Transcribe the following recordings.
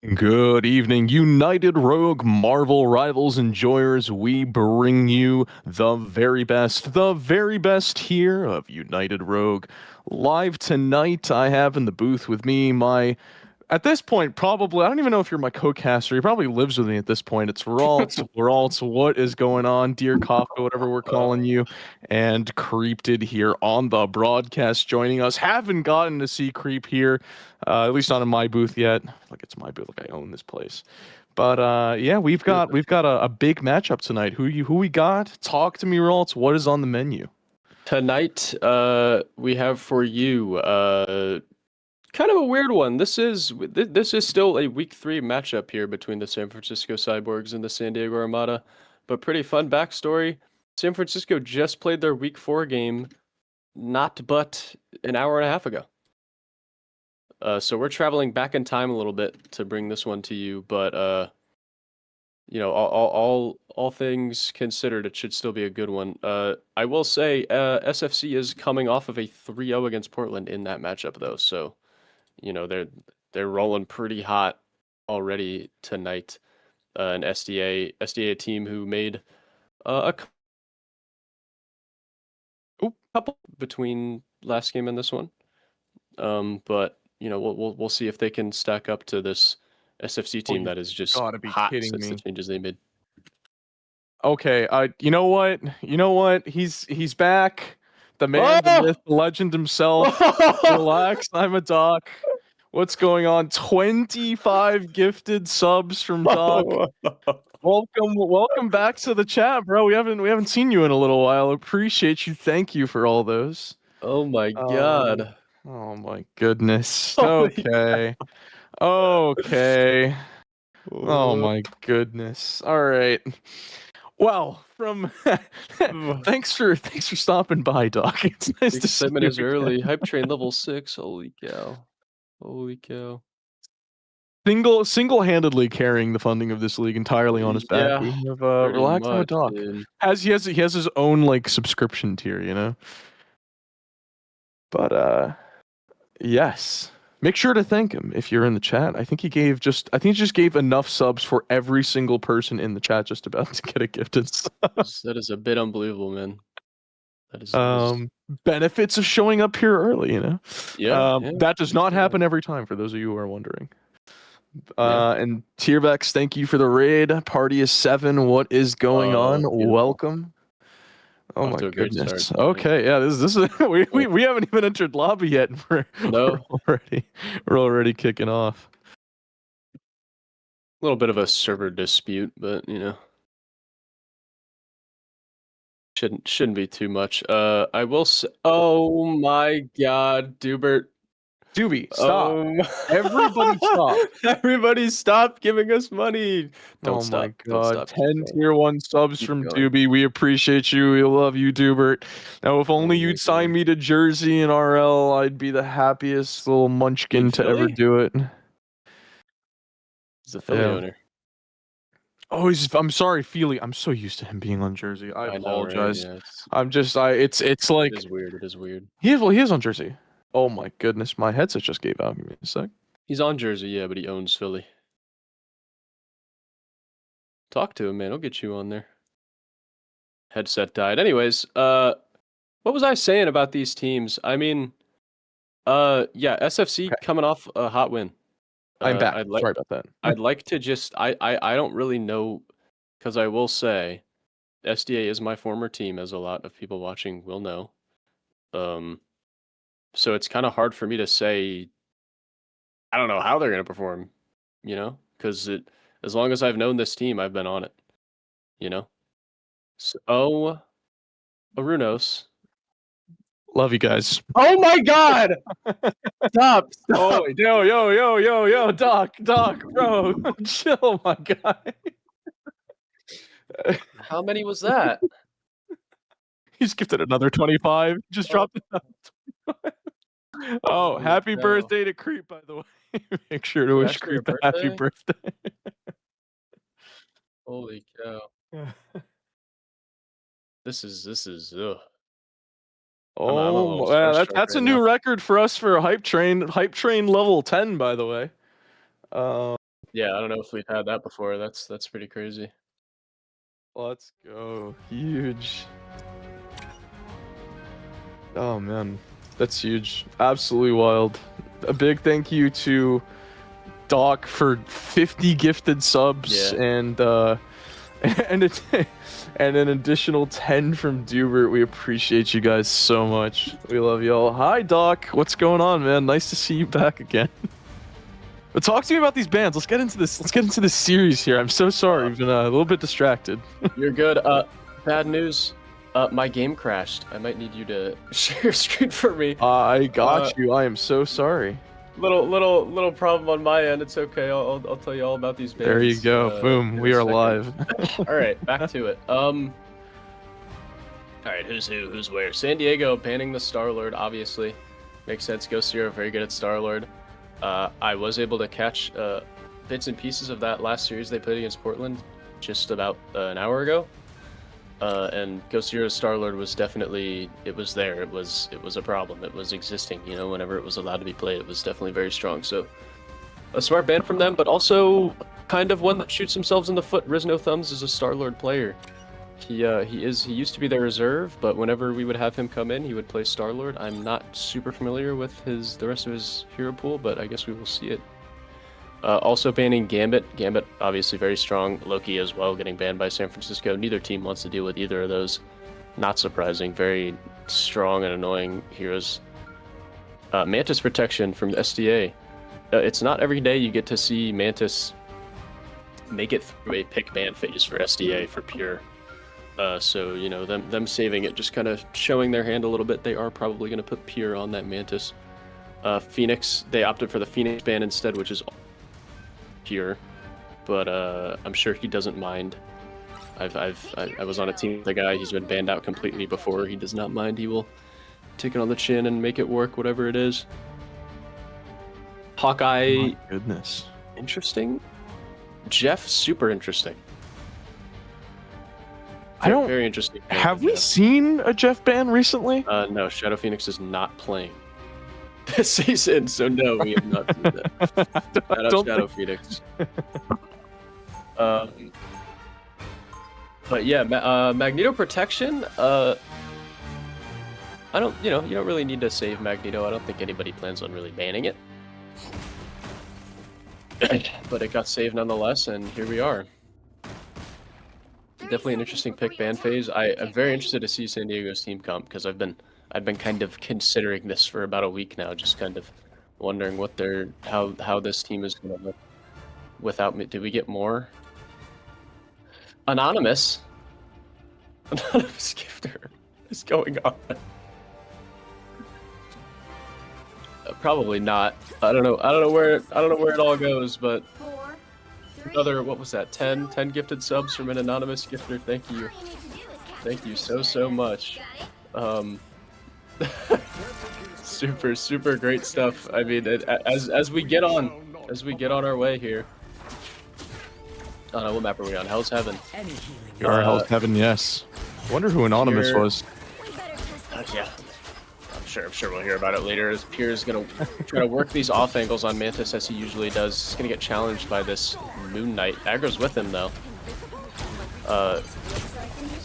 Good evening, United Rogue Marvel Rivals enjoyers. We bring you the very best here of United Rogue. Live tonight, I have in the booth with me at this point, probably, I don't even know if you're my co-caster. He probably lives with me at this point. It's Raltz. Raltz, what is going on? Dear Kafka, whatever we're calling you. And Creepted here on the broadcast joining us. Haven't gotten to see Creep here, at least not in my booth yet. Like it's my booth, like I own this place. But yeah, we've got a big matchup tonight. Who we got? Talk to me, Raltz. What is on the menu? Tonight, we have for you kind of a weird one. This is still a week 3 matchup here between the San Francisco Cyborgs and the San Diego Armada, but pretty fun backstory. San Francisco just played their week 4 game not but an hour and a half ago. So we're traveling back in time a little bit to bring this one to you, but you know, all things considered, it should still be a good one. I will say, SFC is coming off of a 3-0 against Portland in that matchup, though. So, you know, they're rolling pretty hot already tonight. An SDA team who made a couple between last game and this one. But you know, we'll see if they can stack up to this SFC team that is just gotta be hot kidding since me. the changes they made. Okay, you know what? He's back. The man, the myth, the legend himself. Relax, I'm a Doc. What's going on? 25 gifted subs from Doc. Welcome back to the chat, bro. We haven't seen you in a little while. Appreciate you. Thank you for all those. Oh my god. Oh my goodness. Holy Okay. Okay. Oh my goodness. All right. Well, thanks for stopping by, Doc. It's nice to see you. 6 minutes early. Hype train level 6. Holy cow. Holy cow. Single-handedly carrying the funding of this league entirely on his back. Yeah, We have pretty Relax on a much, Doc. dude. He has his own like subscription tier, you know. But yes. Make sure to thank him if you're in the chat. I think he just gave enough subs for every single person in the chat just about to get a gifted sub. That is a bit unbelievable, man. That is benefits of showing up here early, you know. yeah. That does not happen every time, for those of you who are wondering. Yeah. And Tiervex, thank you for the raid. Party is 7. What is going on? Beautiful. Welcome. Oh Off my to a great goodness. start. Okay, yeah, this is we haven't even entered lobby yet. No. We're already kicking off. A little bit of a server dispute, but you know, shouldn't be too much. I will say, oh my god, Dubert. Doobie, stop. Everybody stop. Everybody stop giving us money. Don't stop. My god. Don't stop. 10 tier 1 subs Keep from going. Doobie. We appreciate you. We love you, Dubert. Now, if only Oh you'd sign me to Jersey and RL, I'd be the happiest little munchkin to ever do it. He's the Philly owner. Oh, I'm sorry, Feely. I'm so used to him being on Jersey. I apologize. Know, right? Yeah, it's like it is weird. It is weird. He is on Jersey. Oh my goodness, my headset just gave out. Give me a sec. He's on Jersey, yeah, but he owns Philly. Talk to him, man. He'll get you on there. Headset died. Anyways, what was I saying about these teams? I mean, yeah, SFC coming off a hot win. I'm back. Sorry about that. I'd like to just I don't really know, because I will say SDA is my former team, as a lot of people watching will know. So it's kind of hard for me to say. I don't know how they're going to perform, you know, because as long as I've known this team, I've been on it, you know. So, Arunos. Love you guys. Oh my god! Stop! Oh, yo, Doc, bro, chill, my guy. How many was that? He's gifted another 25. Just dropped it. Oh, happy birthday to Creep, by the way. Make sure to wish Creep a happy birthday. Holy cow. This is ugh. Oh, yeah, that's a new record for us for a hype train level 10, by the way. Yeah, I don't know if we've had that before. That's pretty crazy. Let's go. Huge. Oh man, that's huge. Absolutely wild. A big thank you to Doc for 50 gifted subs Yeah. and and and an additional 10 from Dubert. We appreciate you guys so much. We love y'all. Hi Doc, what's going on, man? Nice to see you back again. But talk to me about these bands. Let's get into this. Let's get into this series here. I'm so sorry. We've been a little bit distracted. You're good. Bad news. My game crashed. I might need you to share your screen for me. I got you. I am so sorry. Little problem on my end. It's okay. I'll tell you all about these bands. There you go. Boom. in a We are second. live. All right, back to it. All right, who's who? Who's where? San Diego banning the Star-Lord, obviously. Makes sense. Ghost Zero, very good at Star-Lord. I was able to catch bits and pieces of that last series they played against Portland just about an hour ago. And Ghost Zero's Star-Lord was definitely, it was there. It was a problem. It was existing, you know, whenever it was allowed to be played. It was definitely very strong. So a smart ban from them, but also kind of one that shoots themselves in the foot. Rizno Thumbs is a Star-Lord player. He used to be their reserve, but whenever we would have him come in, he would play Star-Lord. I'm not super familiar with the rest of his hero pool, but I guess we will see it. Also banning Gambit. Gambit obviously very strong. Loki as well getting banned by San Francisco. Neither team wants to deal with either of those. Not surprising. Very strong and annoying heroes. Mantis protection from the SDA. It's not every day you get to see Mantis make it through a pick ban phase for SDA for Pure. So, you know, them saving it, just kind of showing their hand a little bit. They are probably going to put Pure on that Mantis. Phoenix, they opted for the Phoenix ban instead, which is Pure, but I'm sure he doesn't mind. I was on a team with a guy. He's been banned out completely before. He does not mind. He will take it on the chin and make it work, whatever it is. Hawkeye, My goodness. interesting. Jeff, super interesting. I don't. Very interesting. Have we seen a Jeff ban recently? No, Shadow Phoenix is not playing this season, so no, we have not seen that. Shout out Shadow Phoenix. But yeah, Magneto protection. I don't, you don't really need to save Magneto. I don't think anybody plans on really banning it. But it got saved nonetheless, and here we are. Definitely an interesting pick ban phase. I'm very interested to see San Diego's team comp because I've been kind of considering this for about a week now, just kind of wondering what how this team is gonna look without me. Did we get more? Anonymous gifter is going on. Probably not. I don't know where it all goes, but another, what was that? 10 gifted subs from an anonymous gifter. Thank you so much. Super great stuff. I mean, as we get on our way here. Oh no, what map are we on? Hell's Heaven. We are Hell's Heaven, yes. Wonder who Anonymous Pure. was. Yeah. I'm sure we'll hear about it later, as Pierre is going to try to work these off angles on Mantis as he usually does. He's going to get challenged by this Moon Knight. Aggro's with him, though.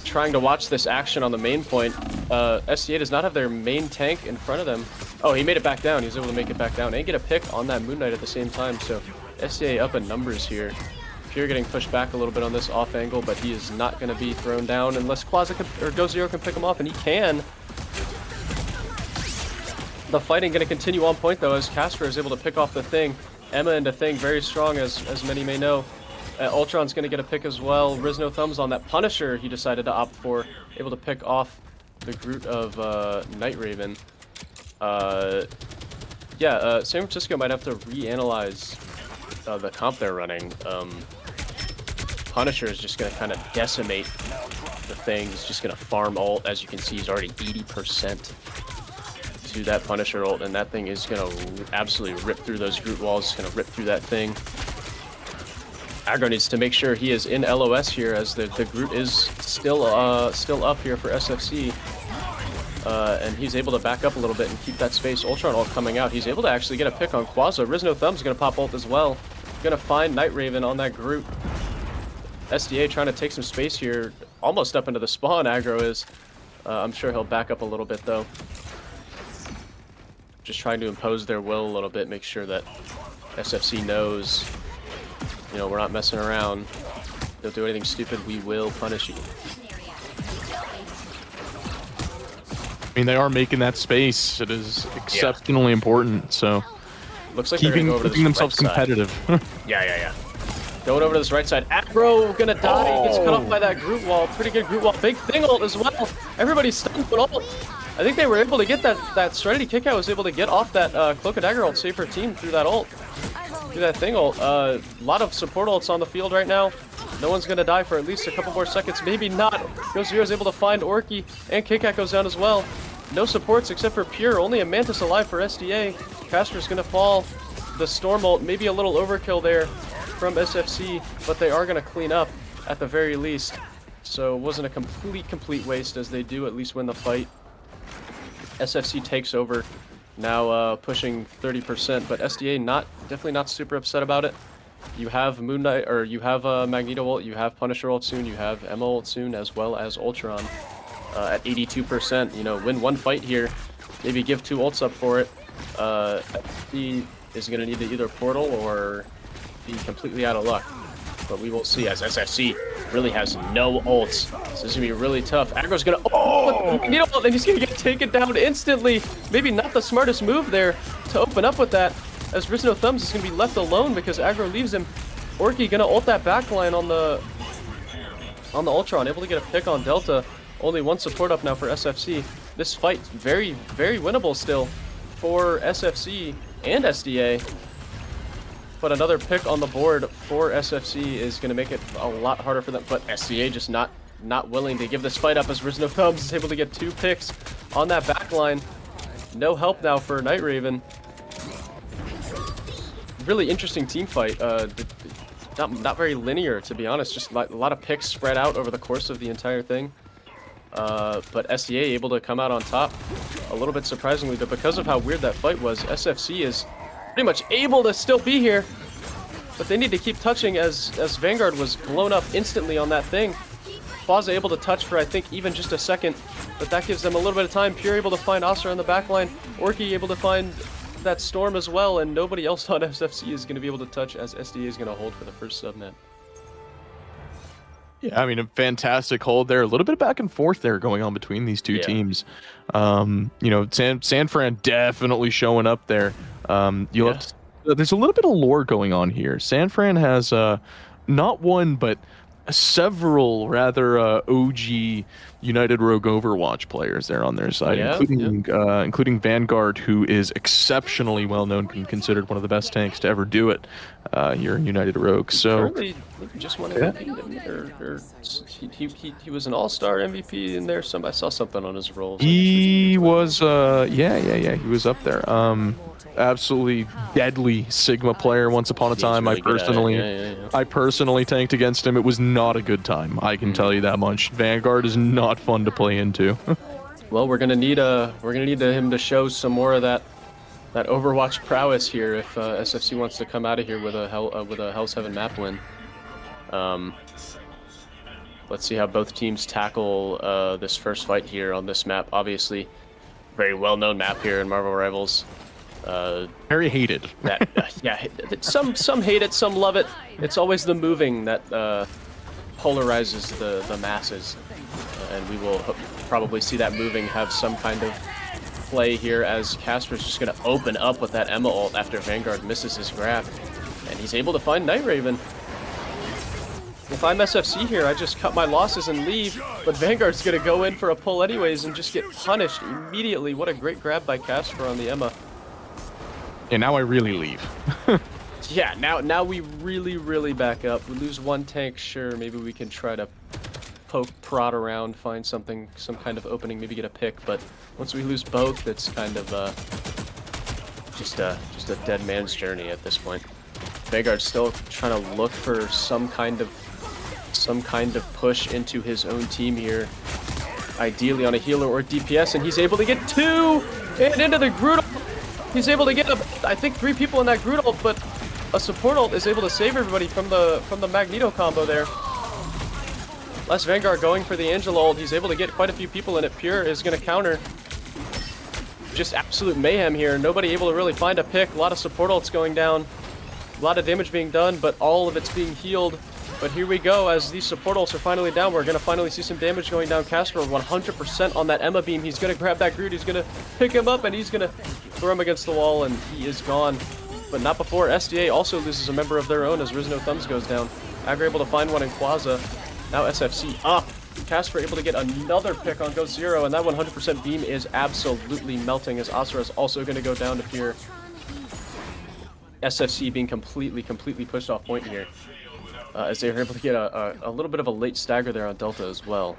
Trying to watch this action on the main point. SCA does not have their main tank in front of them. Oh, he made it back down. He was able to make it back down and get a pick on that Moon Knight at the same time. So SCA up in numbers here. Pierre getting pushed back a little bit on this off angle, but he is not going to be thrown down unless Ghost Zero can pick him off, and he can. The fighting going to continue on point, though, as Casper is able to pick off the Thing. Emma into Thing, very strong, as many may know. Ultron's going to get a pick as well. Rizno Thumbs on that Punisher he decided to opt for. Able to pick off the Groot of Night Raven. San Francisco might have to reanalyze the comp they're running. Punisher is just going to kind of decimate the Thing. He's just going to farm ult. As you can see, he's already 80%. To that Punisher ult, and that Thing is gonna absolutely rip through those Groot walls. It's gonna rip through that Thing. Aggro needs to make sure he is in LOS here, as the Groot is still up here for SFC, and he's able to back up a little bit and keep that space. Ultron ult coming out. He's able to actually get a pick on Quasar. Rizno Thumb's gonna pop ult as well. gonna find Night Raven on that group. SDA trying to take some space here, almost up into the spawn. Aggro is. I'm sure he'll back up a little bit though. Just trying to impose their will a little bit, make sure that SFC knows, you know, we're not messing around. Don't do anything stupid, we will punish you. I mean, they are making that space. It is exceptionally important. So Looks like they're gonna go over to keeping this themselves right side. competitive. Yeah. Going over to this right side. Aggro gonna die. He gets cut off by that group wall. Pretty good group wall. Big thing ult as well. Everybody's stunned, but ult. I think they were able to get that Serenity kick out, was able to get off that Cloak and Dagger ult, save her team through that ult. Through that thing ult. A lot of support ults on the field right now. No one's gonna die for at least a couple more seconds. Maybe not. Go0 is able to find Orky, and Kick-Out goes down as well. No supports except for Pure. Only a Mantis alive for SDA. Casper's gonna fall. The Storm ult, maybe a little overkill there from SFC, but they are going to clean up at the very least. So it wasn't a complete waste, as they do at least win the fight. SFC takes over, now pushing 30%, but SDA definitely not super upset about it. You have Moon Knight, or you have Magneto ult, you have Punisher ult soon, you have Emma ult soon, as well as Ultron at 82%. You know, win one fight here, maybe give 2 ults up for it. SFC is going to need to either portal or be completely out of luck, but we will see, as SFC really has no ults. So this is gonna be really tough. Aggro's gonna Magneto ult, and he's gonna get taken down instantly. Maybe not the smartest move there to open up with that, as Rhys No Thumbs is gonna be left alone because Aggro leaves him. Orky gonna ult that backline on the Ultron, able to get a pick on Delta. Only one support up now for SFC. This fight very winnable still for SFC and SDA. But another pick on the board for SFC is going to make it a lot harder for them. But SDA just not willing to give this fight up, as Rhys No Thumbs is able to get 2 picks on that backline. No help now for Night Raven. Really interesting team fight. Not very linear, to be honest. Just a lot of picks spread out over the course of the entire thing. But SDA able to come out on top a little bit surprisingly. But because of how weird that fight was, SFC is pretty much able to still be here, but they need to keep touching, as Vanguard was blown up instantly on that thing. Plaza able to touch for, I think, even just a second, but that gives them a little bit of time. Pure able to find Asura on the backline. Orky able to find that Storm as well, and nobody else on SFC is going to be able to touch, as SDA is going to hold for the first subnet. Yeah, I mean, a fantastic hold there. A little bit of back and forth there going on between these two teams. You know, San Fran definitely showing up there. There's a little bit of lore going on here. San Fran has not one, but several rather OG United Rogue Overwatch players there on their side, including Vanguard, who is exceptionally well known and considered one of the best tanks to ever do it here in United Rogue. So currently just won MVP, he was an all-star MVP in there. I saw something on his roles. He was he was up there. Absolutely deadly Sigma player once upon a time. Really I personally tanked against him. It was not a good time, I can tell you that much. Vanguard is not fun to play into. Well, we're gonna need him to show some more of that Overwatch prowess here if SFC wants to come out of here with a Hell's Heaven map win. Let's see how both teams tackle this first fight here on this map. Obviously, very well-known map here in Marvel Rivals. Very hated. Some hate it, some love it. It's always the moving that polarizes the masses, and we will probably see that moving have some kind of play here, as Casper's just going to open up with that Emma ult after Vanguard misses his grab, and he's able to find Night Raven. If I'm SFC here, I just cut my losses and leave, but Vanguard's going to go in for a pull anyways and just get punished immediately. What a great grab by Casper on the Emma. And now I really leave. Yeah, now we really back up. We lose one tank, sure, maybe we can try to prod around, find some kind of opening, maybe get a pick, but once we lose both, it's kind of just a dead man's journey at this point. Vanguard's still trying to look for some kind of push into his own team here, ideally on a healer or DPS, and he's able to get 2 and into the Groot. He's able to get, I think, 3 people in that Groot ult, but a support ult is able to save everybody from the Magneto combo there. Last Vanguard going for the Angela ult. He's able to get quite a few people in it. Pure is going to counter. Just absolute mayhem here. Nobody able to really find a pick. A lot of support ults going down. A lot of damage being done, but all of it's being healed. But here we go, as these support ults are finally down. We're going to finally see some damage going down. Casper 100% on that Emma beam. He's going to grab that Groot. He's going to pick him up, and he's going to throw him against the wall, and he is gone. But not before SDA also loses a member of their own as Riz No Thumbs goes down. Agra able to find one in Quaza. Now SFC up. Casper able to get another pick on Ghost Zero, and that 100% beam is absolutely melting as Asura is also going to go down to Pure. SFC being completely pushed off point here. As they were able to get a little bit of a late stagger there on Delta as well.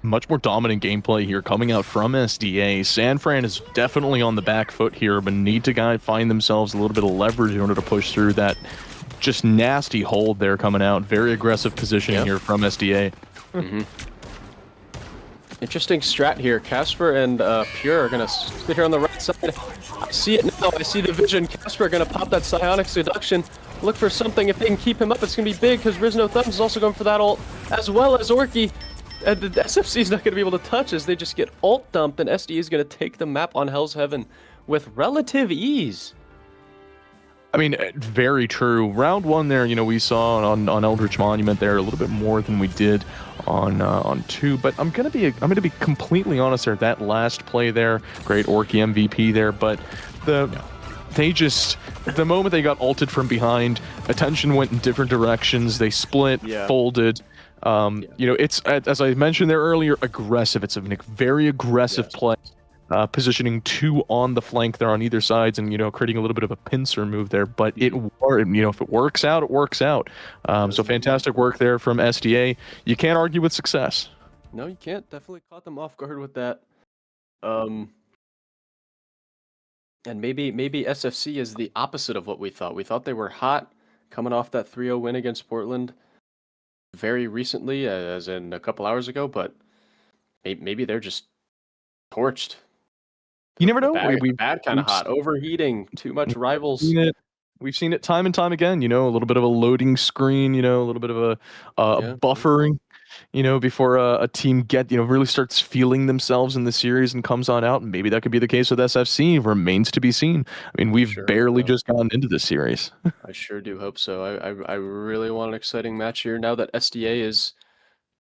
Much more dominant gameplay here coming out from SDA. San Fran is definitely on the back foot here, but need to find themselves a little bit of leverage in order to push through that just nasty hold there coming out. Very aggressive positioning here from SDA. Interesting strat here. Casper and Pure are going to sit here on the right side. I see it now. I see the vision. Casper going to pop that Psionic Seduction. Look for something. If they can keep him up, it's going to be big because Riz No Thumbs is also going for that ult, as well as Orky. And the SFC is not going to be able to touch as they just get ult dumped, and SD is going to take the map on Hell's Heaven with relative ease. I mean, very true. Round one there, you know, we saw on Eldritch Monument there a little bit more than we did on two. But I'm gonna be completely honest there. That last play there, great Orky MVP there, but they just, the moment they got ulted from behind, attention went in different directions. They split, folded. You know, it's, as I mentioned there earlier, aggressive. It's a very aggressive play. Positioning two on the flank there on either sides, and, you know, creating a little bit of a pincer move there. But it, you know, if it works out, it works out. So fantastic work there from SDA. You can't argue with success. No, you can't. Definitely caught them off guard with that. And maybe SFC is the opposite of what we thought. We thought they were hot, coming off that 3-0 win against Portland very recently, as in a couple hours ago. But maybe they're just torched. You never know. Bad kind of hot, overheating, too much rivals. We've seen it time and time again. You know, a little bit of a loading screen. You know, a little bit of a buffering. You know, before a team really starts feeling themselves in the series and comes on out. And maybe that could be the case with SFC. Remains to be seen. I mean, we've barely just gotten into this series. I sure do hope so. I really want an exciting match here now that SDA is,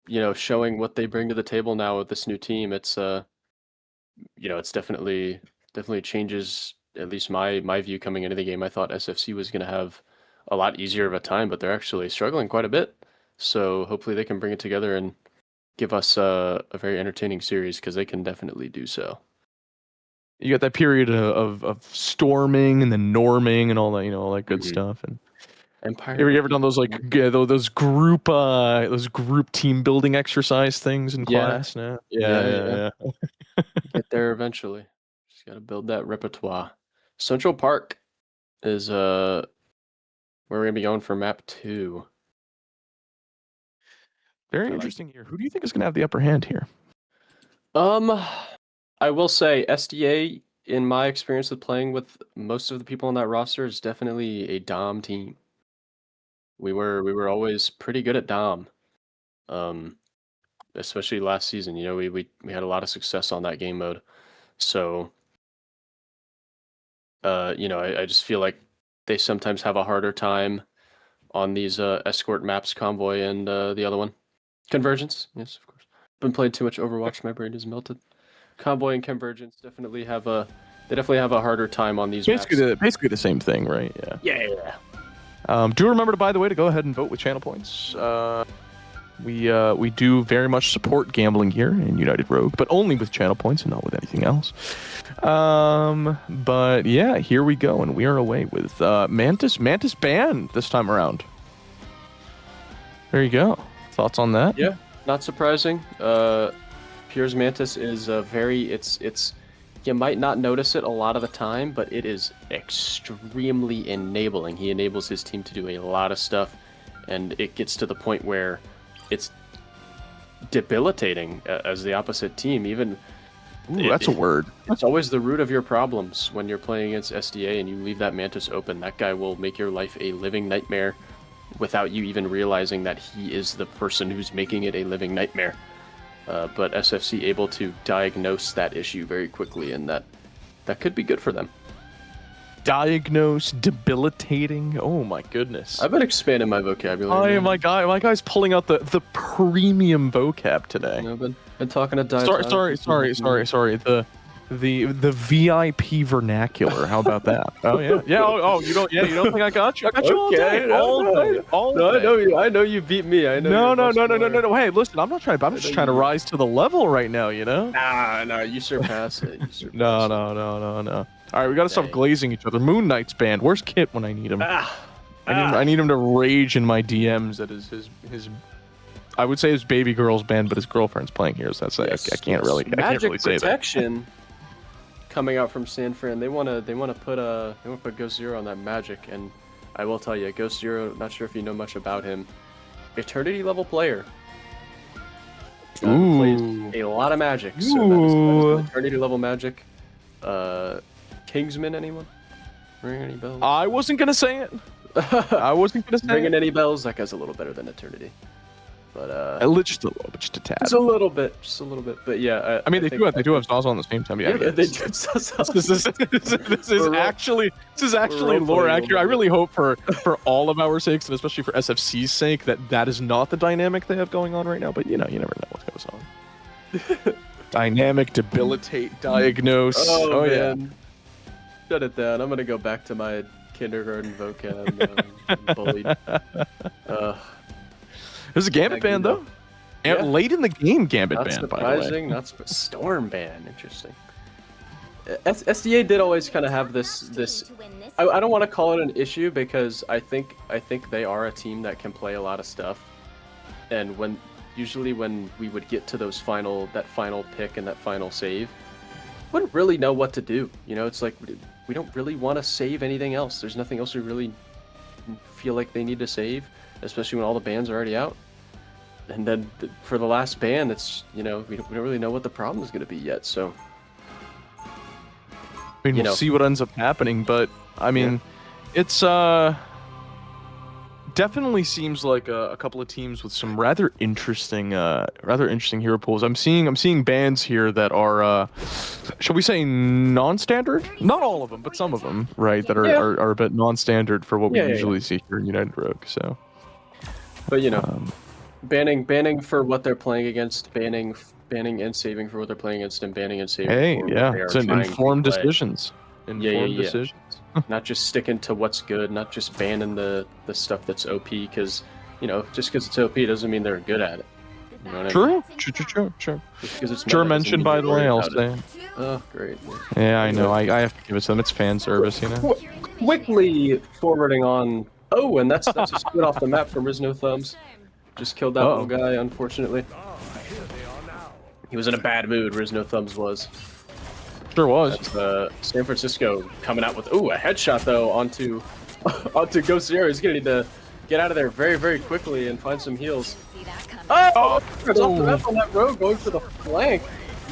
you know, showing what they bring to the table now with this new team. It's you know, it's definitely changes at least my view coming into the game. I thought SFC was going to have a lot easier of a time, but they're actually struggling quite a bit. So hopefully they can bring it together and give us a very entertaining series, because they can definitely do so. You got that period of storming and then norming and all that, you know, all that good stuff. And Empire. Have you ever done those those group team building exercise things in class? No? Yeah. Get there eventually. Just gotta build that repertoire. Central Park is where we're gonna be going for map 2. Very interesting here. Who do you think is gonna have the upper hand here? I will say SDA, in my experience with playing with most of the people on that roster, is definitely a Dom team. We were always pretty good at Dom, especially last season. You know, we had a lot of success on that game mode. So, you know, I just feel like they sometimes have a harder time on these escort maps, Convoy and the other one, Convergence. Yes, of course. Been playing too much Overwatch. My brain is melted. Convoy and Convergence definitely have a harder time on these maps. Basically the same thing, right? Yeah. Do remember, by the way, to go ahead and vote with channel points. We do very much support gambling here in United Rogue, but only with channel points and not with anything else. But yeah, here we go, and we are away with Mantis ban this time around. There you go. Thoughts on that? Yeah, not surprising. Pure's Mantis is it's you might not notice it a lot of the time, but it is extremely enabling. He enables his team to do a lot of stuff, and it gets to the point where it's debilitating as the opposite team. Even Ooh, that's a word. It's always the root of your problems when you're playing against SDA and you leave that Mantis open. That guy will make your life a living nightmare without you even realizing that he is the person who's making it a living nightmare. But SFC able to diagnose that issue very quickly, and that could be good for them. Diagnose, debilitating. Oh my goodness. I've been expanding my vocabulary. My guy's pulling out the premium vocab today. I've been talking to Sorry. The VIP vernacular. How about that? Oh yeah. You don't think I got you? I got you all day. All day. I know you beat me. I know. No. Hey, listen, I'm just trying to rise to the level right now. You know. Nah, you surpass it. No. All right, we gotta stop glazing each other. Moon Knight's banned. Where's Kit when I need him? I need him to rage in my DMs. That is his. I would say his baby girl's banned, but his girlfriend's playing here, so that's I can't really say that. Magic protection coming out from San Fran. They wanna put Ghost Zero on that Magic, and I will tell you, Ghost Zero. Not sure if you know much about him. Eternity level player. Plays a lot of Magic. So that is Eternity level Magic. Kingsman, anyone? Ring any bells? I wasn't gonna say it. I wasn't gonna say Ringing any bells? That guy's a little better than Eternity. But just a little bit, just a tad. Just a little bit. But yeah. I mean, they do have Zaza on the same time. Yeah, they do have Zaza. This is actually lore accurate. I really hope for all of our sakes, and especially for SFC's sake, that is not the dynamic they have going on right now. But you never know what goes on. Dynamic, debilitate, diagnose. Oh man. Yeah. Shut it down. I'm gonna go back to my kindergarten vocab. Bullied. There's a Gambit ban though. Yeah. Late in the game, Gambit ban. Surprising, by the way. Storm ban. Interesting. SDA did always kind of have this. I don't want to call it an issue because I think they are a team that can play a lot of stuff, and usually when we would get to that final pick and that final save, wouldn't really know what to do. It's like we don't really want to save anything else. There's nothing else we really feel like they need to save, especially when all the bans are already out. And then for the last ban, it's we don't really know what the problem is going to be yet. So I mean, we'll see what ends up happening, but I mean, it's definitely seems like a couple of teams with some rather interesting hero pools. I'm seeing bans here that are, shall we say, non-standard? Not all of them, but some of them, right? That are a bit non-standard for what we usually see here in United Rogue. So, but banning for what they're playing against, banning and saving for what they're playing against, and banning and saving. Hey, it's an informed decisions. Informed decisions. Not just sticking to what's good, not just banning the stuff that's OP, because just because it's OP doesn't mean they're good at it. You know what I mean? True. Just because it's mentioned, by the way, I'll say. Oh, great. Yeah, I know. I have to give it to them. It's fan service, Quickly forwarding on. Oh, and that's a squid off the map from Rizno Thumbs. Just killed that little guy, unfortunately. He was in a bad mood, Rizno Thumbs was. Sure was. That's, San Francisco coming out with a headshot though onto Ghost Zero. He's gonna need to get out of there very, very quickly and find some heals. Oh! It's off the map on that Rogue going for the flank.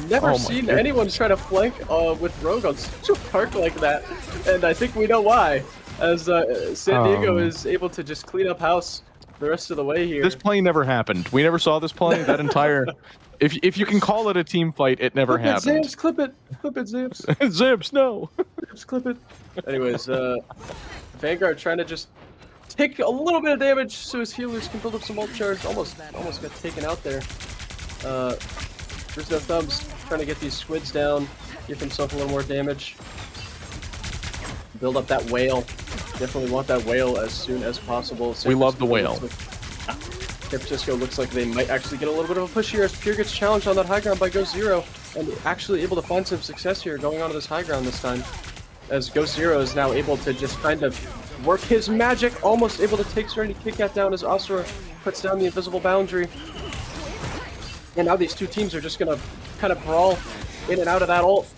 Never seen anyone try to flank with Rogue on such a park like that, and I think we know why. As San Diego is able to just clean up house the rest of the way here. This play never happened. We never saw this play. That entire. If you can call it a team fight, it never happened. Zamps, clip it, Zamps. Zamps, no. Zamps, clip it. Anyways, Vanguard trying to just take a little bit of damage so his healers can build up some ult charge. Almost got taken out there. Rizno Thumbs trying to get these squids down, give himself a little more damage. Build up that whale. Definitely want that whale as soon as possible. We love the whale. San Francisco looks like they might actually get a little bit of a push here as Pure gets challenged on that high ground by Ghost Zero, and actually able to find some success here going onto this high ground this time. As Ghost Zero is now able to just kind of work his magic, almost able to take Serenity Kit Kat down as Asura puts down the invisible boundary. And now these two teams are just gonna kind of brawl in and out of that ult.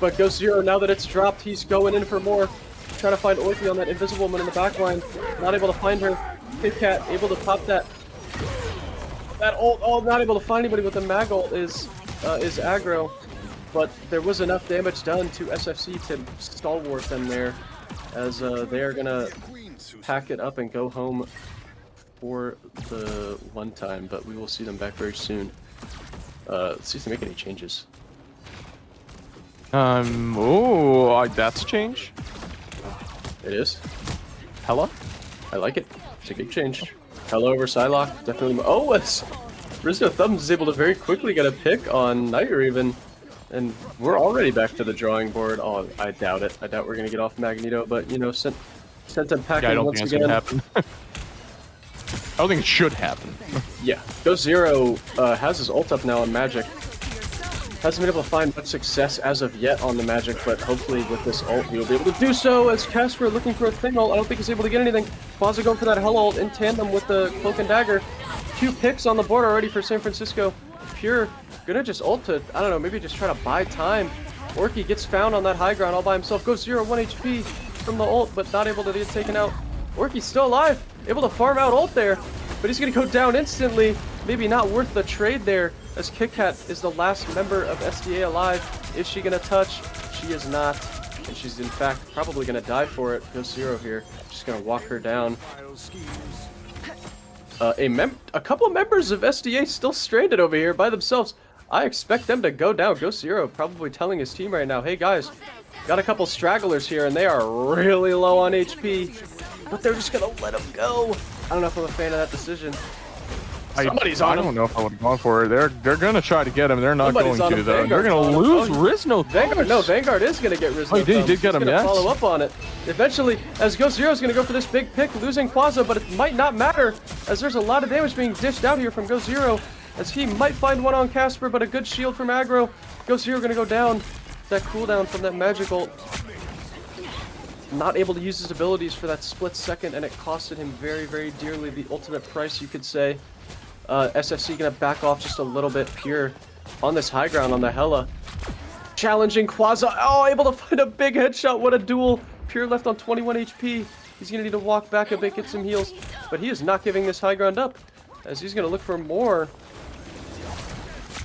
But Ghost Zero, now that it's dropped, he's going in for more. Trying to find Orphe on that invisible woman in the back line. Not able to find her. Kit Kat able to pop that ult. Oh, not able to find anybody with the mag ult is aggro. but there was enough damage done to SFC to stalwart them there, as they are gonna pack it up and go home for the one time, but we will see them back very soon. Let's see if they make any changes. That's a change. It is. Hella? I like it. It's a good change. Hello over Psylocke, definitely. Oh, it's Rizzo Thumbs is able to very quickly get a pick on Night Raven, and we're already back to the drawing board. Oh, I doubt it. I doubt we're gonna get off Magneto, but you know, sent them packing I don't once think it's again. gonna happen. I don't think it should happen. Yeah, Ghost Zero has his ult up now on Magic. Hasn't been able to find much success as of yet on the Magic, but hopefully with this ult he will be able to do so. As Casper looking for a thing ult, I don't think he's able to get anything. Quasar going for that Hell ult in tandem with the Cloak and Dagger. 2 picks on the board already for San Francisco. Pure gonna just ult to, I don't know, maybe just try to buy time. Orky gets found on that high ground all by himself. Goes 0, 1 HP from the ult, but not able to get taken out. Orky's still alive, able to farm out ult there, but he's gonna go down instantly. Maybe not worth the trade there, as Kit Kat is the last member of SDA alive. Is she gonna touch? She is not, and she's in fact probably gonna die for it. Goes 0 here, just gonna walk her down. A couple members of SDA still stranded over here by themselves. I expect them to go down. Ghost Zero probably telling his team right now, hey guys, got a couple stragglers here and they are really low on HP, but they're just gonna let them go. I don't know if I'm a fan of that decision. Somebody's on him. I don't know if I would have gone for it. They're gonna try to get him. They're not Somebody's going on to him. though. Vanguard's They're gonna on him. lose Oh, Rizno. Vanguard, no, Vanguard is gonna get Rizno. Oh, he did get him, He's gonna yes. follow up on it. Eventually, as Ghost Zero is gonna go for this big pick, losing Quasar, but it might not matter, as there's a lot of damage being dished out here from Ghost Zero, as he might find one on Casper, but a good shield from aggro. Ghost Zero gonna go down. That cooldown from that magical. Not able to use his abilities for that split second, and it costed him very, very dearly. The ultimate price, you could say. SFC gonna back off just a little bit. Pure on this high ground on the Hella. Challenging Quasar. Oh, able to find a big headshot. What a duel. Pure left on 21 HP. He's gonna need to walk back a bit, get some heals. But he is not giving this high ground up, as he's gonna look for more.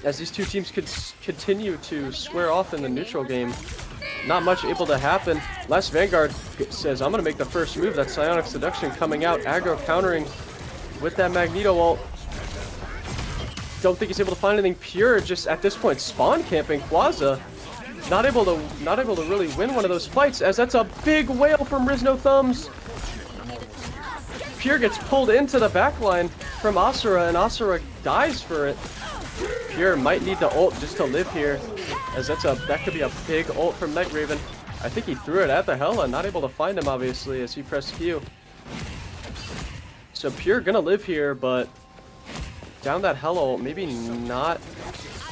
As these two teams could continue to square off in the neutral game. Not much able to happen. Last Vanguard says, I'm gonna make the first move. That Psionic Seduction coming out. Aggro countering with that Magneto ult. Don't think he's able to find anything. Pure just at this point spawn camping Quasar. Not able to really win one of those fights, as that's a big whale from Rizno Thumbs. Pure gets pulled into the backline from Asura, and Asura dies for it. Pure might need the ult just to live here, as that could be a big ult from Night Raven. I think he threw it at the Hella, not able to find him obviously as he pressed Q. So Pure gonna live here, but down that Hella ult, maybe not.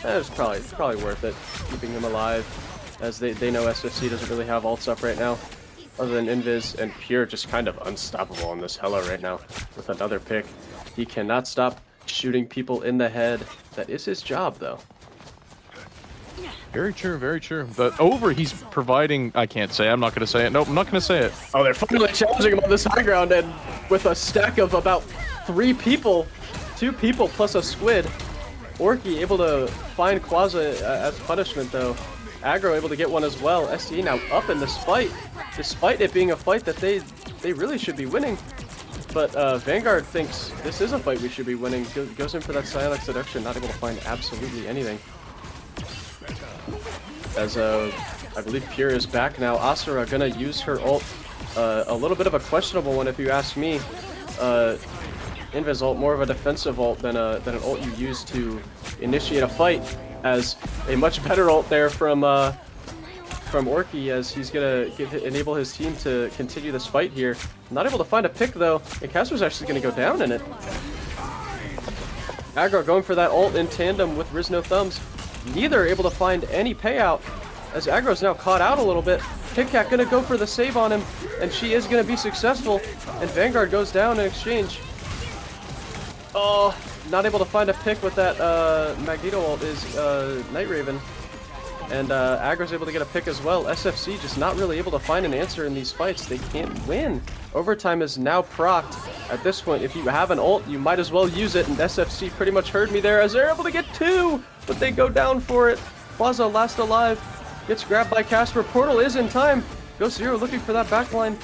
It's probably worth it, keeping him alive, as they know SFC doesn't really have ults up right now, other than Invis, and Pure just kind of unstoppable on this Hella right now with another pick. He cannot stop shooting people in the head. That is his job, though. Very true, very true. But over, he's providing. I can't say. I'm not gonna say it. Nope, I'm not gonna say it. Oh, they're finally challenging him on this high ground, and with a stack of about 3 people, 2 people plus a squid. Orky able to find Quasar as punishment, though. Aggro able to get one as well. SDA now up in this fight, despite it being a fight that they really should be winning. But Vanguard thinks this is a fight we should be winning. Goes in for that Psionic Seduction, not able to find absolutely anything. As I believe Pure is back now. Asura gonna use her ult. A little bit of a questionable one if you ask me. Invis ult, more of a defensive ult than an ult you use to initiate a fight, as a much better ult there from Orky, as he's gonna enable his team to continue this fight here. Not able to find a pick though, and Casper's actually gonna go down in it. Aggro going for that ult in tandem with Rizno Thumbs. Neither able to find any payout, as Aggro's now caught out a little bit. Kit Kat gonna go for the save on him, and she is gonna be successful, and Vanguard goes down in exchange. Oh, not able to find a pick with that Magneto ult is Night Raven. And Aggro's able to get a pick as well. SFC just not really able to find an answer in these fights. They can't win. Overtime is now procced. At this point, if you have an ult, you might as well use it. And SFC pretty much heard me there, as they're able to get 2, but they go down for it. Plaza last alive. Gets grabbed by Casper. Portal is in time. Ghost Zero looking for that backline.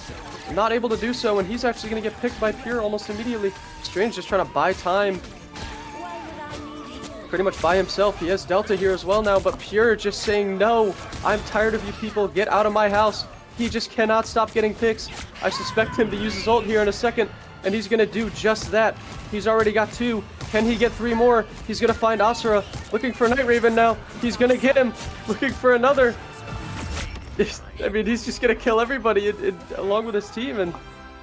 Not able to do so, and he's actually going to get picked by Pure almost immediately. Strange just trying to buy time. Pretty much by himself. He has Delta here as well now, but Pure just saying, no, I'm tired of you people. Get out of my house. He just cannot stop getting picks. I suspect him to use his ult here in a second, and he's going to do just that. He's already got 2. Can he get 3 more? He's going to find Asura. Looking for Night Raven now. He's going to get him. Looking for another. I mean, he's just going to kill everybody along with his team, and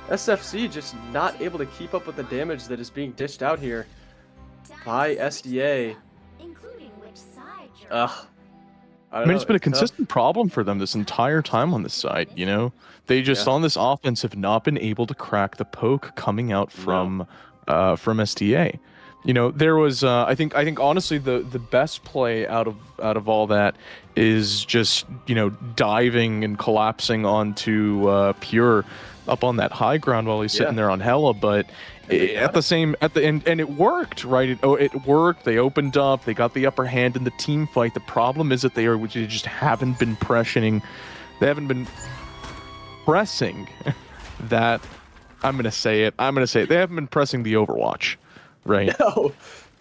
SFC just not able to keep up with the damage that is being dished out here by SDA. I mean, it's been a consistent problem for them this entire time on this side, you know? They just, on this offense, have not been able to crack the poke coming out from SDA. You know, there was, I think honestly, the best play out of all that is just, you know, diving and collapsing onto Pure up on that high ground while he's sitting there on Hella, but at the end, and it worked, right? It worked. They opened up. They got the upper hand in the team fight. The problem is that they just haven't been pressuring. They haven't been pressing that. I'm gonna say it. They haven't been pressing the Overwatch, right?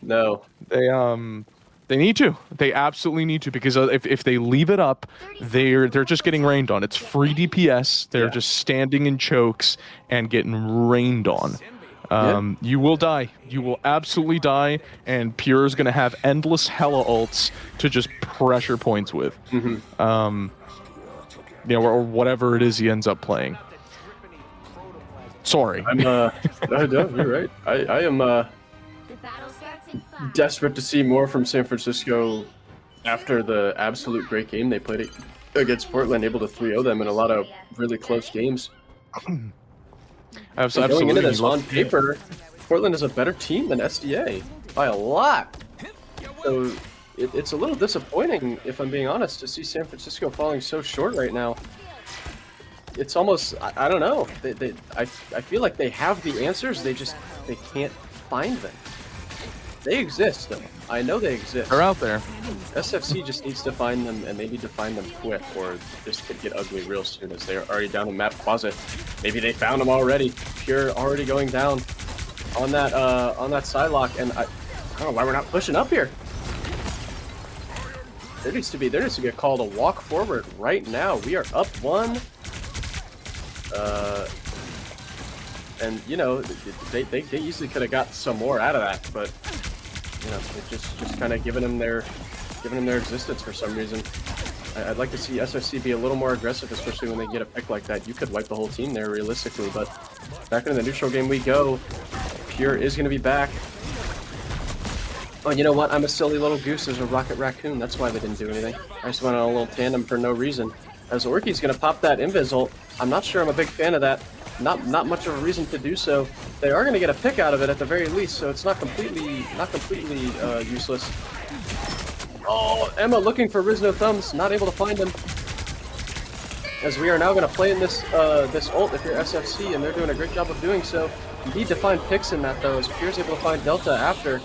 No. They need to. They absolutely need to, because if they leave it up, they're just getting rained on. It's free DPS. They're just standing in chokes and getting rained on. You will die. You will absolutely die, and Pure is going to have endless Hella ults to just pressure points with. You know, or whatever it is he ends up playing. Sorry. No, you're right. I am desperate to see more from San Francisco after the absolute great game they played against Portland, able to 3-0 them in a lot of really close games. Absolutely. Going into this, on paper, Portland is a better team than SDA by a lot. So it's a little disappointing, if I'm being honest, to see San Francisco falling so short right now. It's almost, I don't know. I feel like they have the answers. They can't find them. They exist, though. I know they exist. They're out there. SFC just needs to find them, and they need to find them quick, or this could get ugly real soon, as they're already down in map closet. Maybe they found them already. Pure already going down on that Psylocke, and I don't know why we're not pushing up here. There needs to be a call to walk forward right now. We are up 1. And you know, they easily could have got some more out of that, but you know, they're just kind of giving them their existence for some reason. I'd like to see SFC be a little more aggressive, especially when they get a pick like that. You could wipe the whole team there realistically, but back into the neutral game we go. Pure is going to be back. Oh, you know what? I'm a silly little goose. There's a Rocket Raccoon. That's why they didn't do anything. I just went on a little tandem for no reason. As Orky's going to pop that Invis ult. I'm not sure I'm a big fan of that. Not much of a reason to do so. They are going to get a pick out of it at the very least, so it's not completely useless. Oh, Emma looking for Rizno Thumbs, not able to find him. As we are now going to play in this ult if you're SFC, and they're doing a great job of doing so. You need to find picks in that though, as Pure's able to find Delta after.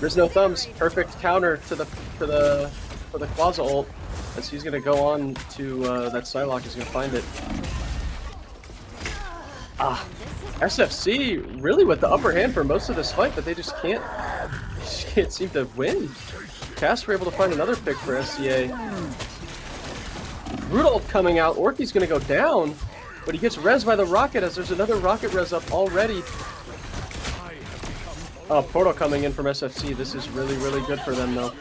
Rizno Thumbs, perfect counter to the Quaza ult, as he's going to go on to that Psylocke is going to find it. SFC really with the upper hand for most of this fight, but they just can't seem to win. Casper able to find another pick for SCA. Rudolph coming out. Orky's going to go down, but he gets res by the rocket, as there's another rocket res up already. Portal coming in from SFC. This is really, really good for them, though.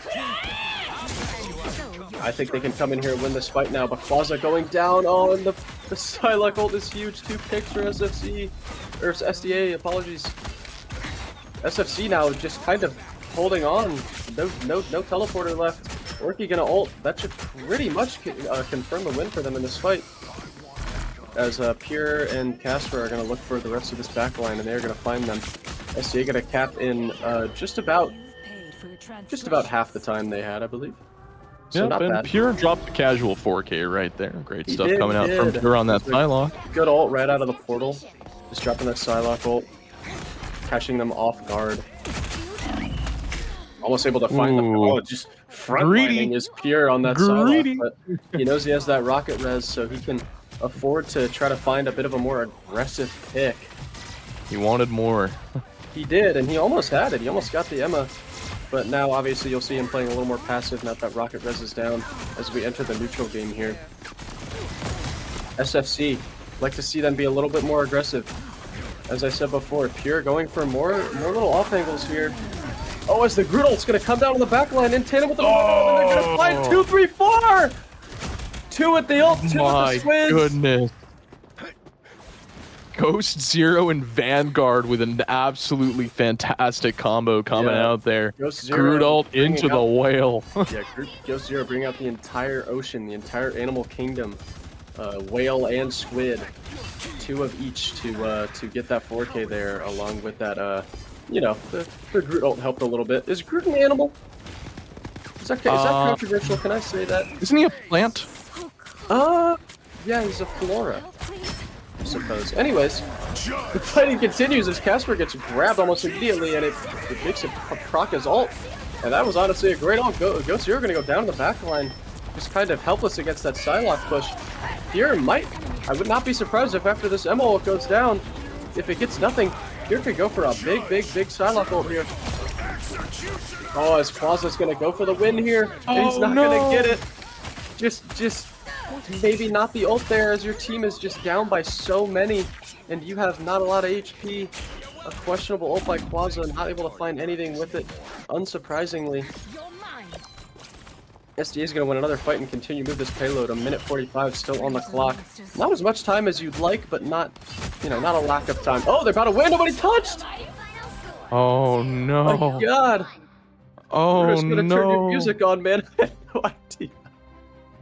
I think they can come in here and win this fight now, but Quaza going down. Oh, and the Psylocke ult is huge. 2 picks for SFC, or SDA, apologies. SFC now just kind of holding on. No teleporter left. Orky gonna ult. That should pretty much confirm a win for them in this fight. As Pure and Casper are gonna look for the rest of this backline, and they're gonna find them. SDA gonna cap in just about half the time they had, I believe. So not bad. Pure dropped the casual 4K right there. Great stuff coming out from Pure on that Psylocke. Good ult right out of the portal. Just dropping that Psylocke ult. Catching them off guard. Almost able to find the just frontlining is pure on that Psylocke, but he knows he has that rocket res, so he can afford to try to find a bit of a more aggressive pick. He wanted more. He did, and he almost had it. He almost got the Emma, but now obviously you'll see him playing a little more passive now that rocket res is down as we enter the neutral game here. SFC, like to see them be a little bit more aggressive. As I said before, Pure going for more little off angles here. Oh, as the Groot ult's gonna come down on the back line in tandem with the and they're gonna find 2, 3, 4! 2 with the ult, 2 with the Swizz. My goodness. Ghost Zero and Vanguard with an absolutely fantastic combo coming out there. Groot ult into the whale. Yeah, Ghost Zero bringing out the entire ocean, the entire animal kingdom. Whale and squid. 2 of each to get that 4K there, along with that, you know, the Groot ult helped a little bit. Is Groot an animal? Is that controversial? Can I say that? Isn't he a plant? Yeah, he's a flora, I suppose. Anyways, the fighting continues as Casper gets grabbed almost immediately, and it makes him proc his ult. And that was honestly a great ult. Ghost Zero gonna go down the back line, just kind of helpless against that Psylocke push. Pure might, I would not be surprised if after this Emma ult goes down, if it gets nothing, Pure could go for a big Psylocke ult here. Oh, as Quasa's gonna go for the win here, and he's not gonna get it. Just maybe not the ult there, as your team is just down by so many, and you have not a lot of HP. A questionable ult by Quasa, not able to find anything with it, unsurprisingly. SDA is going to win another fight and continue to move this payload. A minute 45 still on the clock. Not as much time as you'd like, but not, you know, not a lack of time. Oh, they're about to win. Nobody touched. Oh no! My God. Oh We're just gonna no! turn your music on, man. I had no idea.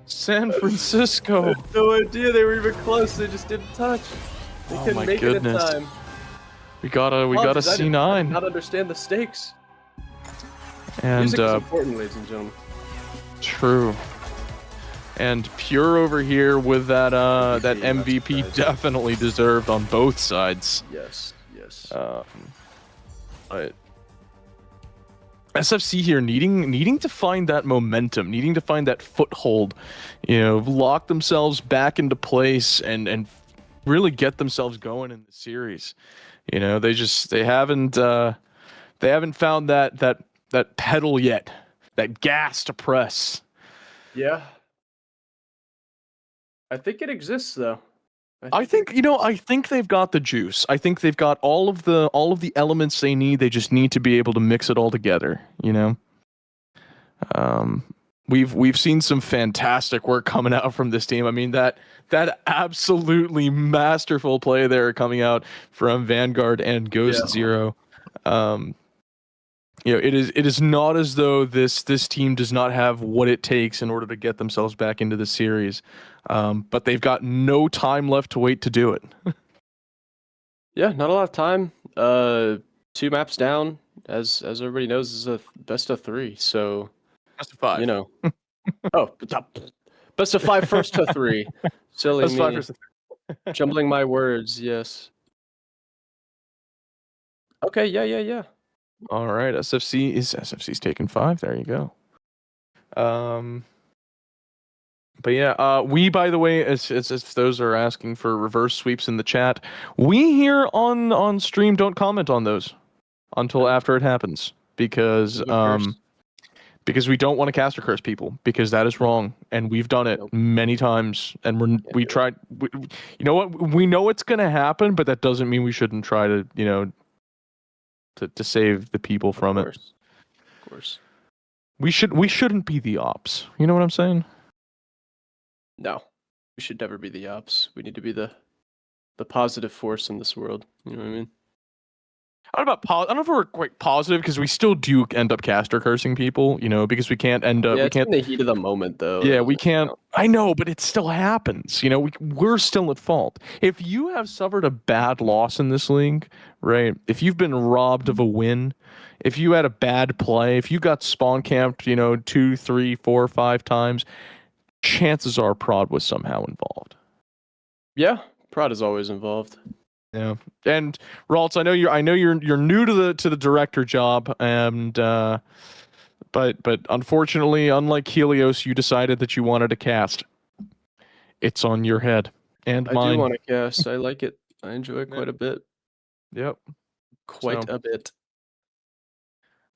San Francisco. I had no idea they were even close. They just didn't touch. They couldn't make it in time. We got a C9. I did not understand the stakes. And music is important, ladies and gentlemen. True. And Pure over here with that that MVP definitely deserved on both sides. Yes, yes. But SFC here needing to find that momentum, needing to find that foothold, you know, lock themselves back into place and really get themselves going in the series. You know, they haven't found that pedal yet. That gas to press. Yeah. I think it exists though. I think they've got the juice. I think they've got all of the elements they need. They just need to be able to mix it all together, you know. We've seen some fantastic work coming out from this team. I mean, that absolutely masterful play there coming out from Vanguard and Ghost Zero. You know, it is not as though this team does not have what it takes in order to get themselves back into the series, but they've got no time left to wait to do it. Yeah, not a lot of time. 2 maps down, as everybody knows, is a best of 3. So best of 5. You know. Oh, best of 5 first to 3. Silly best me. 5 first to 3. Jumbling my words. Yes. Okay. Yeah. All right, SFC's taking 5. There you go. But yeah, we, by the way, as those are asking for reverse sweeps in the chat, we here on stream don't comment on those until after it happens, because we don't want to caster curse people, because that is wrong, and we've done it many times, and we tried. You know what? We know it's gonna happen, but that doesn't mean we shouldn't try to, you know, to save the people from it. Of course. We shouldn't be the ops. You know what I'm saying? No. We should never be the ops. We need to be the positive force in this world. You know what I mean? I don't know if we're quite positive, because we still do end up caster cursing people, you know, because we can't end up. Yeah, we can't. In the heat of the moment, though. Yeah, we can't. I know, but it still happens. You know, we're still at fault. If you have suffered a bad loss in this league, right? If you've been robbed of a win, if you had a bad play, if you got spawn camped, you know, 2, 3, 4, 5 times, chances are Prod was somehow involved. Yeah, Prod is always involved. Yeah, and Raltz, I know you're new to the director job, and But unfortunately, unlike Helios, you decided that you wanted to cast. It's on your head and I do mine. want to cast. I like it. I enjoy it Yeah. quite a bit. Yep. Quite So a bit.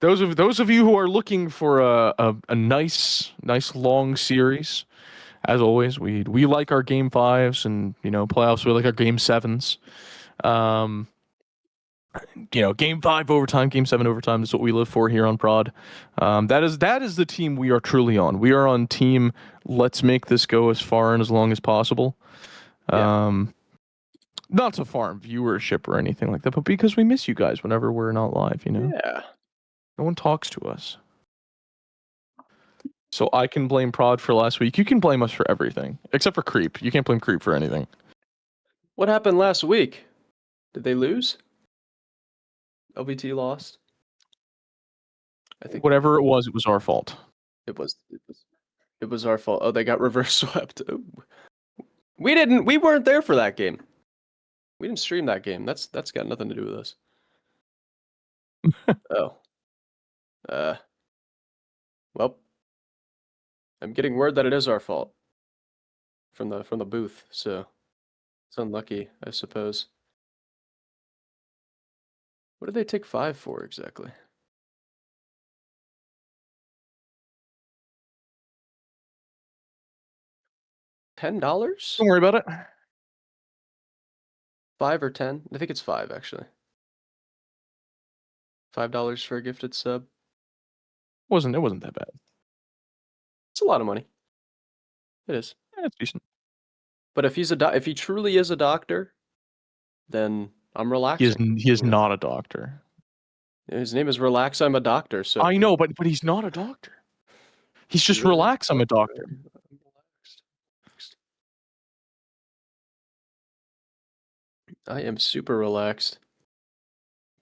those of you who are looking for a nice long series, as always, we like our game 5s and playoffs. We like our game 7s. Game 5 overtime, game 7 overtime is what we live for here on Prod. That is the team we are truly on. We are on team. Let's make this go as far and as long as possible. Yeah. Not to farm viewership or anything like that, but because we miss you guys whenever we're not live. Yeah. No one talks to us. So I can blame Prod for last week. You can blame us for everything except for Creep. You can't blame Creep for anything. What happened last week? Did they lose? LVT lost. I think Whatever it was our fault. it was our fault. Oh, they got reverse swept. Oh. We weren't there for that game. We didn't stream that game. That's got nothing to do with us. Oh. Well, I'm getting word that it is our fault from the booth, so it's unlucky, I suppose. What did they take 5 for exactly? $10? Don't worry about it. 5 or 10? I think it's 5 actually. $5 for a gifted sub. It wasn't that bad. It's a lot of money. It is. Yeah, it's decent. But if if he truly is a doctor, then I'm He is relaxing. not a doctor. His name is Relax. I'm a doctor. So I know, but he's not a doctor. He's just relax. I'm a doctor. I am super relaxed.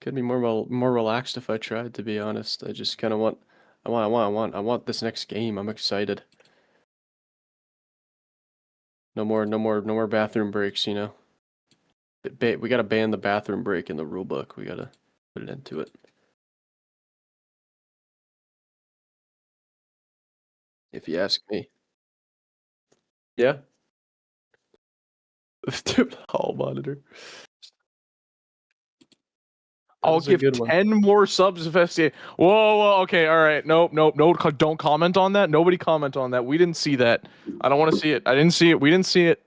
Could be more relaxed if I tried, to be honest. I just kind of I want this next game. I'm excited. No more bathroom breaks, We gotta ban the bathroom break in the rulebook. We gotta put it into it. If you ask me. Yeah. Dude, hall monitor. I'll give 10 more subs if SCA. Whoa, okay, all right. Nope, don't comment on that. Nobody comment on that. We didn't see that. I don't want to see it. I didn't see it. We didn't see it.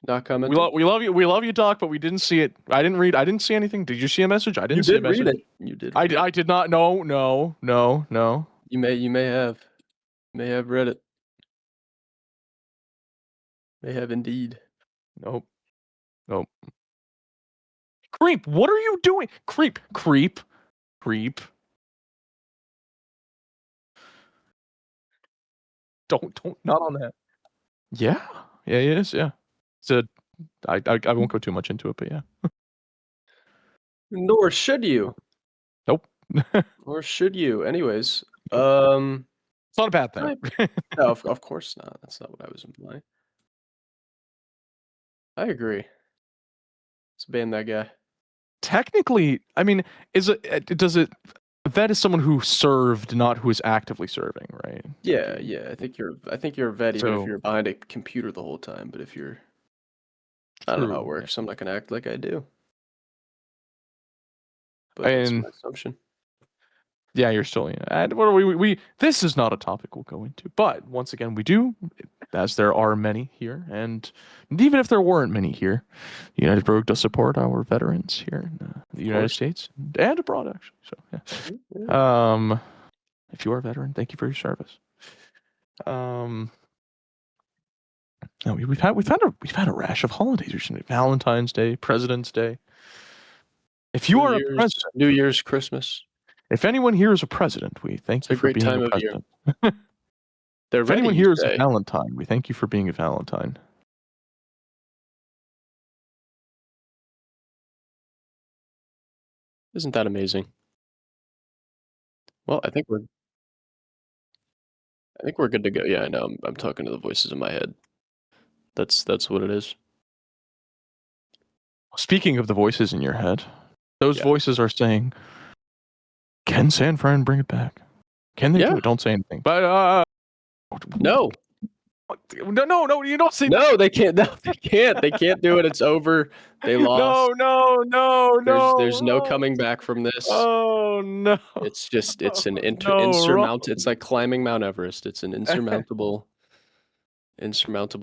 Not commenting. We love you, Doc, but we didn't see it. I didn't see anything. Did you see a message? I didn't see a message. You did read it. You did. I did not. No. You may have read it. May have indeed. Nope. Creep, what are you doing? Creep. Don't, not on that. Yeah, he is, yeah. So, I won't go too much into it, but yeah. Nor should you. Nope. Or should you? Anyways, it's not a bad thing. No, of course not. That's not what I was implying. I agree. Let's ban that guy. Technically, I mean, vet is someone who served, not who is actively serving, right? Yeah. I think you're a vet even if you're behind a computer the whole time. But if you're, I don't know how it works. I'm not gonna act like I do. But that's my assumption. Yeah, you're still. And what are we? This is not a topic we'll go into. But once again, we do, as there are many here, and even if there weren't many here, United Rogue does support our veterans here in the United States and abroad, actually. So yeah. If you are a veteran, thank you for your service. No, we've had a rash of holidays recently. Valentine's Day, President's Day. If you are a president, New Year's, Christmas. If anyone here is a president, we thank you for being a president. If anyone here is a Valentine, we thank you for being a Valentine. Isn't that amazing? Well, I think we're good to go. Yeah, I know. I'm talking to the voices in my head. That's what it is. Speaking of the voices in your head, those voices are saying, "Can San Fran bring it back?" Can they Yeah. do it? Don't say anything. But No. no, you don't say No, they can't. No, they can't. They can't do it. It's over. They lost. No. There's no coming back from this. Oh no. It's just it's an No, insurmountable. It's like climbing Mount Everest. It's an insurmountable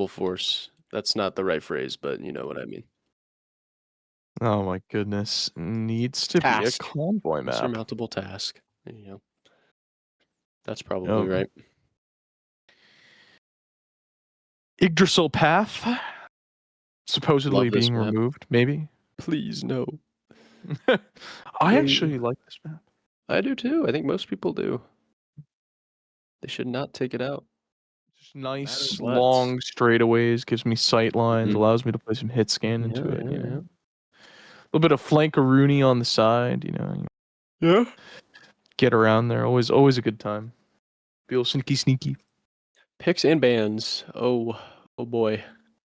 force. That's not the right phrase, but you know what I mean. Oh my goodness. Needs to be a Task. convoy map. Insurmountable task. You know. That's probably Oh. right. Yggdrasil path supposedly Love this being map. removed, maybe. Please no. I actually like this map. I do too. I think most people do. They should not take it out. Just nice, Matters less. long straightaways, gives me sight lines, Mhm. allows me to play some hit scan into Yeah, it. yeah, You know? yeah. A little bit of flankaroonie on the side, you know. Yeah. Get around there. Always a good time. Feel sneaky. Picks and bans. Oh boy.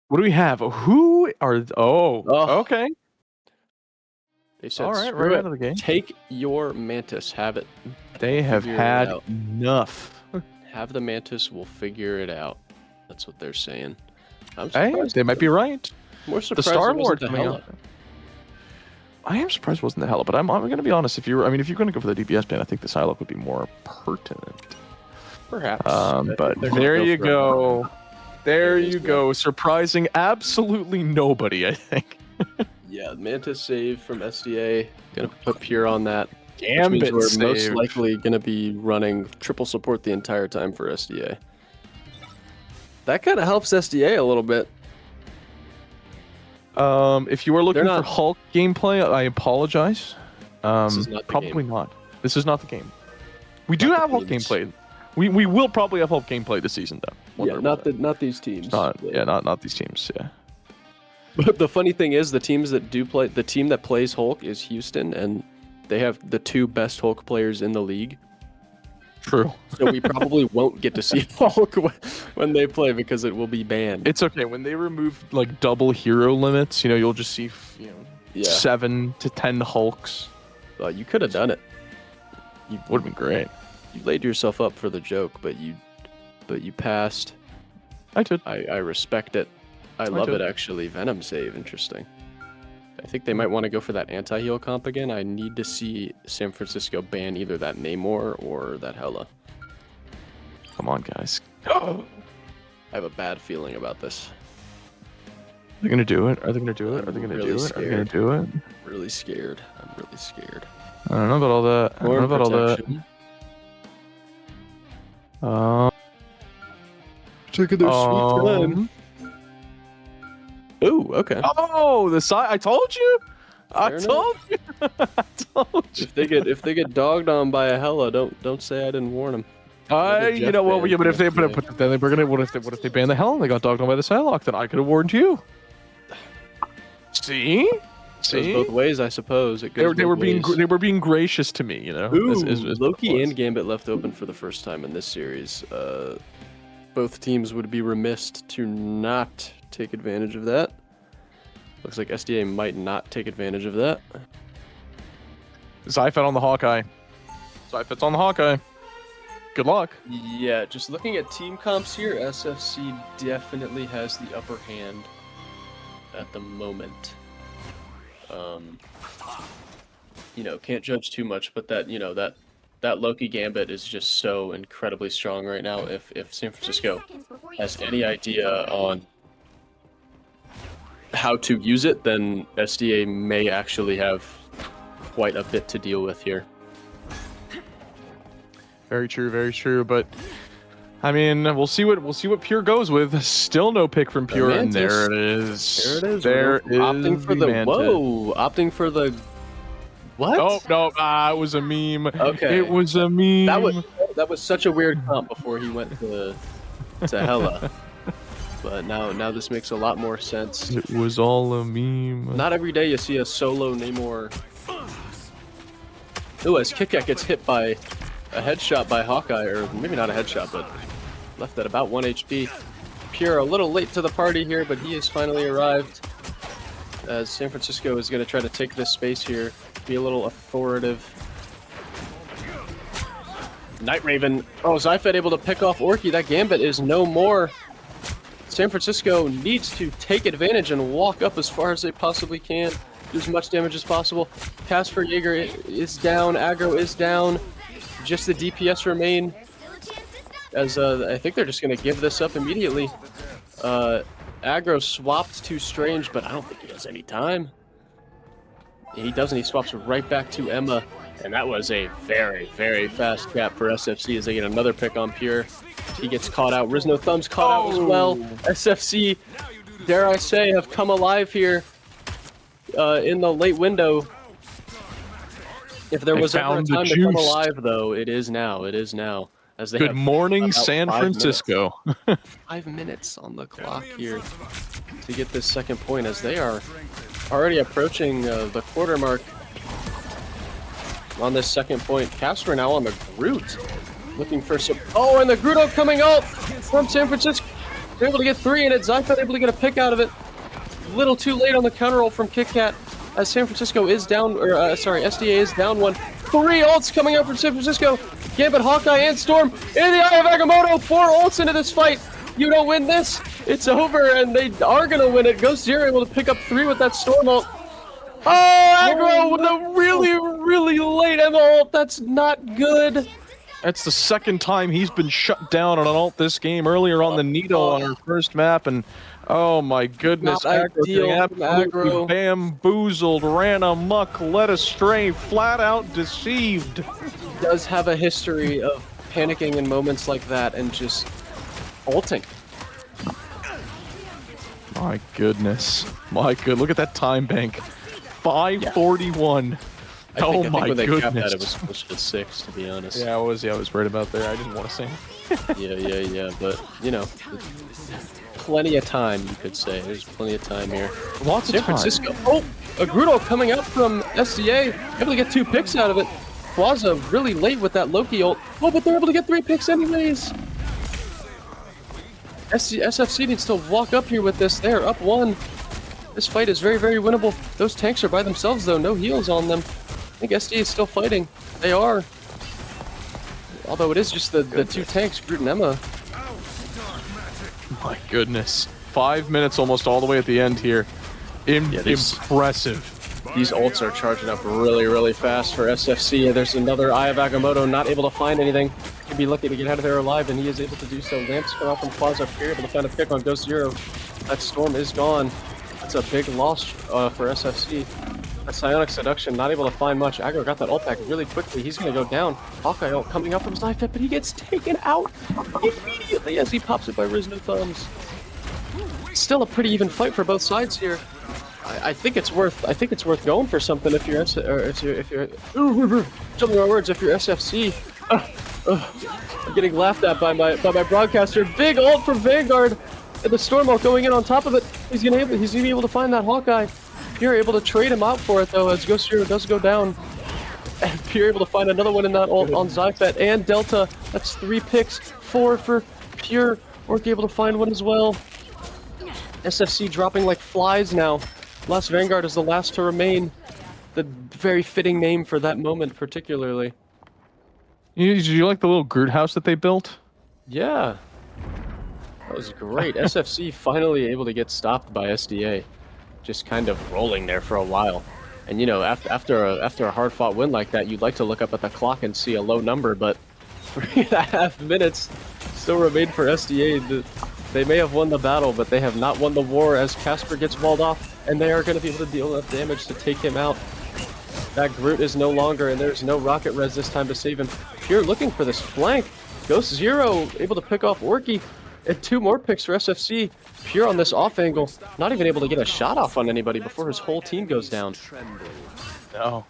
What do we have? Who are? Oh. Okay. They said, All right, screw right it. out of the game. Take your Mantis. Have it. They have Figure it had out. enough. Have the Mantis. We'll figure it out. That's what they're saying. I'm Hey, surprised. they might be right. More The surprised Star it wasn't Lord the coming Hela. out. I am surprised it wasn't the Hela, but I'm going to be honest. If you're going to go for the DPS ban, I think the Psylocke would be more pertinent. Perhaps. But They're gonna there go you for go. There is you one. go. Surprising absolutely nobody, I think. Yeah, Mantis save from SDA. Gonna put Pure on that. Which Gambit means we're most save. likely gonna be running triple support the entire time for SDA. That kind of helps SDA a little bit. If you are looking They're for not- Hulk gameplay, I apologize. is not the Probably game. not. This is not the game. We do Not the have Hulk teams. gameplay. We will probably have Hulk gameplay this season, though. Yeah, not these teams. Not these teams. Yeah. But the funny thing is, the teams that do play, the team that plays Hulk is Houston, and they have the two best Hulk players in the league. True. So we probably won't get to see Hulk when they play because it will be banned. It's okay when they remove like double hero limits. You know, you'll just see 7 to 10 Hulks. You could have done it. You Would have been great. You laid yourself up for the joke, but you passed. I did. I respect it. I love did. it actually. Venom save, interesting. I think they might want to go for that anti-heal comp again. I need to see San Francisco ban either that Namor or that Hela. Come on, guys. I have a bad feeling about this. Are they gonna do it? Are they gonna do it? Are they gonna really do it? Are they gonna do it? Really scared. I'm really scared. I don't know about all that. I don't know about all that. Taking their sweet time. Ooh, okay. Oh, the side. I told you. I Fair told you. I told you. If they get dogged on by a Hela, don't say I didn't warn them. You know what? Yeah, but if they then they're gonna what if they ban the hell and they got dogged on by the Psylocke, then I could have warned you. See? Goes both ways, I suppose. It goes They were both ways. being gracious to me, you know. Ooh, as Loki and Gambit left open for the first time in this series. Both teams would be remiss to not take advantage of that. Looks like SDA might not take advantage of that. Zyfet on the Hawkeye. Zyfet's on the Hawkeye. Good luck. Yeah, just looking at team comps here, SFC definitely has the upper hand at the moment. Can't judge too much, but that Loki Gambit is just so incredibly strong right now. If San Francisco has any idea on how to use it, then SDA may actually have quite a bit to deal with here. Very true. But I mean, we'll see what Pure goes with. Still no pick from Pure, and there it is. There is. Opting for the Mantis. opting for the what? Oh no! It was a meme. Okay, it was a meme. That was such a weird comp before he went to Hela. But now this makes a lot more sense. It was all a meme. Not every day you see a solo Namor. Ooh, as Kit-Kat gets hit by a headshot by Hawkeye, or maybe not a headshot, but left at about 1 HP. Pure a little late to the party here, but he has finally arrived. As San Francisco is going to try to take this space here, be a little authoritative. Night Raven. Oh, Zyfed able to pick off Orky. That Gambit is no more. San Francisco needs to take advantage and walk up as far as they possibly can. Do as much damage as possible. Casper Jaeger is down. Aggro is down. Just the DPS remain. As I think they're just going to give this up immediately. Aggro swapped to Strange, but I don't think he has any time. He doesn't. He swaps right back to Emma. And that was a very, very fast cap for SFC as they get another pick on Pure. He gets caught out. Rizno Thumbs caught out as well. SFC, dare I say, have come alive here in the late window. If there was ever a time to come alive, though, it is now. It is now. As they Good morning, San Francisco. 5 minutes on the clock here to get this second point, as they are already approaching the quarter mark on this second point. Casper now on the Groot, looking for some. Oh, and the Gruto coming out from San Francisco. They're able to get 3 in it. Zyfed able to get a pick out of it. Little too late on the counter roll from KitKat, as San Francisco is down, or sorry, SDA is down 1. 3 ults coming out from San Francisco. Gambit, Hawkeye, and Storm in the Eye of Agamotto. 4 ults into this fight. You don't win this, it's over, and they are gonna win it. Ghost Zero able to pick up 3 with that Storm ult. Oh, Aggro with a really, really late Emma ult. That's not good. That's the second time he's been shut down on an ult this game. Earlier on the Nido on our first map, and oh my goodness, Aggro absolutely bamboozled, ran amok, led astray, flat out deceived. He does have a history of panicking in moments like that and just ulting. My goodness, look at that time bank. 541. I think my when they goodness. capped that, it was closer to 6, to be honest. Yeah, I was right about there. I didn't want to say. Yeah, but, you know, plenty of time, you could say. There's plenty of time here. Lots of San Francisco. Oh, a Gruto coming out from SCA, able to get 2 picks out of it. Plaza really late with that Loki ult. Oh, but they're able to get 3 picks anyways. SFC needs to walk up here with this. They're up 1. This fight is very, very winnable. Those tanks are by themselves, though. No heals on them. I think SD is still fighting. They are. Although it is just the 2 tanks, Groot and Emma. My goodness. 5 minutes almost all the way at the end here. Impressive. These ults are charging up really, really fast for SFC. There's another Eye of Agamotto not able to find anything. He'd be lucky to get out of there alive, and he is able to do so. Lamps come out from Plaza here, able to find a pick on Ghost Zero. That Storm is gone. That's a big loss for SFC. That Psionic Seduction, not able to find much. Aggro got that ult back really quickly. He's going to go down. Hawkeye ult coming out from Zyfed, but he gets taken out immediately as he pops it by Rizno Thumbs. Still a pretty even fight for both sides here. I think it's worth going for something if you're jumping my words, if you're SFC. I'm getting laughed at by my broadcaster. Big ult from Vanguard. And the Storm ult going in on top of it. He's gonna be able to find that Hawkeye. Pure able to trade him out for it, though, as Ghost Hero does go down. And Pure able to find another one in that ult on Zyfed and Delta. That's 3 picks, 4 for Pure. Orc able to find one as well. SFC dropping like flies now. Last Vanguard is the last to remain. The very fitting name for that moment, particularly. Did you like the little Groot house that they built? Yeah. That was great. SFC finally able to get stopped by SDA. Just kind of rolling there for a while. And you know, after a hard-fought win like that, you'd like to look up at the clock and see a low number, but 3.5 minutes still remain for SDA. They may have won the battle, but they have not won the war, as Casper gets walled off, and they are going to be able to deal enough damage to take him out. That Groot is no longer, and there's no rocket res this time to save him. Pure looking for this flank. Ghost Zero able to pick off Orky, and 2 more picks for SFC. Pure on this off angle, not even able to get a shot off on anybody before his whole team goes down. No.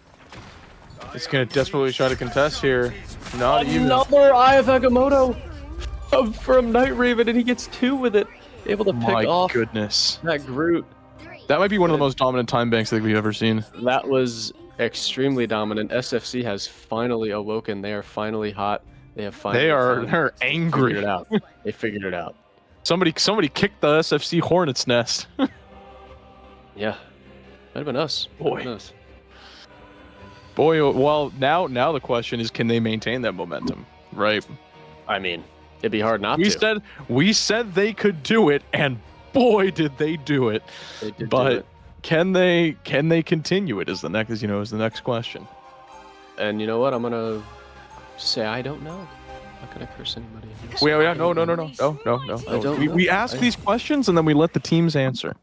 It's going to desperately try to contest here. Not even. Another Eye of Agamotto from Night Raven, and he gets 2 with it. Able to pick off that Groot. That might be one of the most dominant time banks I think we've ever seen. That was extremely dominant. SFC has finally awoken. They are finally hot. They have finally. They're angry. Figured it out. They figured it out. Somebody kicked the SFC Hornet's nest. Yeah, might have been us. Boy, well, now the question is, can they maintain that momentum? Right. I mean, it'd be hard not We to. said they could do it, and boy, did they do it. They did But do it. can they continue it? Is the next question. And you know what? I'm gonna say I don't know. I'm not gonna curse anybody. No. We ask these questions and then we let the teams answer.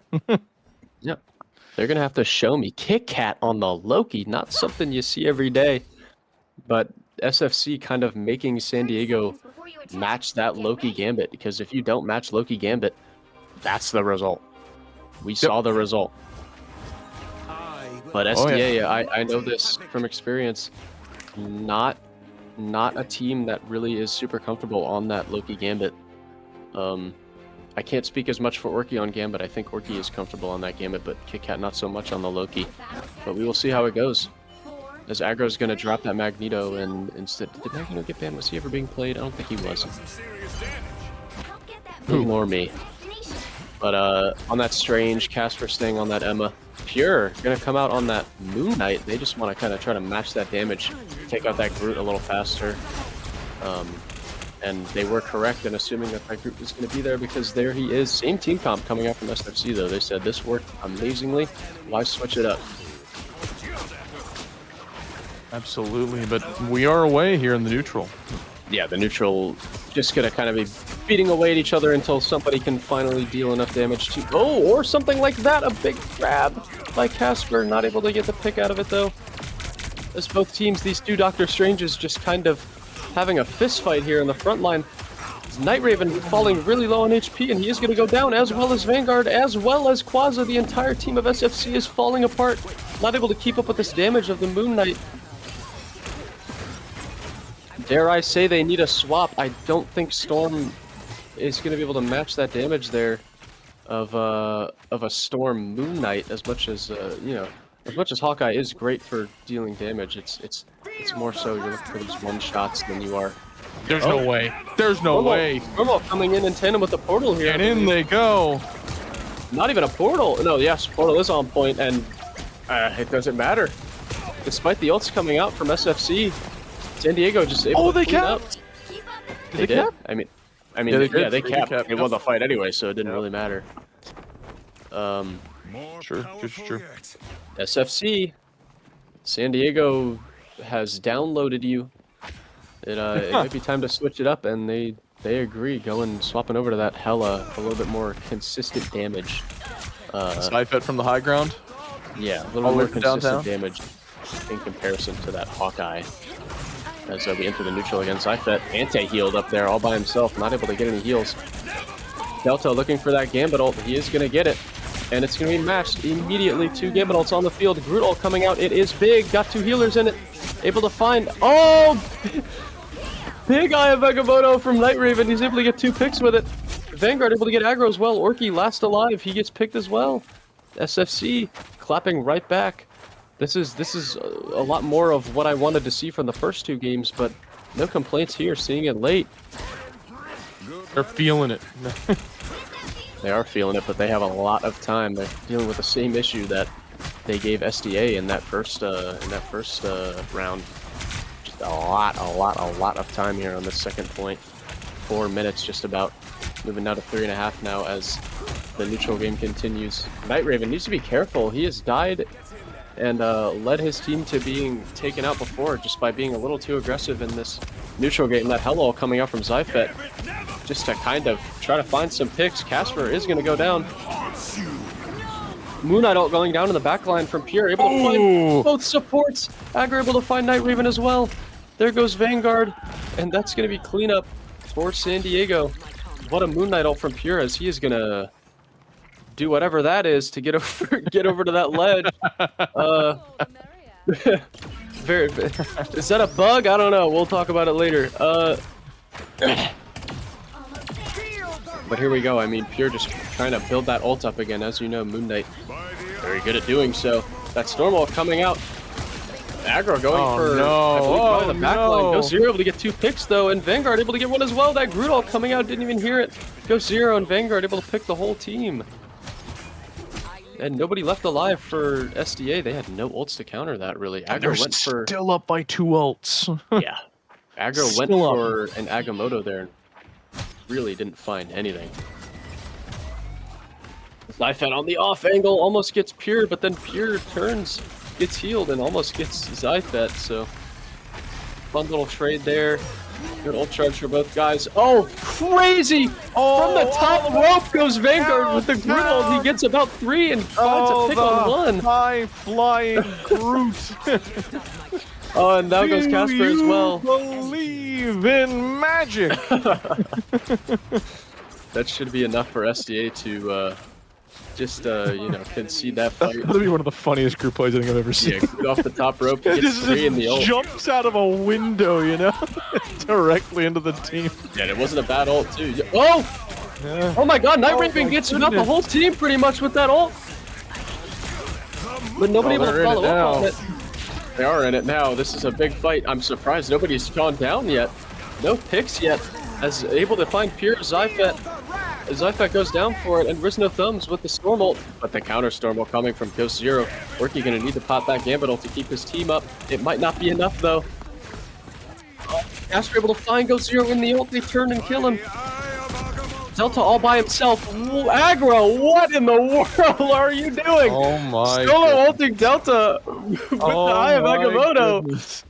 Yep. They're gonna have to show me Kit Kat on the Loki, not something you see every day. But SFC kind of making San Diego match that Loki Gambit, because if you don't match Loki Gambit, that's the result. We saw the result. But SDA, I know this from experience, not a team that really is super comfortable on that Loki Gambit. I can't speak as much for Orky on Gambit. I think Orky is comfortable on that Gambit, but Kit Kat not so much on the Loki. But we will see how it goes. As Aggro's going to drop that Magneto, and instead... Did Magneto get banned? Was he ever being played? I don't think he was. Ignore me. But on that Strange, Casper staying on that Emma. Pure going to come out on that Moon Knight. They just want to kind of try to match that damage, take out that Groot a little faster. And they were correct in assuming that Groot was going to be there, because there he is. Same team comp coming out from SFC, though. They said this worked amazingly. Why switch it up? Absolutely, but we are away here in the neutral. Yeah, the neutral just going to kind of be beating away at each other until somebody can finally deal enough damage to... Oh, or something like that. A big grab by Casper. Not able to get the pick out of it, though. As both teams, these two Doctor Stranges just kind of having a fist fight here in the front line. Night Raven falling really low on HP, and he is going to go down, as well as Vanguard, as well as Quasar. The entire team of SFC is falling apart, not able to keep up with this damage of the Moon Knight. Dare I say they need a swap. I don't think Storm is going to be able to match that damage there of a Storm Moon Knight, as much as you know, as much as Hawkeye is great for dealing damage. It's more so you're looking for these one shots than you are. There's no way. There's no way. Normal coming in tandem with the portal here. And in they go. Not even a portal. No, yes, portal is on point, and it doesn't matter. Despite the ults coming out from SFC, San Diego just able to clean up. They did? I mean, yeah, they capped. They won the fight anyway, so it didn't really matter. Sure. SFC, San Diego has downloaded you. It might be time to switch it up, and they agree, swapping over to that Hela, a little bit more consistent damage. Side from the high ground? Yeah, a little more consistent damage in comparison to that Hawkeye. As we enter the neutral against Zyfet, anti-healed up there all by himself, not able to get any heals. Delta looking for that Gambit ult, he is going to get it. And it's going to be matched immediately. 2 Gambit ults on the field. Groot ult coming out, it is big, got 2 healers in it. Able to find, big Eye of Agamotto from Night Raven, he's able to get 2 picks with it. Vanguard able to get aggro as well, Orky last alive, he gets picked as well. SFC clapping right back. This is a lot more of what I wanted to see from the first 2 games, but no complaints here, seeing it late. They're feeling it. They are feeling it, but they have a lot of time. They're dealing with the same issue that they gave SDA in that first round. Just a lot of time here on this second point. 4 minutes just about. Moving now to 3.5 now as the neutral game continues. Night Raven needs to be careful. He has died and led his team to being taken out before just by being a little too aggressive in this neutral game. That Hello coming out from Zyfet just to kind of try to find some picks. Casper is going to go down. Moon Knight ult going down in the back line from Pure, able to find both supports. Agger able to find Night Raven as well. There goes Vanguard, and that's going to be cleanup for San Diego. What a Moon Knight ult from Pure, as he is going to do whatever that is to get over to that ledge. Is that a bug? I don't know. We'll talk about it later. But here we go. I mean, Pure just trying to build that ult up again. As you know, Moon Knight very good at doing so. That Storm ult coming out. Aggro going for I believe probably the backline. Goes Zero able to get 2 picks though, and Vanguard able to get 1 as well. That Groot ult coming out, didn't even hear it. Goes Zero and Vanguard able to pick the whole team. And nobody left alive for SDA. They had no ults to counter that, really. Aggro They're still up by 2 ults. Yeah. Aggro went Still up. for an Agamotto there. Really didn't find anything. Zyfet on the off angle almost gets Pure, but then Pure turns, gets healed, and almost gets Zyfet. So fun little trade there. Good ult charge for both guys. Oh, crazy! From the top rope goes Vanguard with the Groot ult. He gets about 3 and finds a pick on 1. High flying Groot. Oh, and now goes Casper as well. Believe in magic. That should be enough for SDA to just you know, concede that fight. That'll be one of the funniest group plays I think I've ever seen. Yeah, Groot off the top rope, he gets Just 3 in the ult. jumps out of a window, you know, directly into the team. Yeah, it wasn't a bad ult too. Oh! Yeah. Oh my god, Night Oh Raven my gets out the goodness. whole team pretty much with that ult. But nobody able to they're in it follow up on now. it. They are in it now. This is a big fight. I'm surprised nobody's gone down yet. No picks yet. As able to find Pure Zyfet. Zyfet goes down for it, and Rizno Thumbs with the Storm ult. But the counter Storm ult coming from Ghost Zero. Worky gonna need to pop that Gambit ult to keep his team up. It might not be enough though. Casper able to find Ghost Zero in the ult. They turn and kill him. Delta all by himself. Aggro, what in the world are you doing? Oh my. Solo ulting Delta with the Eye of Agamotto. Goodness.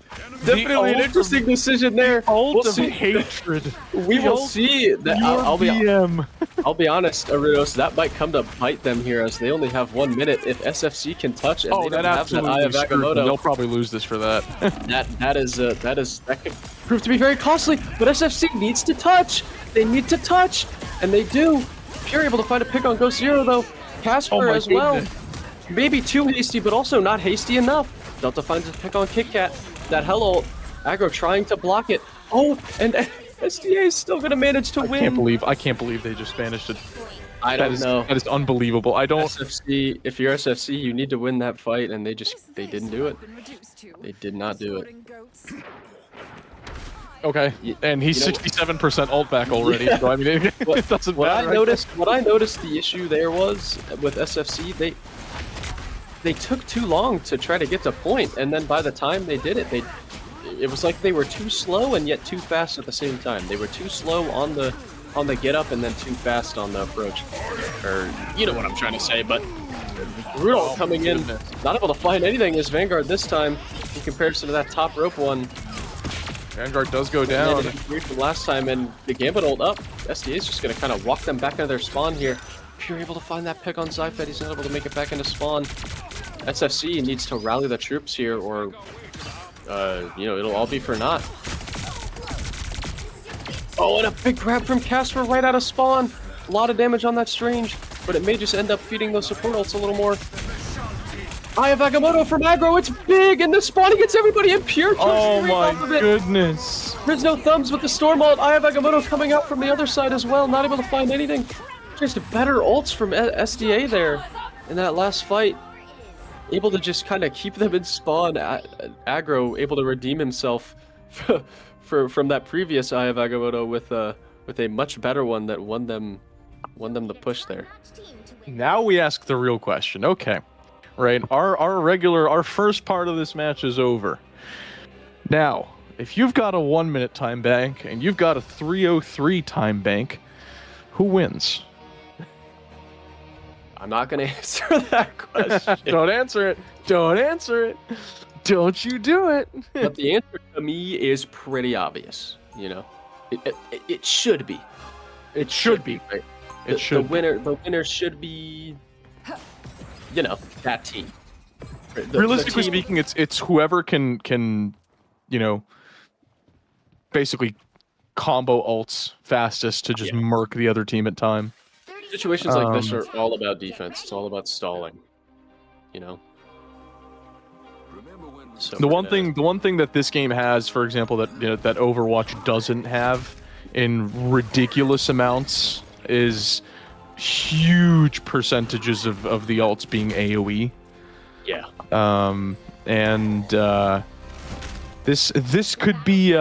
Definitely an ult interesting decision there. Ult We'll of see. hatred. We will see. That I'll be URMR. honest, Aridos, that might come to bite them here as they only have 1 minute. If SFC can touch and Oh, they that don't have that Eye absolutely of screwed them. Agamotto, They'll probably lose this for that. that could prove to be very costly. But SFC needs to touch. They need to touch, and they do. Pure able to find a pick on Ghost Zero though. Casper Oh my as well. goodness. Maybe too hasty, but also not hasty enough. Delta finds a pick on Kit Kat. That Hell ult. Aggro trying to block it. Oh, and SDA is still gonna manage to win. I can't believe they just managed to. I don't know. That is unbelievable. I don't. SFC, if you're SFC, you need to win that fight, and they didn't do it. They did not do it. Okay, and he's you know- 67% ult back already. So I mean, it doesn't What matter. I noticed the issue there was with SFC, they took too long to try to get to point, and then by the time they did it, it was like they were too slow and yet too fast at the same time. They were too slow on the get up and then too fast on the approach. Or you know what I'm trying to say, but Rudolph coming in, not able to find anything as Vanguard this time in comparison to that top rope one. Vanguard does go Down. down. From last time, and the Gambit ult up. SDA is just going to kind of walk them back into their spawn here. If you're able to find that pick on Zyfet, he's not able to make it back into spawn. SFC needs to rally the troops here, or you know, it'll all be for naught. Oh, and a big grab from Casper right out of spawn. A lot of damage on that Strange, but it may just end up feeding those support ults a little more. Eye of Agamotto from aggro, it's big, and the spawn gets everybody in Pure. Oh my off of it. goodness. There's no thumbs with the Storm ult. Eye of Agamotto coming out from the other side as well, not able to find anything. Just better ults from SDA there in that last fight. Able to just kind of keep them in spawn. Aggro able to redeem himself from that previous Eye of Agamotto with a much better one that won them the push there. Now we ask the real question. Okay, right. Our first part of this match is over. Now, if you've got a 1 minute time bank and you've got a 3:03 time bank, who wins? I'm not gonna answer that question. Don't answer it. Don't answer it. Don't you do it. But the answer to me is pretty obvious. You know, it should be. It should be. Right? It should. The winner should be, you know, that team. Realistically the team, speaking, it's whoever can, you know, basically combo ults fastest to just murk the other team at time. situations like this are all about defense. It's all about stalling. You know. So The one thing that this game has, for example, that that Overwatch doesn't have in ridiculous amounts is huge percentages of the ults being AoE. Yeah. This could be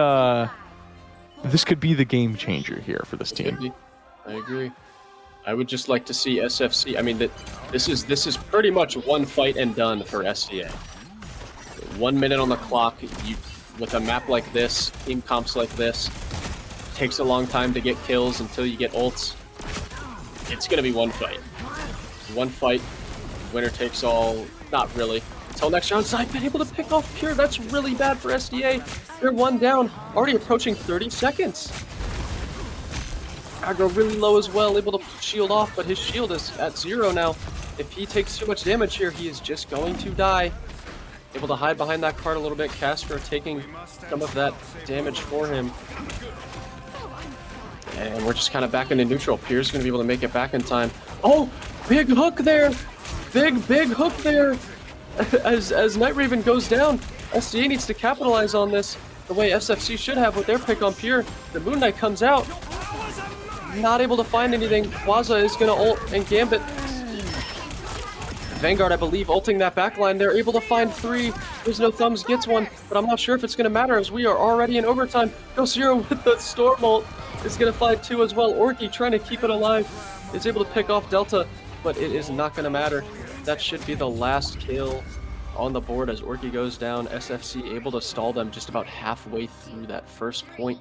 the game changer here for this team. I agree. I would just like to see SFC. I mean, this is pretty much one fight and done for SCA. 1 minute on the clock. with a map like this, team comps like this, takes a long time to get kills until you get ults. It's gonna be one fight. One fight, winner takes all. Not really. Until next round, I've been able to pick off Pure. That's really bad for SDA. They're one down, already approaching 30 seconds. Aggro really low as well, able to shield off, but his shield is at 0 now. If he takes too much damage here, he is just going to die. Able to hide behind that card a little bit. Casper taking some of that damage for him. And we're just kind of back into neutral. Pierre's going to be able to make it back in time. Oh, big hook there. Big hook there. As Night Raven goes down, SDA needs to capitalize on this the way SFC should have with their pick on Pierre. The Moon Knight comes out. Not able to find anything. Waza is going to ult and Gambit. Vanguard, I believe, ulting that backline. They're able to find 3. There's no thumbs, gets 1, but I'm not sure if it's going to matter as we are already in overtime. Go Zero with the Storm ult is going to find 2 as well. Orky trying to keep it alive is able to pick off Delta, but it is not going to matter. That should be the last kill on the board as Orky goes down. SFC able to stall them just about halfway through that first point.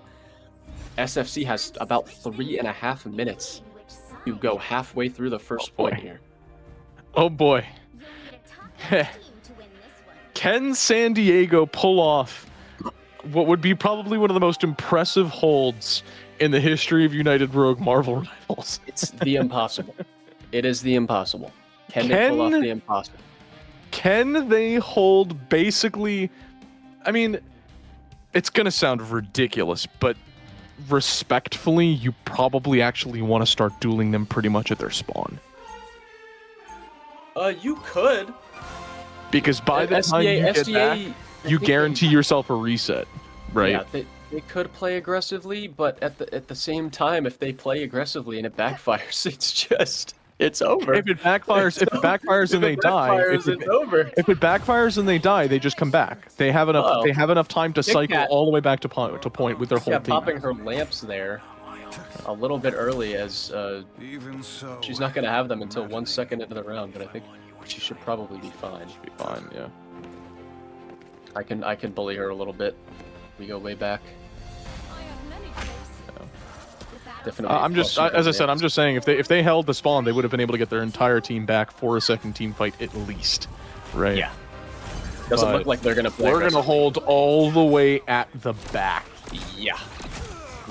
SFC has about 3.5 minutes to go halfway through the first point here. Oh boy. Can San Diego pull off what would be probably one of the most impressive holds in the history of United Rogue Marvel Rivals? It's the impossible. It is the impossible. Can they pull off the impossible? Can they hold basically... I mean, it's going to sound ridiculous, but respectfully, you probably actually want to start dueling them pretty much at their spawn. You could. Because by the time you get back, you guarantee yourself a reset, right? Yeah, they could play aggressively, but at the same time, if they play aggressively and it backfires, it's over. If it backfires and they die, it's over. If it backfires and they die, they just come back. They have enough. Oh. They have enough time to cycle all the way back to point with their whole team. Popping her lamps there a little bit early, as she's not going to have them until 1 second into the round, but I think she should probably be fine. She'll be fine, yeah. I can bully her a little bit. We go way back. Definitely. I'm just, as I said, I'm just saying, if they held the spawn, they would have been able to get their entire team back for a second team fight at least, right? Yeah. Doesn't look like they're gonna play. We're gonna hold all the way at the back. Yeah.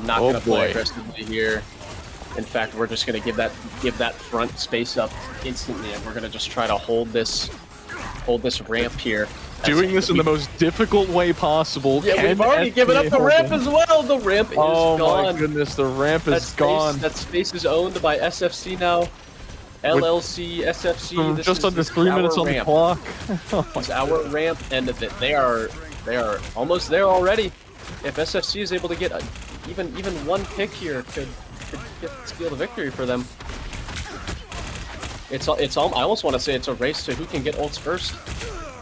Not gonna play aggressively here. In fact, we're just gonna give that front space up instantly, and we're gonna just try to hold this ramp here. Doing this in the most difficult way possible. Yeah, we've already given up the ramp as well. The ramp is gone. Oh my goodness, the ramp is gone. That space is owned by SFC now. LLC, SFC. This just is under 3 minutes on the clock. It's our ramp, and they are almost there already. If SFC is able to get even one pick here, could steal the victory for them. It's I almost want to say it's a race to who can get ults first.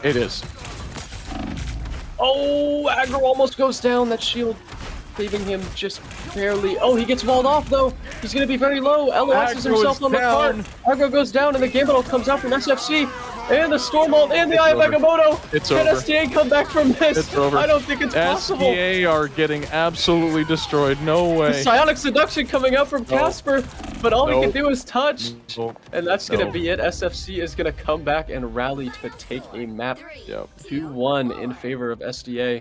It is. Oh, Aggro almost goes down. That shield saving him just barely. Oh, he gets walled off though. He's gonna be very low. LOS is himself on the cart. Aggro goes down, and the Gambit ult comes out from SFC. And the Storm ult and the Eye of Agamotto. It's Can over. SDA come back from this? It's over. I don't think it's possible. SDA are getting absolutely destroyed. No way. The Psionic Seduction coming out from Casper, but all he can do is touch. And that's going to be it. SFC is going to come back and rally to take a map 2-1 in favor of SDA.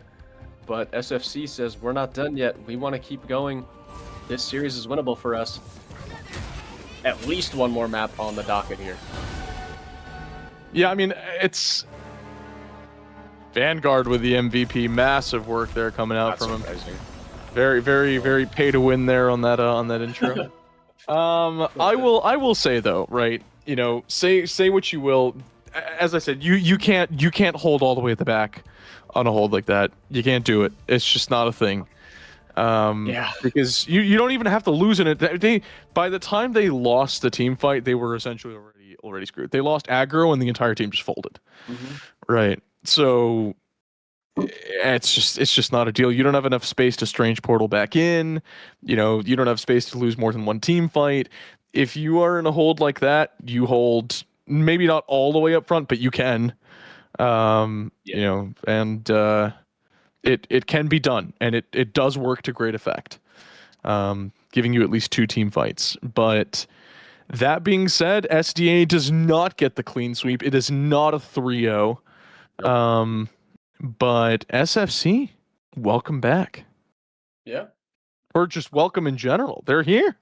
But SFC says, we're not done yet. We want to keep going. This series is winnable for us. At least one more map on the docket here. Yeah, I mean, it's Vanguard with the MVP. Massive work there coming out from him. Very, very, very pay to win there on that intro. I will say though, right? You know, say what you will. As I said, you can't hold all the way at the back on a hold like that. You can't do it. It's just not a thing. Because you don't even have to lose in it. By the time they lost the team fight, they were essentially already screwed. They lost aggro and the entire team just folded. Right. So it's just not a deal. You don't have enough space to strange portal back in. You know, you don't have space to lose more than one team fight. If you are in a hold like that, you hold maybe not all the way up front, but you can. You know, and it can be done, and it does work to great effect, giving you at least 2 team fights. But that being said, SDA does not get the clean sweep. It is not a 3-0. Nope. But SFC, welcome back. Yeah. Or just welcome in general. They're here.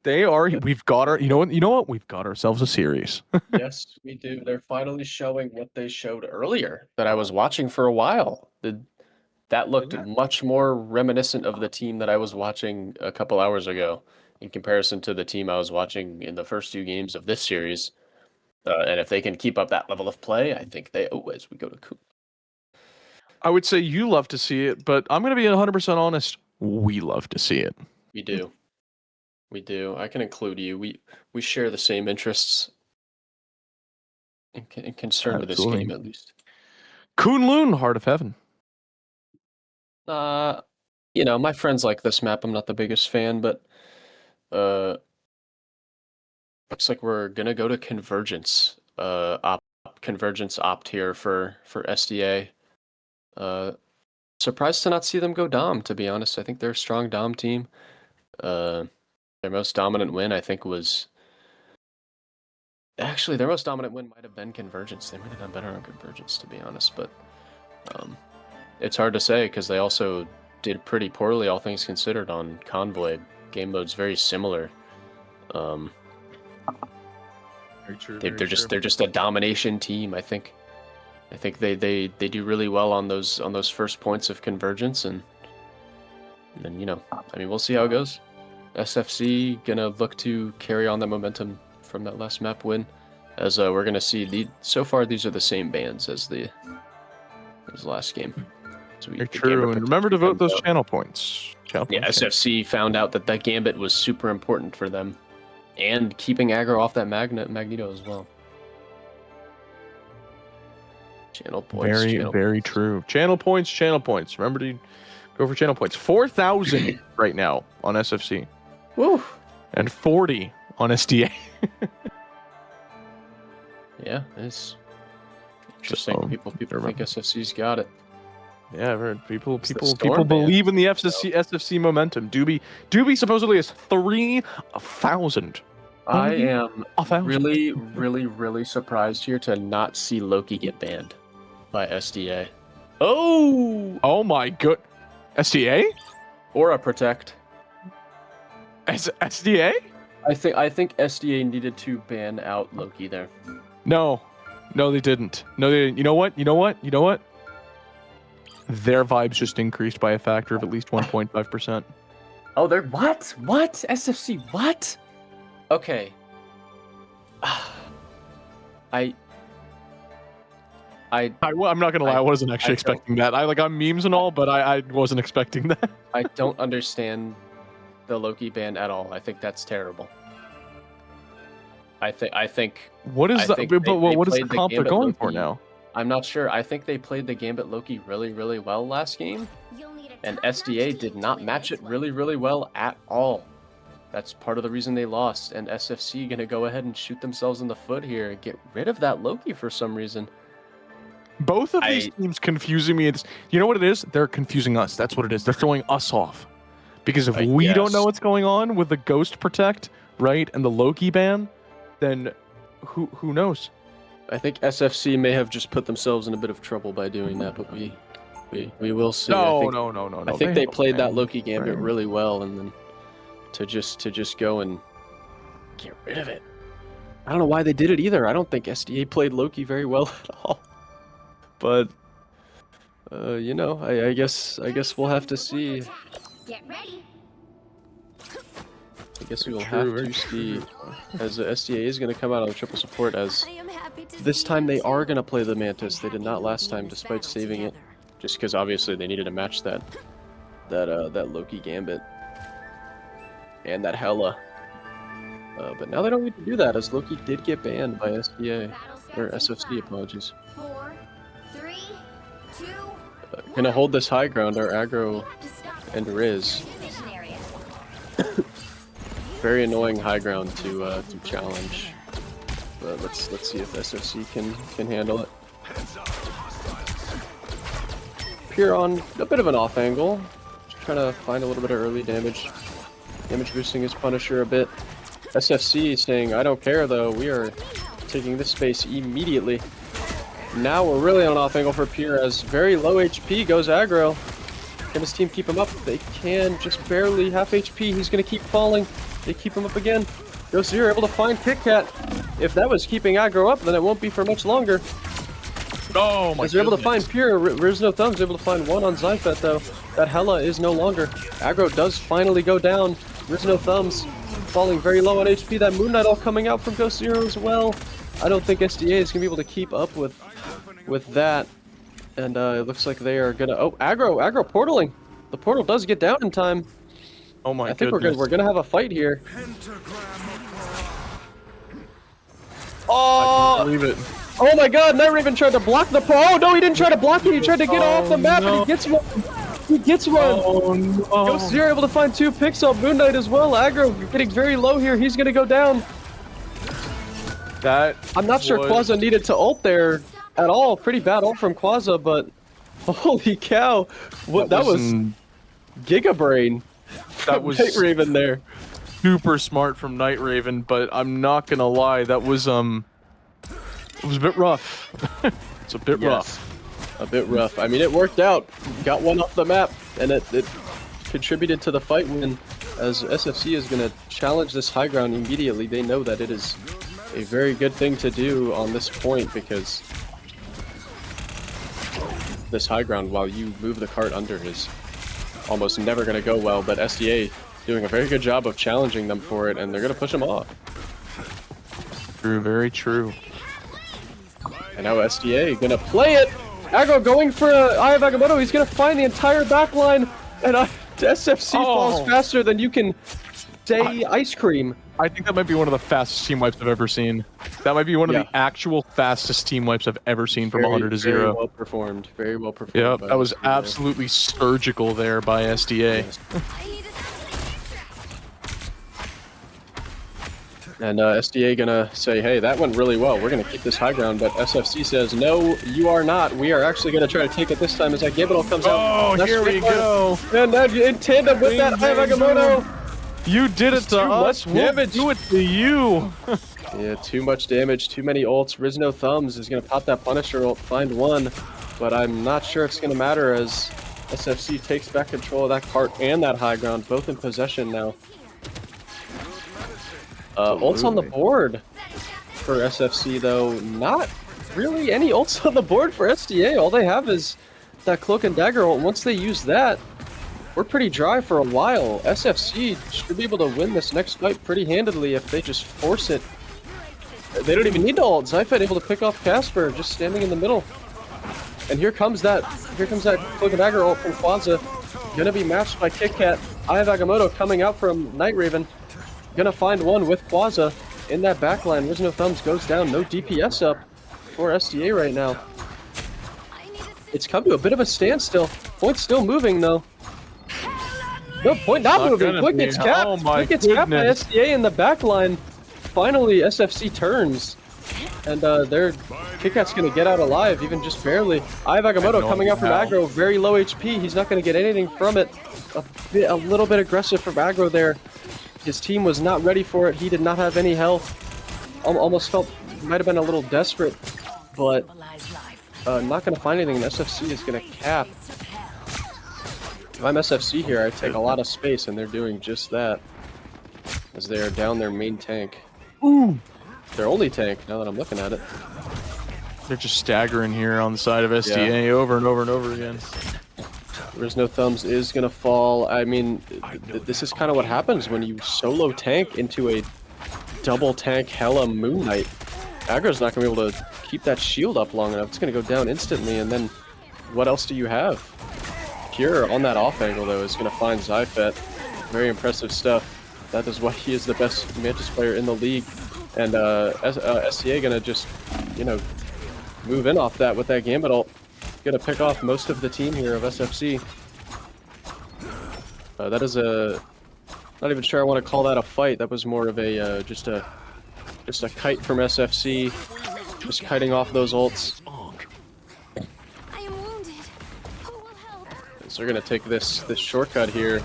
They are. Yep. We've got our. You know what? We've got ourselves a series. Yes, we do. They're finally showing what they showed earlier that I was watching for a while. That looked much more reminiscent of the team that I was watching a couple hours ago in comparison to the team I was watching in the first 2 games of this series. And if they can keep up that level of play, I think they. Oh, as we go to Coop. I would say you love to see it, but I'm going to be 100% honest. We love to see it. We do. We do. I can include you. We share the same interests and concern with this game, at least. Kunlun, Heart of Heaven. My friends like this map. I'm not the biggest fan, but looks like we're gonna go to Convergence. Convergence opt here for SDA. Surprised to not see them go Dom, to be honest. I think they're a strong Dom team. Their most dominant win, I think, was... Actually, their most dominant win might have been Convergence. They might have done better on Convergence, to be honest, but it's hard to say because they also did pretty poorly, all things considered, on Convoy. Game mode's very similar. Very true. They're just a domination team. I think they do really well on those first points of Convergence, and then we'll see how it goes. SFC gonna look to carry on the momentum from that last map win, as we're gonna see so far these are the same bans as the last game. So true, and remember to vote those channel points. SFC found out that Gambit was super important for them, and keeping aggro off that Magneto as well. Channel points. Very true. Channel points. Remember to go for channel points. 4,000 right now on SFC. Woo! And 40 on SDA. Yeah, it's interesting. People think SFC's got it. Yeah, people believe in the SFC momentum. Doobie supposedly has 3,000. I am really, really, really surprised here to not see Loki get banned by SDA. Oh my good. SDA? Or a Protect. SDA? I think SDA needed to ban out Loki there. No, they didn't. You know what? Their vibes just increased by a factor of at least 1.5%. Oh, they're what? What? SFC what? Okay. I'm not gonna lie, I wasn't actually expecting that. I'm memes and all, but I wasn't expecting that. I don't understand the Loki ban at all. I think that's terrible. I think. What is that? But what is the comp they're going for now? I'm not sure. I think they played the Gambit Loki really, really well last game, and SDA did not match it really, really well at all. That's part of the reason they lost, and SFC gonna go ahead and shoot themselves in the foot here and get rid of that Loki for some reason. Both of these teams confusing me. You know what it is? They're confusing us. That's what it is. They're throwing us off. Because if we don't know what's going on with the Ghost Protect, right, and the Loki ban, then who knows? I think SFC may have just put themselves in a bit of trouble by doing that, but we will see. No. I think they played that Loki Gambit really well, and then to just go and get rid of it. I don't know why they did it either. I don't think SDA played Loki very well at all. But I guess we'll have to see. Get ready. I guess we will have to see, as SDA is going to come out on the triple support, as this time they are going to play the Mantis. They did not last time, despite saving it, just because obviously they needed to match that Loki Gambit and that Hela. But now they don't need to do that, as Loki did get banned by SDA, or SFC, apologies. 4, 3, 2. Gonna hold this high ground, our aggro and Riz. Very annoying high ground to challenge. But let's see if SFC can handle it. Pure on a bit of an off angle. Just trying to find a little bit of early damage. Damage boosting his Punisher a bit. SFC saying, I don't care though, we are taking this space immediately. Now we're really on an off angle for Pure as very low HP goes aggro. Can his team keep him up? They can, just barely half HP. He's gonna keep falling. They keep him up again. Ghost Zero able to find Kit Kat. If that was keeping aggro up, then it won't be for much longer. Oh my! As they're able to find Pure, Riz No Thumb's able to find one on Zyphet though. That Hella is no longer. Aggro does finally go down. Riz No Thumb's falling very low on HP. That Moon Knight all coming out from Ghost Zero as well. I don't think SDA is gonna be able to keep up with that. And it looks like they are gonna. Oh, aggro portaling. The portal does get down in time. Oh my! I think we're gonna have a fight here. I can't believe it. Oh my God! Night Raven tried to block the pro. Oh no, he didn't try to block it. He tried to get off the map, and he gets one. He gets one. Oh no! Ghost Zero able to find 2 picks up. Moon Knight as well. Aggro getting very low here. He's gonna go down. That I'm not sure Quaza needed to ult there at all. Pretty bad ult from Quaza, but holy cow! What that was Giga Brain. That was Night Raven there. super smart from Night Raven, but I'm not gonna lie, that was it was a bit rough. It's a bit rough. A bit rough. I mean, it worked out. Got one off the map, and it contributed to the fight win. As SFC is going to challenge this high ground immediately, they know that it is a very good thing to do on this point because this high ground, while you move the cart under, is almost never going to go well. But SDA doing a very good job of challenging them for it, and they're going to push them off. True, very true. And now SDA gonna play it. Aggro going for Eye of Agamotto. He's gonna find the entire backline, and SFC falls faster than you can say ice cream. I think that might be one of the fastest team wipes I've ever seen. That might be one of the actual fastest team wipes I've ever seen from 100 to 0. Very well performed. Very well performed. Yep, that was absolutely surgical there by SDA. Yes. And SDA gonna say, hey, that went really well. We're gonna keep this high ground, but SFC says, no, you are not. We are actually gonna try to take it this time as that Gambit comes out. Oh, here we go. And then in tandem with that Eye of Agamotto. You did it to us. We'll damage. do it to you. Yeah, too much damage, too many ults. Riz No Thumbs is gonna pop that Punisher ult, find one, but I'm not sure it's gonna matter as SFC takes back control of that cart and that high ground, both in possession now. Ults on the board for SFC though, not really any ults on the board for SDA. All they have is that Cloak and Dagger ult. Once they use that, we're pretty dry for a while. SFC should be able to win this next fight pretty handedly if they just force it. They don't even need to ult. Zyphet able to pick off Casper, just standing in the middle. And here comes that Cloak and Dagger ult from Quaza. Gonna be matched by Kit Kat. Eye of Agamotto coming out from Night Raven. Gonna find one with Quaza in that backline. Riz No Thumbs goes down. No DPS up for SDA right now. It's come to a bit of a standstill. Point still moving though. No, point not moving. Quick gets capped. Oh my Quick gets capped by goodness. SDA in the backline. Finally, SFC turns. And their Kit Kat's gonna get out alive, even just barely. Eye of Agamotto coming out from aggro, very low HP. He's not gonna get anything from it. A little bit aggressive from aggro there. His team was not ready for it. He did not have any health. Almost felt might have been a little desperate, but not going to find anything. And SFC is going to cap. If I'm SFC here, I take a lot of space, and they're doing just that as they are down their main tank. Ooh. Their only tank, now that I'm looking at it. They're just staggering here on the side of SDA over and over and over again. Riz No Thumbs is going to fall. I mean, this is kind of what happens when you solo tank into a double tank Hella Moon Knight. Aggro's not going to be able to keep that shield up long enough. It's going to go down instantly, and then what else do you have? Pure on that off angle, though, is going to find Zyphet. Very impressive stuff. That is why he is the best Mantis player in the league. And SCA going to just, you know, move in off that with that Gambit ult. Gonna pick off most of the team here of SFC. That is a... Not even sure I want to call that a fight. That was more of a just a kite from SFC, just kiting off those ults. I am wounded. Who will they're gonna take this shortcut here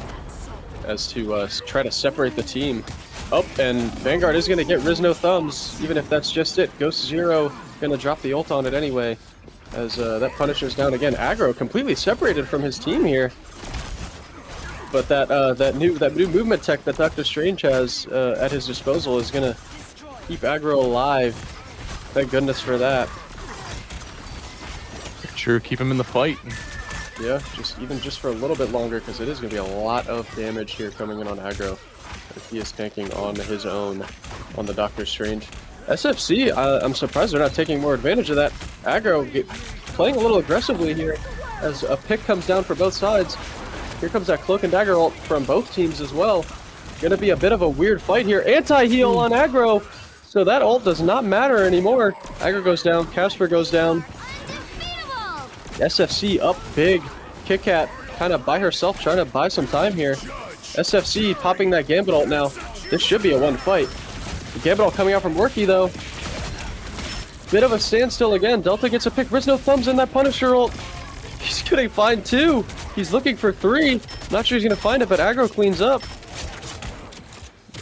as to try to separate the team. Oh, and Vanguard is gonna get Riz no thumbs, even if that's just it. Ghost Zero gonna drop the ult on it anyway, as that Punisher's down again. Aggro completely separated from his team here, but that new movement tech that Dr. Strange has at his disposal is gonna keep Aggro alive. Thank goodness for that. Sure, keep him in the fight. Yeah, just for a little bit longer, because it is going to be a lot of damage here coming in on Aggro. If he is tanking on his own on the Doctor Strange. SFC, I'm surprised they're not taking more advantage of that. Aggro playing a little aggressively here as a pick comes down for both sides. Here comes that Cloak and Dagger ult from both teams as well. Gonna be a bit of a weird fight here. Anti-heal on Aggro, so that ult does not matter anymore. Aggro goes down, Casper goes down. SFC up big. Kit Kat kind of by herself trying to buy some time here. SFC popping that Gambit ult now. This should be a one fight. The Gambit ult coming out from Worky though. Bit of a standstill again. Delta gets a pick. Riz no thumbs in that Punisher ult. He's gonna find 2. He's looking for 3. Not sure he's gonna find it, but Aggro cleans up.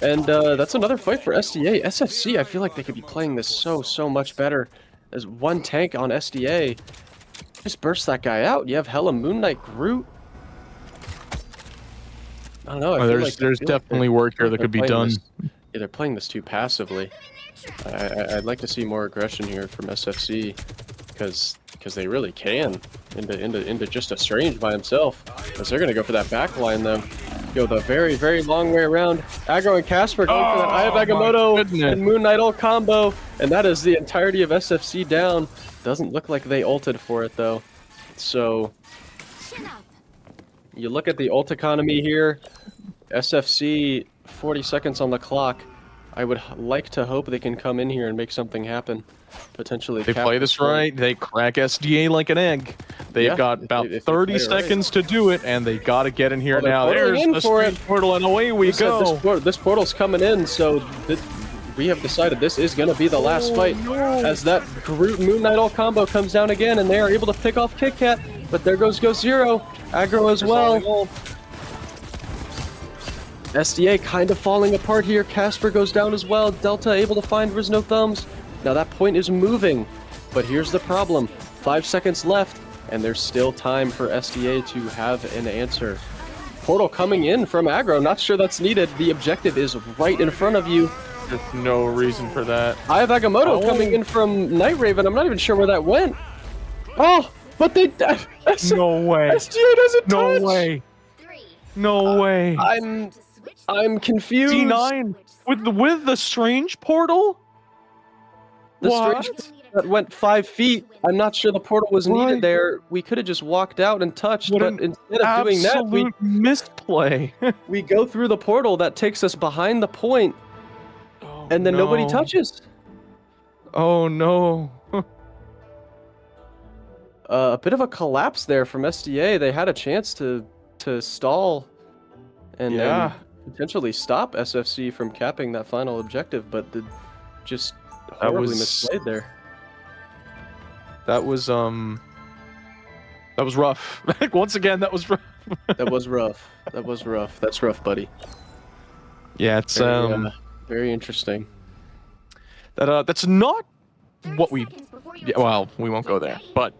And that's another fight for SDA. SFC, I feel like they could be playing this so much better. As one tank on SDA. Just burst that guy out. You have hella Moon Knight Groot. I don't know. There's definitely work here that could be done. Yeah, they're playing this too passively. I'd like to see more aggression here from SFC, because they really can into just a Strange by himself. As they're gonna go for that back line though. Go the very long way around. Aggro and Casper going for that Eye of Agamotto and Moon Knight ult combo, and that is the entirety of SFC down. Doesn't look like they ulted for it though. So you look at the ult economy here. SFC 40 seconds on the clock. I would like to hope they can come in here and make something happen. Potentially. They play this right. They crack SDA like an egg. They've got about 30 seconds to do it, and they got to get in here now. There's the Strange portal, and away we go. This portal's coming in, so we have decided this is going to be the last fight. As that Groot Moon Knight ult combo comes down again, and they are able to pick off Kit Kat, but there goes Ghost Zero. Aggro as well. SDA kind of falling apart here. Casper goes down as well. Delta able to find Riz no thumbs. Now that point is moving, but here's the problem. 5 seconds left, and there's still time for SDA to have an answer. Portal coming in from Aggro. Not sure that's needed. The objective is right in front of you. There's no reason for that. Eye of Agamotto coming in from Night Raven. I'm not even sure where that went. Oh, but they... No way. SDA doesn't touch. No way. No way. I'm confused. D9 with the Strange portal? The What? Strange that went 5 feet. I'm not sure the portal was needed there. We could have just walked out and touched, What but an instead of doing that, absolute misplay. we go through the portal that takes us behind the point, and then nobody touches. Oh no. A bit of a collapse there from SDA. They had a chance to stall and potentially stop SFC from capping that final objective, but just horribly misplayed there. That was rough. Once again, that was rough. That was rough. That was rough. That's rough, buddy. Yeah, it's very interesting. That's not what we. Yeah, well, we won't go there, but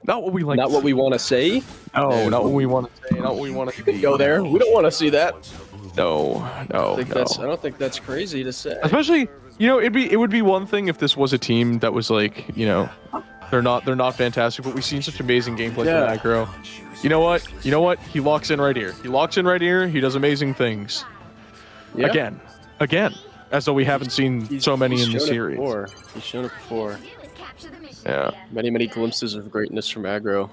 not what we like. Not what we want to say. No, not what we want to say. Not what we want to see. Go there. We don't want to see that. No. I don't think that's crazy to say. Especially, it would be one thing if this was a team that was like, they're not fantastic, but we've seen such amazing gameplay from Aggro. You know what? He locks in right here. He does amazing things. Yeah. Again. As though we haven't seen so many in the series. He's shown it before. Yeah. Many glimpses of greatness from Aggro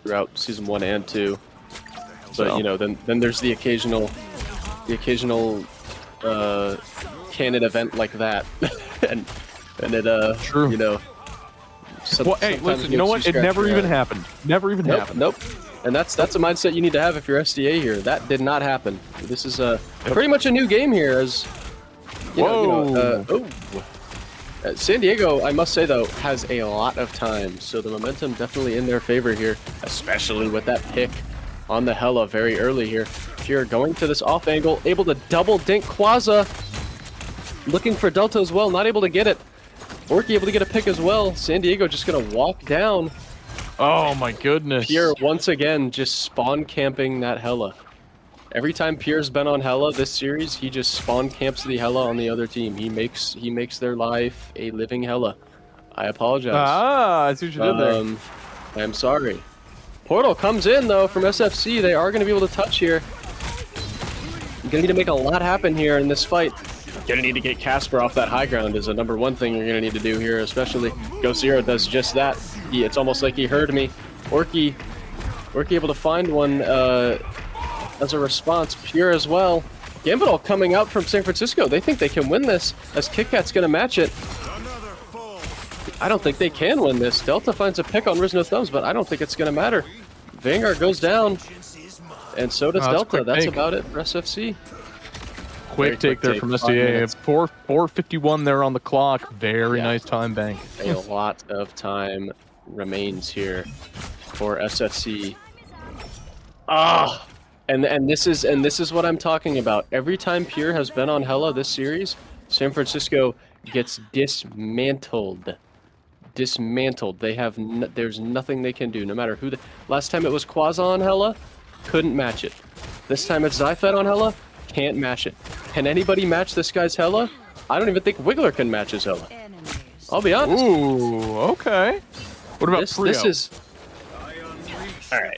throughout season 1 and 2. But then there's the occasional canon event like that, and it True. Well, hey, listen. You know what? It never even happened. Never even happened. Nope. And that's a mindset you need to have if you're SDA here. That did not happen. This is pretty much a new game here, as San Diego, I must say though, has a lot of time, so the momentum definitely in their favor here, especially with that pick on the Hella very early here. Pure going to this off angle, able to double dink Quaza, looking for Delta as well, not able to get it. Orky able to get a pick as well. San Diego just gonna walk down. Oh my goodness. Pure once again just spawn camping that Hella. Every time Pierre's been on Hella this series, he just spawn camps the Hella on the other team. He makes their life a living Hella. I apologize. Ah, I see what you did there. I'm sorry. Portal comes in though from SFC. They are going to be able to touch here. You're going to need to make a lot happen here in this fight. You're going to need to get Casper off that high ground is the #1 thing you're going to need to do here, especially. Ghost Zero does just that. It's almost like he heard me. Orky able to find one as a response. Pure as well. Gambito coming out from San Francisco. They think they can win this as KitKat's going to match it. I don't think they can win this. Delta finds a pick on Rizno Thumbs, but I don't think it's going to matter. Vanguard goes down, and so does Delta. That's about it for SFC. Quick take there from SDA. 4:51 there on the clock. Very nice time bank. A lot of time remains here for SFC. And this is what I'm talking about. Every time Pure has been on Hella this series, San Francisco gets dismantled. They have there's nothing they can do. No matter who. Last time it was Quaza on Hella, couldn't match it. This time it's Zyfed on Hella, can't match it. Can anybody match this guy's Hella? I don't even think Wiggler can match his Hella. I'll be honest. Ooh, okay. What about Frio? This is. All right.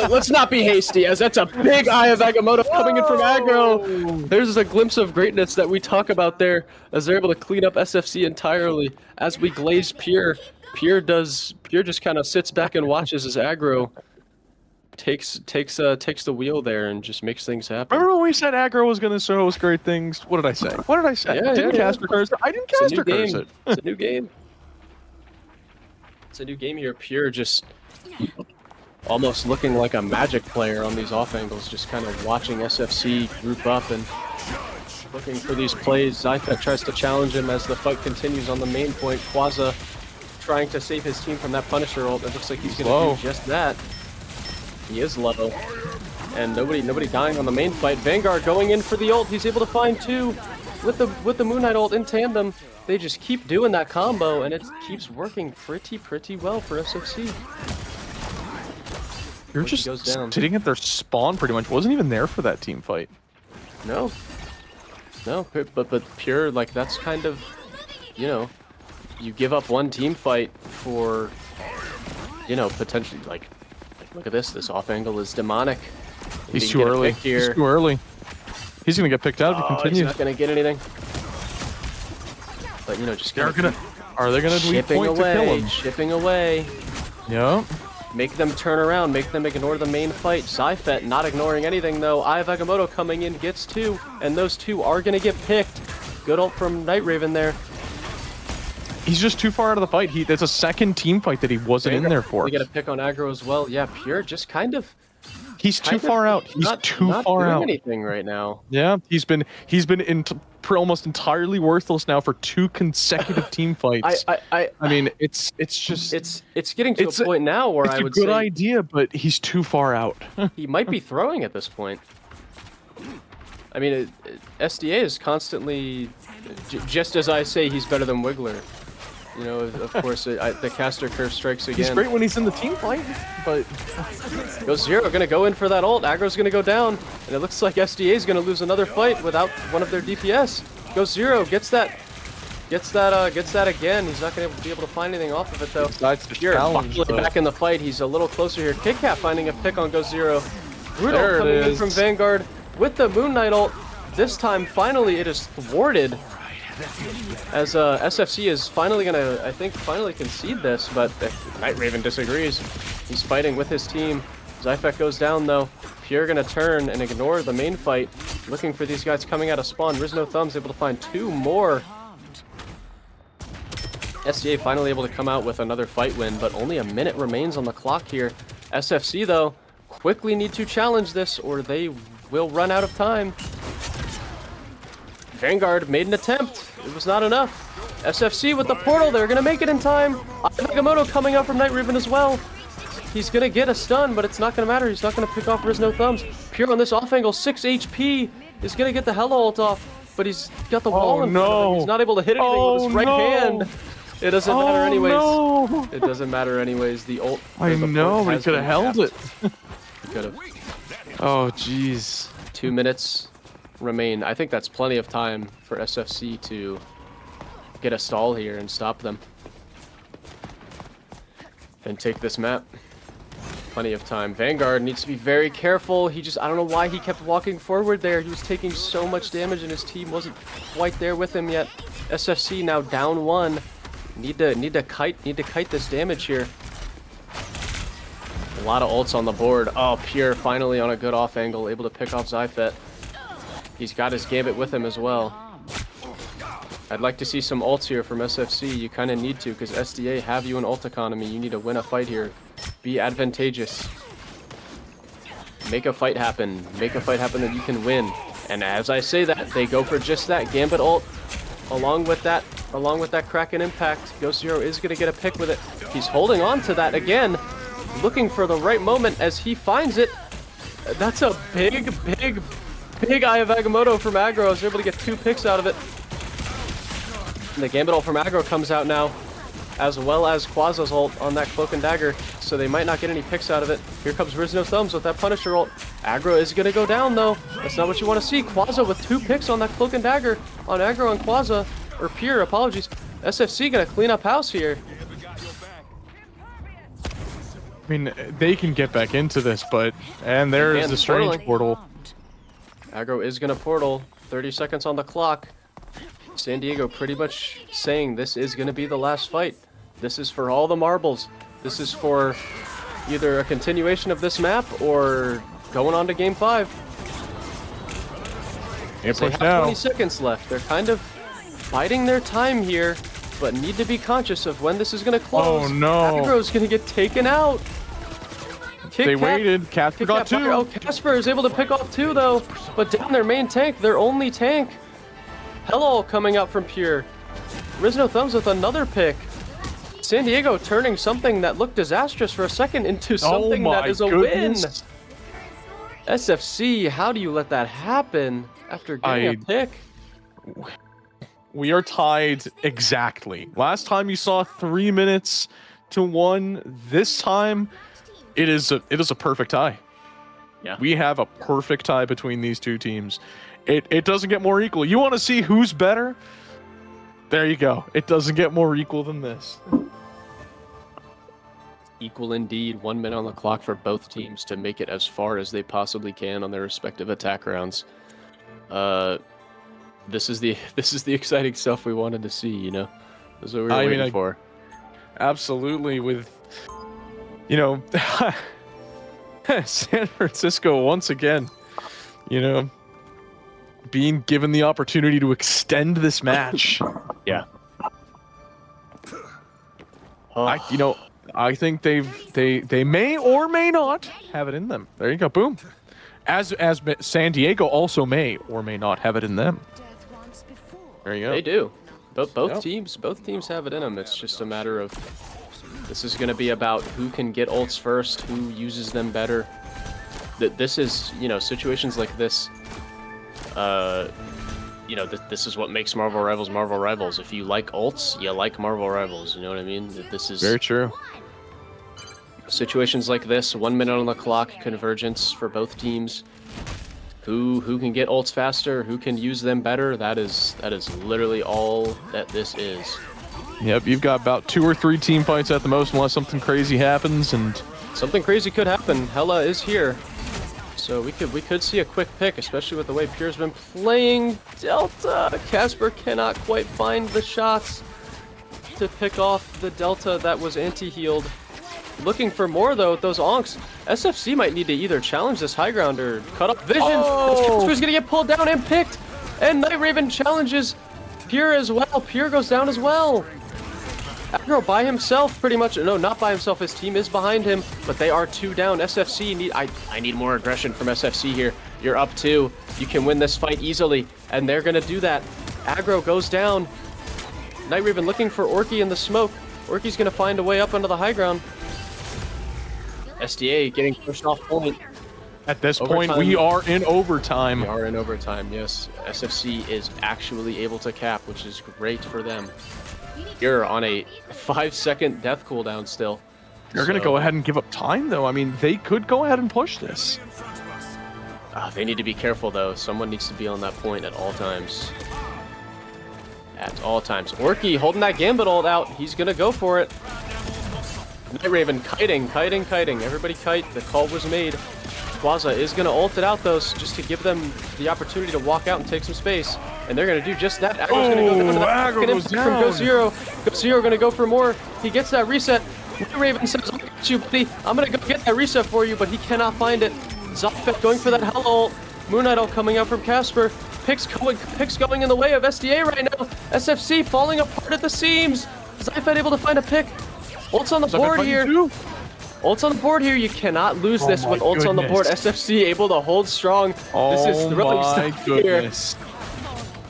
Let's not be hasty, as that's a big Eye of Agamotto coming in from aggro. There's a glimpse of greatness that we talk about there, as they're able to clean up SFC entirely. As we glaze Pure just kind of sits back and watches as aggro takes the wheel there and just makes things happen. Remember when we said aggro was going to show us great things? What did I say? Didn't Casper curse it? I didn't Casper curse it. It's a new game. It's a new game here. Pure just almost looking like a Magic player on these off angles, just kind of watching SFC group up and looking for these plays. Zyfet tries to challenge him as the fight continues on the main point. Quaza trying to save his team from that Punisher ult. It looks like he's going to do just that. He is low. And nobody dying on the main fight. Vanguard going in for the ult. He's able to find two with the Moon Knight ult in tandem. They just keep doing that combo, and it keeps working pretty well for SFC. You're just sitting at their spawn pretty much. Wasn't even there for that team fight. No, but Pure, like, that's kind of, you know, you give up one team fight for, you know, potentially, like look at this off angle is demonic. He's too early. He's too early. He's gonna get picked out if he continues. He's not gonna get anything. But you know, just are they gonna leave point to kill him? Chipping away. Yep. Make them turn around, make them ignore the main fight. Zyfet not ignoring anything though. Eye of Agamotto coming in, gets two, and those two are gonna get picked. Good ult from Night Raven there. He's just too far out of the fight. It's a second team fight that he wasn't in there for. We get a pick on aggro as well. Yeah, Pure just kind of. He's too far out. He's too far out. Not doing anything right now. Yeah, he's been almost entirely worthless now for 2 consecutive team fights. I mean, it's just it's getting to a point now where I would say it's a good idea, but he's too far out. He might be throwing at this point. I mean, SDA is constantly, just as I say, he's better than Wiggler. You know, of course, the caster curve strikes again. He's great when he's in the team fight, but... Goes Zero, gonna go in for that ult. Aggro's gonna go down, and it looks like SDA is gonna lose another fight without one of their DPS. Goes Zero, gets that again. He's not gonna be able to find anything off of it though. Pure finally back in the fight. He's a little closer here. KitKat finding a pick on Goes Zero. Brutal coming in from Vanguard with the Moon Knight ult. This time, finally, it is thwarted. As SFC is finally gonna, I think, concede this, but Night Raven disagrees. He's fighting with his team. Zyfek goes down though. Pure gonna turn and ignore the main fight, looking for these guys coming out of spawn. Rizno Thumbs able to find 2 more. SDA finally able to come out with another fight win, but only a minute remains on the clock here. SFC though, quickly need to challenge this or they will run out of time. Vanguard made an attempt. It was not enough. SFC with the portal. They're going to make it in time. Nagamoto coming up from Night Raven as well. He's going to get a stun, but it's not going to matter. He's not going to pick off Riz No Thumbs. Pure on this off angle, 6 HP. Is going to get the Hella ult off, but he's got the wall in front of him. He's not able to hit anything with his right hand. It doesn't matter anyways. No. It doesn't matter anyways. The ult. I the know, port but he has could have been held it. tapped. He could have. Oh, jeez. 2 minutes remain. I think that's plenty of time for SFC to get a stall here and stop them. And take this map. Plenty of time. Vanguard needs to be very careful. He just, I don't know why he kept walking forward there. He was taking so much damage and his team wasn't quite there with him yet. SFC now down 1. Need to kite this damage here. A lot of ults on the board. Oh, Pure finally on a good off angle, able to pick off Zyphet. He's got his Gambit with him as well. I'd like to see some ults here from SFC. You kind of need to, because SDA have you in ult economy. You need to win a fight here. Be advantageous. Make a fight happen. Make a fight happen that you can win. And as I say that, they go for just that Gambit ult. Along with that Kraken impact, Ghost Zero is going to get a pick with it. He's holding on to that again, looking for the right moment as he finds it. That's a big Eye of Agamotto from Aggro. Is able to get 2 picks out of it. And the Gambit ult from Aggro comes out now, as well as Quasa's ult on that Cloak and Dagger, so they might not get any picks out of it. Here comes Riz No Thumbs with that Punisher ult. Aggro is going to go down, though. That's not what you want to see. Quasa with 2 picks on that Cloak and Dagger on Aggro and Quasa. Or Pure, apologies. SFC going to clean up house here. I mean, they can get back into this, but... And there is the strange portal. Aggro is going to portal. 30 seconds on the clock. San Diego pretty much saying this is going to be the last fight. This is for all the marbles. This is for either a continuation of this map or going on to Game 5. They have 20 seconds left. They're kind of biding their time here, but need to be conscious of when this is going to close. Oh no! Aggro's going to get taken out. They waited. Casper got 2. Oh, Casper is able to pick off 2 though, but down their main tank, their only tank. Hello coming up from Pure. Riz No Thumbs with another pick. San Diego turning something that looked disastrous for a second into something that is a win. SFC, how do you let that happen after getting a pick? We are tied exactly. Last time you saw 3 minutes to 1. This time, it is a perfect tie. Yeah. We have a perfect tie between these two teams. It doesn't get more equal. You want to see who's better? There you go. It doesn't get more equal than this. Equal indeed. 1 minute on the clock for both teams to make it as far as they possibly can on their respective attack rounds. This is the exciting stuff we wanted to see, you know? This is what we were waiting for. Absolutely, with, you know, San Francisco once again, you know, being given the opportunity to extend this match. Yeah. I think they may or may not have it in them. There you go, boom. As San Diego also may or may not have it in them. There you go. They do. Both teams have it in them. It's just a matter of, this is going to be about who can get ults first, who uses them better. This is, you know, situations like this. You know, this is what makes Marvel Rivals Marvel Rivals. If you like ults, you like Marvel Rivals. You know what I mean? This is very true. Situations like this, 1 minute on the clock, convergence for both teams. Who can get ults faster? Who can use them better? That is literally all that this is. Yep, you've got about 2 or 3 team fights at the most, unless something crazy happens, and something crazy could happen. Hella is here, so we could see a quick pick, especially with the way Pure's been playing Delta. Casper cannot quite find the shots to pick off the Delta that was anti-healed. Looking for more though with those onks. SFC might need to either challenge this high ground or cut up vision. Oh! Casper's gonna get pulled down and picked, and Night Raven challenges Pure as well. Pure goes down as well. Aggro by himself, pretty much. No, not by himself. His team is behind him, but they are 2 down. SFC need. I need more aggression from SFC here. You're up 2. You can win this fight easily, and they're gonna do that. Aggro goes down. Night Raven looking for Orky in the smoke. Orky's gonna find a way up onto the high ground. SDA getting pushed off point. At this Overtime. point, we are in overtime. We are in overtime, yes. SFC is actually able to cap, which is great for them. You're on a 5-second death cooldown still. They're going to go ahead and give up time, though. I mean, they could go ahead and push this. They need to be careful, though. Someone needs to be on that point at all times. At all times. Orky holding that Gambit ult out. He's going to go for it. Night Raven kiting. Everybody kite. The call was made. Quaza is going to ult it out, though, just to give them the opportunity to walk out and take some space. And they're going to do just that. Aggro's going to go down to the Aggro goes from down. Go Zero. Go Zero going to go for more. He gets that reset. Night Raven says, I got you, buddy. I'm going to go get that reset for you, but he cannot find it. Zofet going for that Hell ult. Moon Knight ult coming out from Casper. Picks going in the way of SDA right now. SFC falling apart at the seams. Zyfed able to find a pick. Ult's on the board here. Ult's on the board here. You cannot lose this with ult's on the board. SFC able to hold strong. This is thrilling stuff here.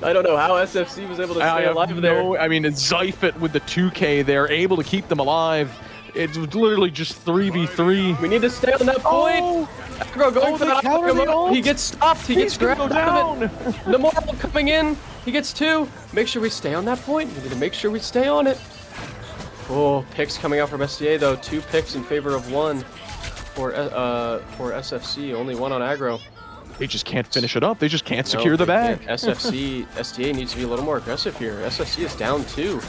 I don't know how SFC was able to stay alive there. I mean, Zyfet with the 2K there, able to keep them alive. It's literally just 3v3. We need to stay on that point. Aggro going for that Armada. He gets stopped. He gets grabbed out of it. Namor coming in. He gets 2. Make sure we stay on that point. We need to make sure we stay on it. Oh, picks coming out from SDA though. 2 picks in favor of 1 for SFC. Only 1 on aggro. They just can't finish it up. They just can't secure the bag. SDA needs to be a little more aggressive here. SFC is down 2.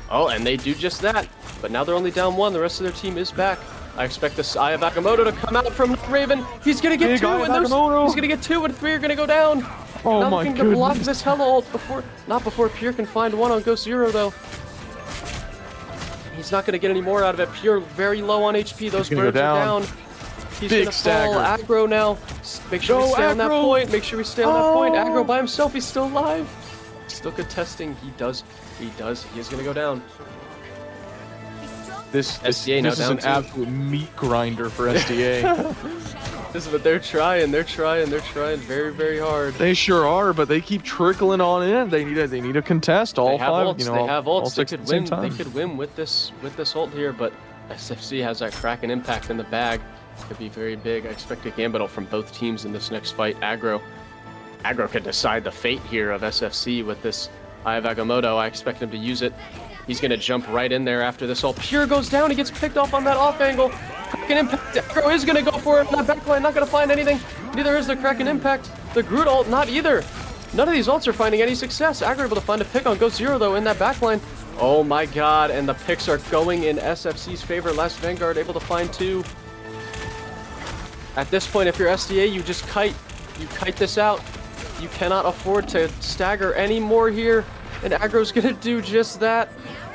Oh, and they do just that. But now they're only down 1. The rest of their team is back. I expect this Eye of Agamotto to come out from Raven. He's gonna get 2, and he's gonna get 2, and 3 are gonna go down. Oh now my looking goodness. to block this Hella ult not before Pure can find 1 on Ghost Zero though. He's not gonna get any more out of it. Pure very low on HP. Those birds are down. He's Big gonna fall aggro now. Make sure we stay on that point. Make sure we stay on that point. Aggro by himself. He's still alive. Still contesting. He is gonna go down. This SDA now is down an 2. absolute meat grinder for SDA. This is what they're trying. They're trying very, very hard. They sure are, but they keep trickling on in. They need to contest all They have 5. ults. You know, They have all ults. They 6 could at the same win. time. They could win with this ult here, but SFC has that Kraken impact in the bag. Could be very big. I expect a Gambit ult from both teams in this next fight. Aggro could decide the fate here of SFC with this Eye of Agamotto. I expect him to use it. He's gonna jump right in there after this ult. Pure goes down. He gets picked off on that off angle. Kraken impact. Aggro is gonna go for it. That backline not gonna find anything. Neither is the Kraken impact. The Groot ult not either. None of these ults are finding any success. Aggro able to find a pick on Ghost Zero though in that backline. Oh my god, and the picks are going in SFC's favor. Last Vanguard able to find 2. At this point, if you're SDA, you just kite. You kite this out. You cannot afford to stagger any more here. And Aggro's gonna do just that.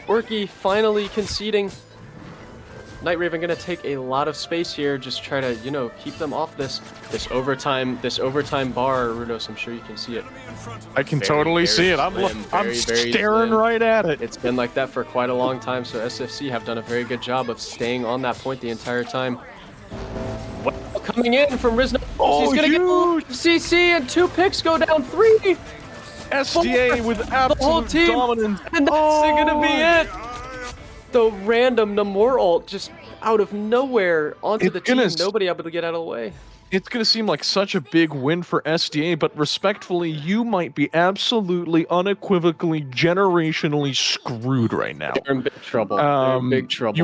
Orky finally conceding. Night Raven gonna take a lot of space here. Just try to, you know, keep them off this overtime bar. Rudos, I'm sure you can see it. I can totally see it. I'm staring right at it. It's been like that for quite a long time. So SFC have done a very good job of staying on that point the entire time. Coming in from Rizna. He's gonna get CC and 2 picks go down 3. SDA with absolute dominance. And that's gonna be it. The random Namor ult just out of nowhere onto the team. Nobody able to get out of the way. It's going to seem like such a big win for SDA, but respectfully, you might be absolutely, unequivocally, generationally screwed right now. They're in big trouble. They're in big trouble.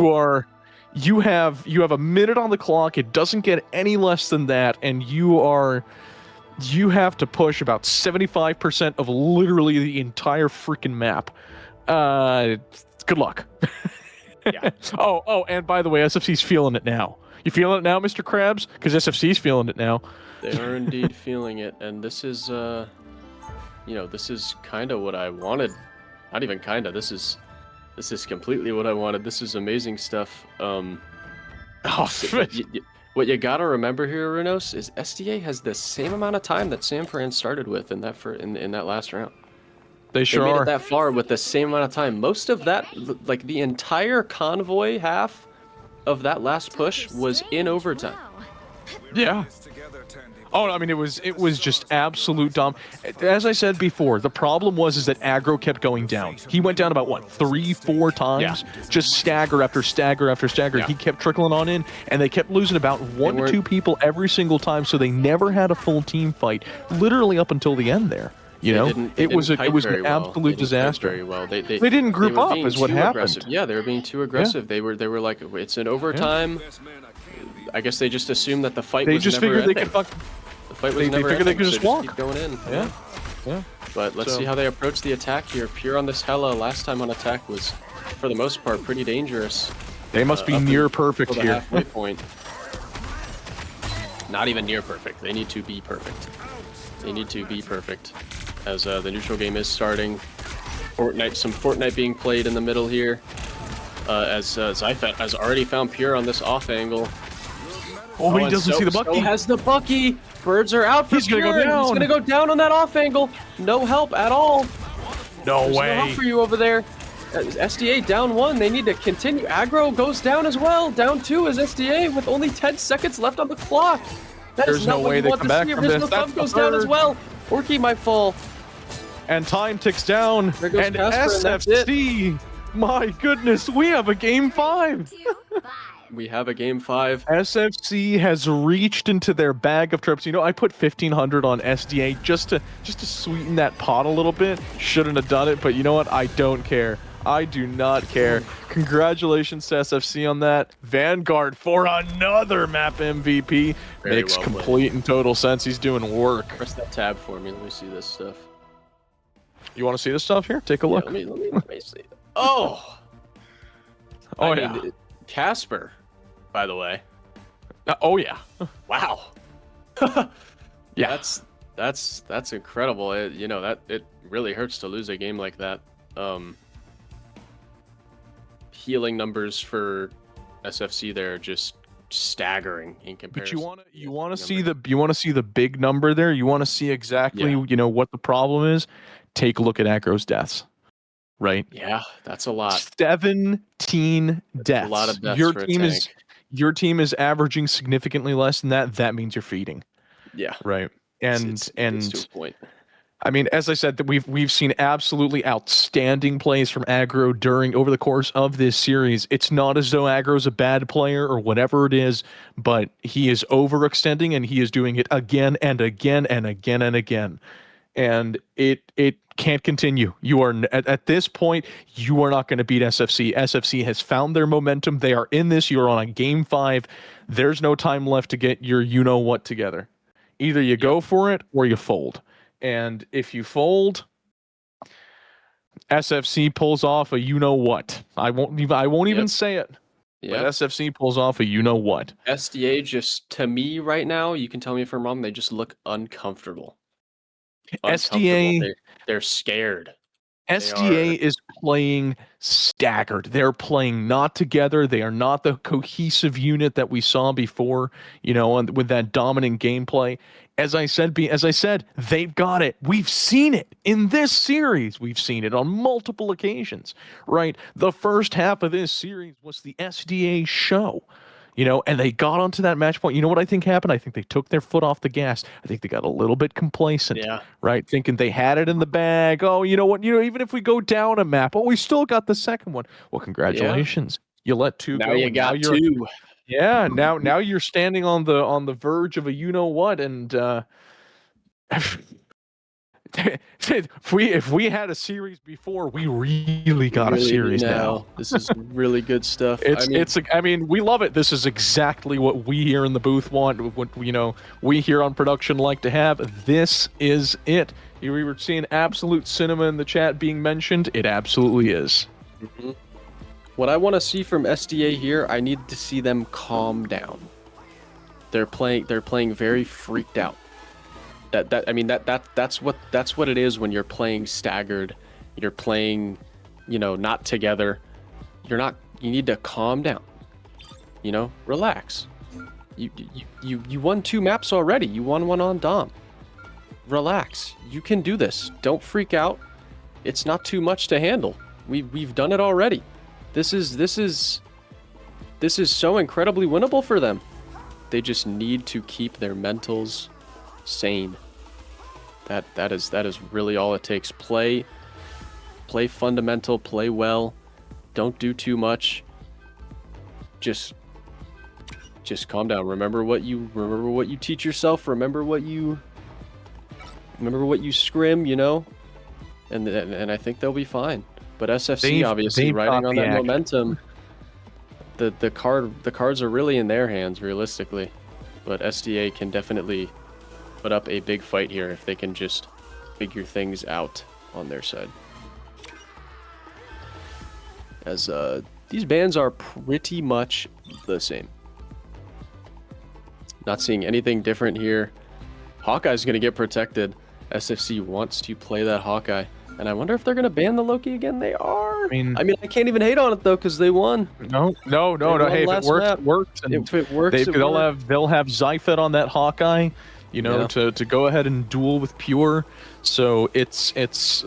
You have a minute on the clock. It doesn't get any less than that, and you have to push about 75% of literally the entire freaking map. Good luck. Yeah. Oh, and by the way, SFC's feeling it now. You feeling it now, Mr. Krabs? Because SFC's feeling it now. They are indeed feeling it, and this is, this is kind of what I wanted. Not even kind of. This is completely what I wanted. This is amazing stuff. What you gotta remember here, Runos, is SDA has the same amount of time that San Fran started with in that last round. They sure made are. it that far with the same amount of time. Most of that, like the entire convoy half of that last push was in overtime. Yeah. Oh, I mean, it was just absolute dumb. As I said before, the problem is that aggro kept going down. He went down about what 3-4 times, just stagger after stagger after stagger. Yeah. He kept trickling on in, and they kept losing about 1 to weren't- 2 people every single time. So they never had a full team fight, literally up until the end there. You know, They it was didn't fight an very well. absolute They didn't fight disaster. Very well. They didn't group were up, being is what too happened. aggressive. Yeah, they were being too aggressive. They were like, it's an overtime. I guess they just assumed that the fight They was just never figured they ending. could fuck. The fight was they never figured they ending, could so just walk. keep going in. Yeah, yeah. But let's So- see how they approach the attack here. Pure on this Hella last time on attack was, for the most part, pretty dangerous. They must be Up near until perfect the here. halfway point. Not even near perfect. They need to be perfect. They need to be perfect. As the neutral game is starting. Some Fortnite being played in the middle here. As Zyfet has already found Pure on this off angle. Oh, but he and doesn't see the So Bucky. has the Bucky. Birds are out for He's gonna go Pure. down. He's gonna go down on that off angle. No help at all. No There's no way. help for you over there. SDA down 1. They need to continue. Aggro goes down as well. Down 2 is SDA with only 10 seconds left on the clock. That is There's not no what way you they want come to back see. from Original this. Thumb That's goes the down as third. well. Orky might fall. And time ticks down. There goes And Casper, and that's it. SFC. My goodness, we have a game 5. 2, 5. We have a game 5. SFC has reached into their bag of trips. You know, I put 1,500 on SDA just to sweeten that pot a little bit. Shouldn't have done it, but you know what? I don't care. I do not care. Congratulations to SFC on that. Vanguard for another map MVP. Very Makes well complete and total sense. He's doing work. Press that tab for me. Let me see this stuff. You want to see this stuff here? Take a Yeah, look. let me see. Oh! Oh, I yeah. mean, Casper, by the way. Oh, yeah. Wow. Yeah. That's incredible. It really hurts to lose a game like that. Healing numbers for SFC there are just staggering in But comparison. you want to see the big number there. You want to see exactly what the problem is. Take a look at Aggro's deaths, right? Yeah, that's a lot. 17 deaths. A lot of deaths Your for a team is tank. your team is averaging significantly less than that. That means you're feeding, Yeah, right? it's to a point. I mean, as I said, that we've seen absolutely outstanding plays from Aggro over the course of this series. It's not as though Aggro's a bad player or whatever it is, but he is overextending and he is doing it again and again and again and again. And it can't continue. You are at this point, you are not going to beat SFC. SFC has found their momentum. They are in this. You're on a game 5. There's no time left to get your what together. Either you go for it or you fold. And if you fold, SFC pulls off a what. I won't even say it. Yeah, But SFC pulls off a what. SDA just, to me right now, you can tell me if I'm wrong, they just look uncomfortable. SDA They're scared. SDA is playing staggered. They're playing not together. They are not the cohesive unit that we saw before, with that dominant gameplay. As I said, they've got it. We've seen it in this series. We've seen it on multiple occasions, right? The first half of this series was the SDA show. And they got onto that match point. You know what I think happened? I think they took their foot off the gas. I think they got a little bit complacent, right? Thinking they had it in the bag. Oh, you know what? Even if we go down a map, we still got the second one. Well, congratulations. You let 2 go. Now you got 2. Yeah, now you're standing on the verge of a what, and if we had a series before, we really got a series now. This is really good stuff. I mean, we love it. This is exactly what we here in the booth want. What we here on production like to have. This is it. We were seeing absolute cinema in the chat being mentioned. It absolutely is. Mm-hmm. What I want to see from SDA here, I need to see them calm down. They're playing very freaked out. That's what it is when you're playing staggered. You're playing, not together. You need to calm down. Relax. You won 2 maps already. You won one on Dom. Relax. You can do this. Don't freak out. It's not too much to handle. We've done it already. This is so incredibly winnable for them. They just need to keep their mentals insane. That is really all it takes. Play fundamental, play well. Don't do too much. Just calm down. Remember what you teach yourself. Remember what you scrim, you know? And I think they'll be fine. But SFC obviously riding on that momentum. The cards are really in their hands realistically. But SDA can definitely put up a big fight here if they can just figure things out on their side. As these bans are pretty much the same. Not seeing anything different here. Hawkeye's going to get protected. SFC wants to play that Hawkeye. And I wonder if they're going to ban the Loki again. They are. I mean, I can't even hate on it, though, because they won. No. Hey, if it works, it works. And if it works, they'll have Zyphet on that Hawkeye, you know, to go ahead and duel with Pure. So it's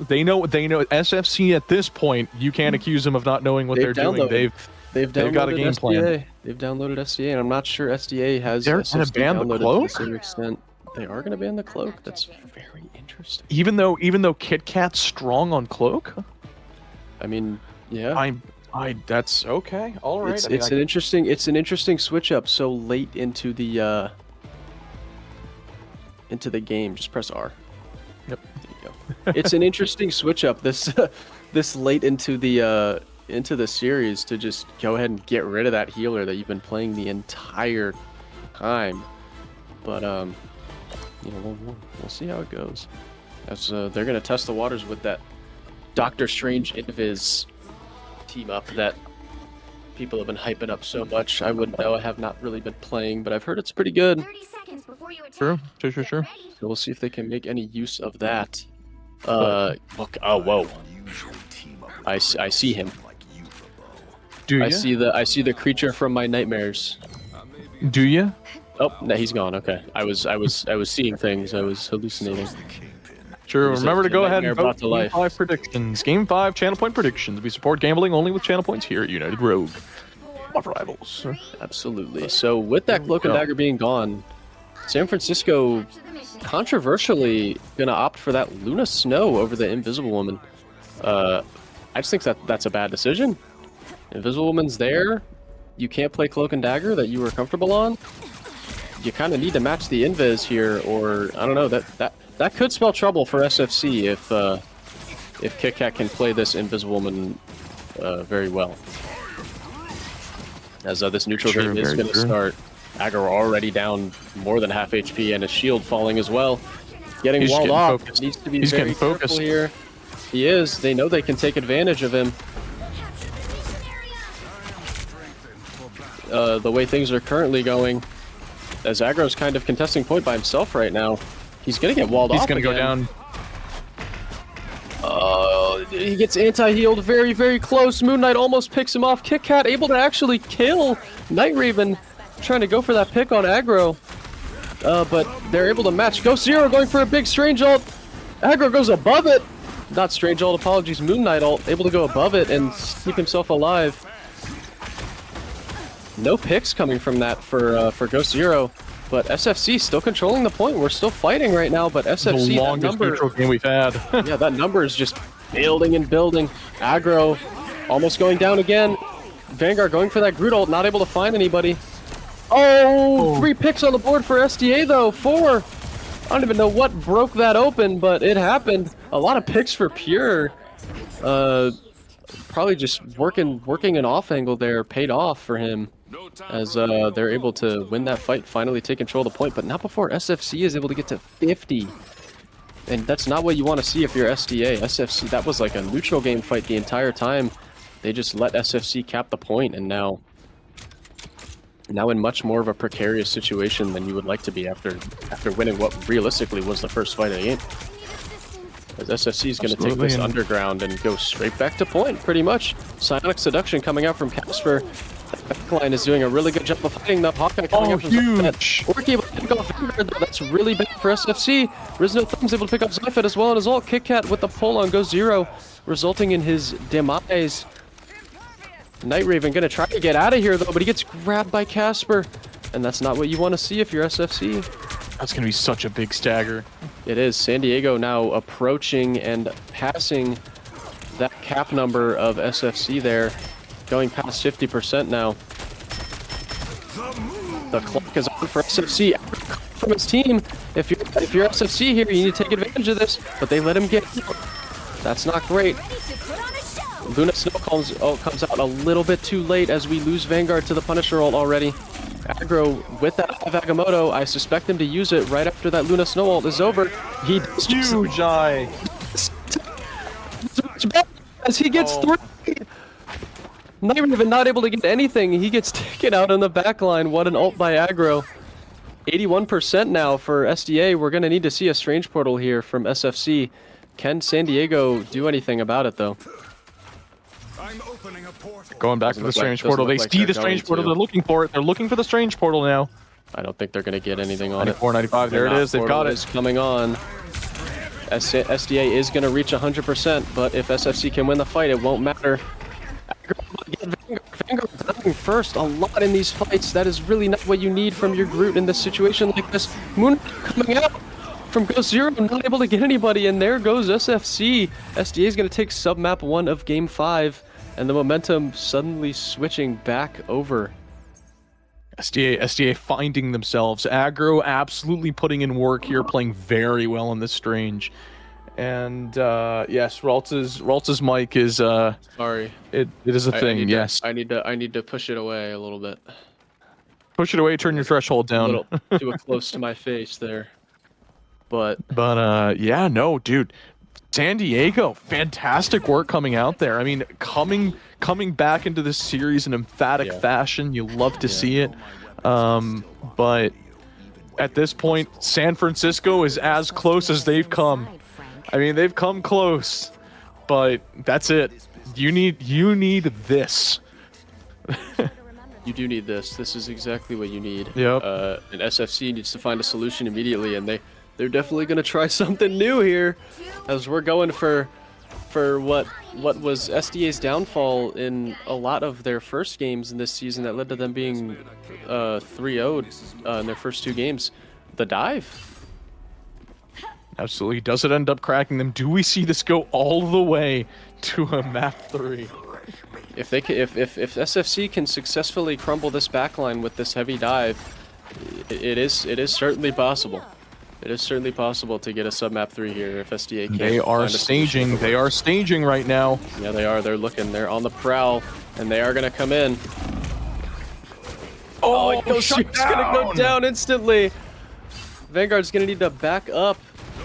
they know SFC at this point. You can't accuse them of not knowing what they're doing. They've got a game plan. They've downloaded SDA, and I'm not sure SDA has. They're going to ban the cloak. To the same extent. They are going to ban the cloak. That's very interesting. Even though Kit Kat's strong on cloak. I mean, yeah. That's okay. All right. It's an interesting switch up so late into the game. Just press R. Yep. There you go. It's an interesting switch up this late into the series to just go ahead and get rid of that healer that you've been playing the entire time. But you know, we'll see how it goes. As they're gonna test the waters with that Doctor Strange Invis team up that people have been hyping up so much. I wouldn't know. I have not really been playing, but I've heard it's pretty good. 30 seconds before you attack. Sure. Get ready. So we'll see if they can make any use of that. Look. Oh, whoa. I see him. Do you? I see the creature from my nightmares. Do you? Oh, no, he's gone. Okay. I was seeing things. I was hallucinating. Sure. Remember to go ahead and vote to life. Game 5 predictions. Game 5 channel point predictions. We support gambling only with channel points here at United Rogue. Marvel Rivals. Absolutely. So with that Cloak and Dagger being gone, San Francisco controversially gonna opt for that Luna Snow over the Invisible Woman. I just think that's a bad decision. Invisible Woman's there. You can't play Cloak and Dagger that you were comfortable on. You kind of need to match the Invis here, or I don't know. That could spell trouble for SFC if Kit Kat can play this Invisible Woman very well. As this neutral game is going to start. Aggro already down more than half HP and his shield falling as well. Getting walled off. Focused. Needs to be very careful here. He is. They know they can take advantage of him. The way things are currently going, as Aggro's kind of contesting point by himself right now, he's going to get walled off. He's going to go down. He gets anti-healed very, very close. Moon Knight almost picks him off. Kit Kat able to actually kill Night Raven, trying to go for that pick on Aggro. But they're able to match. Ghost Zero going for a big Strange ult. Aggro goes above it. Not Strange ult, apologies. Moon Knight ult, able to go above it and keep himself alive. No picks coming from that for Ghost Zero, but SFC still controlling the point. We're still fighting right now, but SFC, the longest neutral game we've had. Yeah, that number is just building and building. Aggro almost going down again. Vanguard going for that Groot ult, not able to find anybody. Oh, 3 picks on the board for SDA though. 4. I don't even know what broke that open, but it happened. A lot of picks for Pure. Probably just working an off angle there paid off for him, as they're able to win that fight, finally take control of the point, but not before SFC is able to get to 50. And that's not what you want to see if you're SDA. SFC, that was like a neutral game fight the entire time. They just let SFC cap the point, and now in much more of a precarious situation than you would like to be after winning what realistically was the first fight of the game. As SFC is going to take this underground and go straight back to point, pretty much. Psionic Seduction coming out from Casper. The backline is doing a really good job of fighting the Hawkeye coming out from huge! Orky able to pick off Vanguard, though. That's really bad for SFC. Rizno Thumbs able to pick up Zyphet as well on his ult. Kit Kat with the pull on Ghost Zero, resulting in his demise. Night Raven going to try to get out of here, though, but he gets grabbed by Casper. And that's not what you want to see if you're SFC. That's going to be such a big stagger. It is. San Diego now approaching and passing that cap number of SFC there, going past 50% now. The clock is on for SFC from his team. If you're SFC here, you need to take advantage of this, but they let him get out. That's not great. Ready to put on a show. Luna Snow comes out a little bit too late as we lose Vanguard to the Punisher ult already. Aggro with that Agamotto, I suspect him to use it right after that Luna Snow ult is over. He does Huge eye. as he gets three. Not able to get anything. He gets taken out on the back line. What an ult by Aggro. 81% now for SDA. We're going to need to see a Strange Portal here from SFC. Can San Diego do anything about it, though? I'm opening a portal. Going back to the Strange Portal. They like see they're the Strange going Portal. to. They're looking for it. They're looking for the Strange Portal now. I don't think they're going to get anything on it. 94, 95. There it is. They've got Portal it. is coming on. SDA is going to reach 100%, but if SFC can win the fight, it won't matter. Vanguard dying first a lot in these fights. That is really not what you need from your Groot in this situation like this. Moon coming out from Ghost Zero, not able to get anybody, and there goes SFC. SDA is going to take sub-map 1 of Game 5, and the momentum suddenly switching back over. SDA finding themselves. Aggro absolutely putting in work here, playing very well in this Strange. And yes, Raltz's mic is Sorry. it is a thing. Yes. I need to push it away a little bit. Push it away, turn your threshold A down. little too close to my face there. But Yeah, no, dude. San Diego, fantastic work coming out there. I mean, coming back into this series in emphatic fashion. You love to see it. But at this point, San Francisco is as close as they've come. I mean, they've come close, but that's it. You need this. you do need this. This is exactly what you need. Yep. And SFC needs to find a solution immediately, and they're definitely going to try something new here, as we're going for what was SDA's downfall in a lot of their first games in this season that led to them being 3-0'd in their first 2 games. The dive. Absolutely. Does it end up cracking them? Do we see this go all the way to a map 3? If SFC can successfully crumble this backline with this heavy dive, it is certainly possible. It is certainly possible to get a sub-map 3 here if SDA can. They are staging. They are staging right now. Yeah, they are. They're looking. They're on the prowl, and they are going to come in. Oh, it goes. It's going to go down instantly. Vanguard's going to need to back up.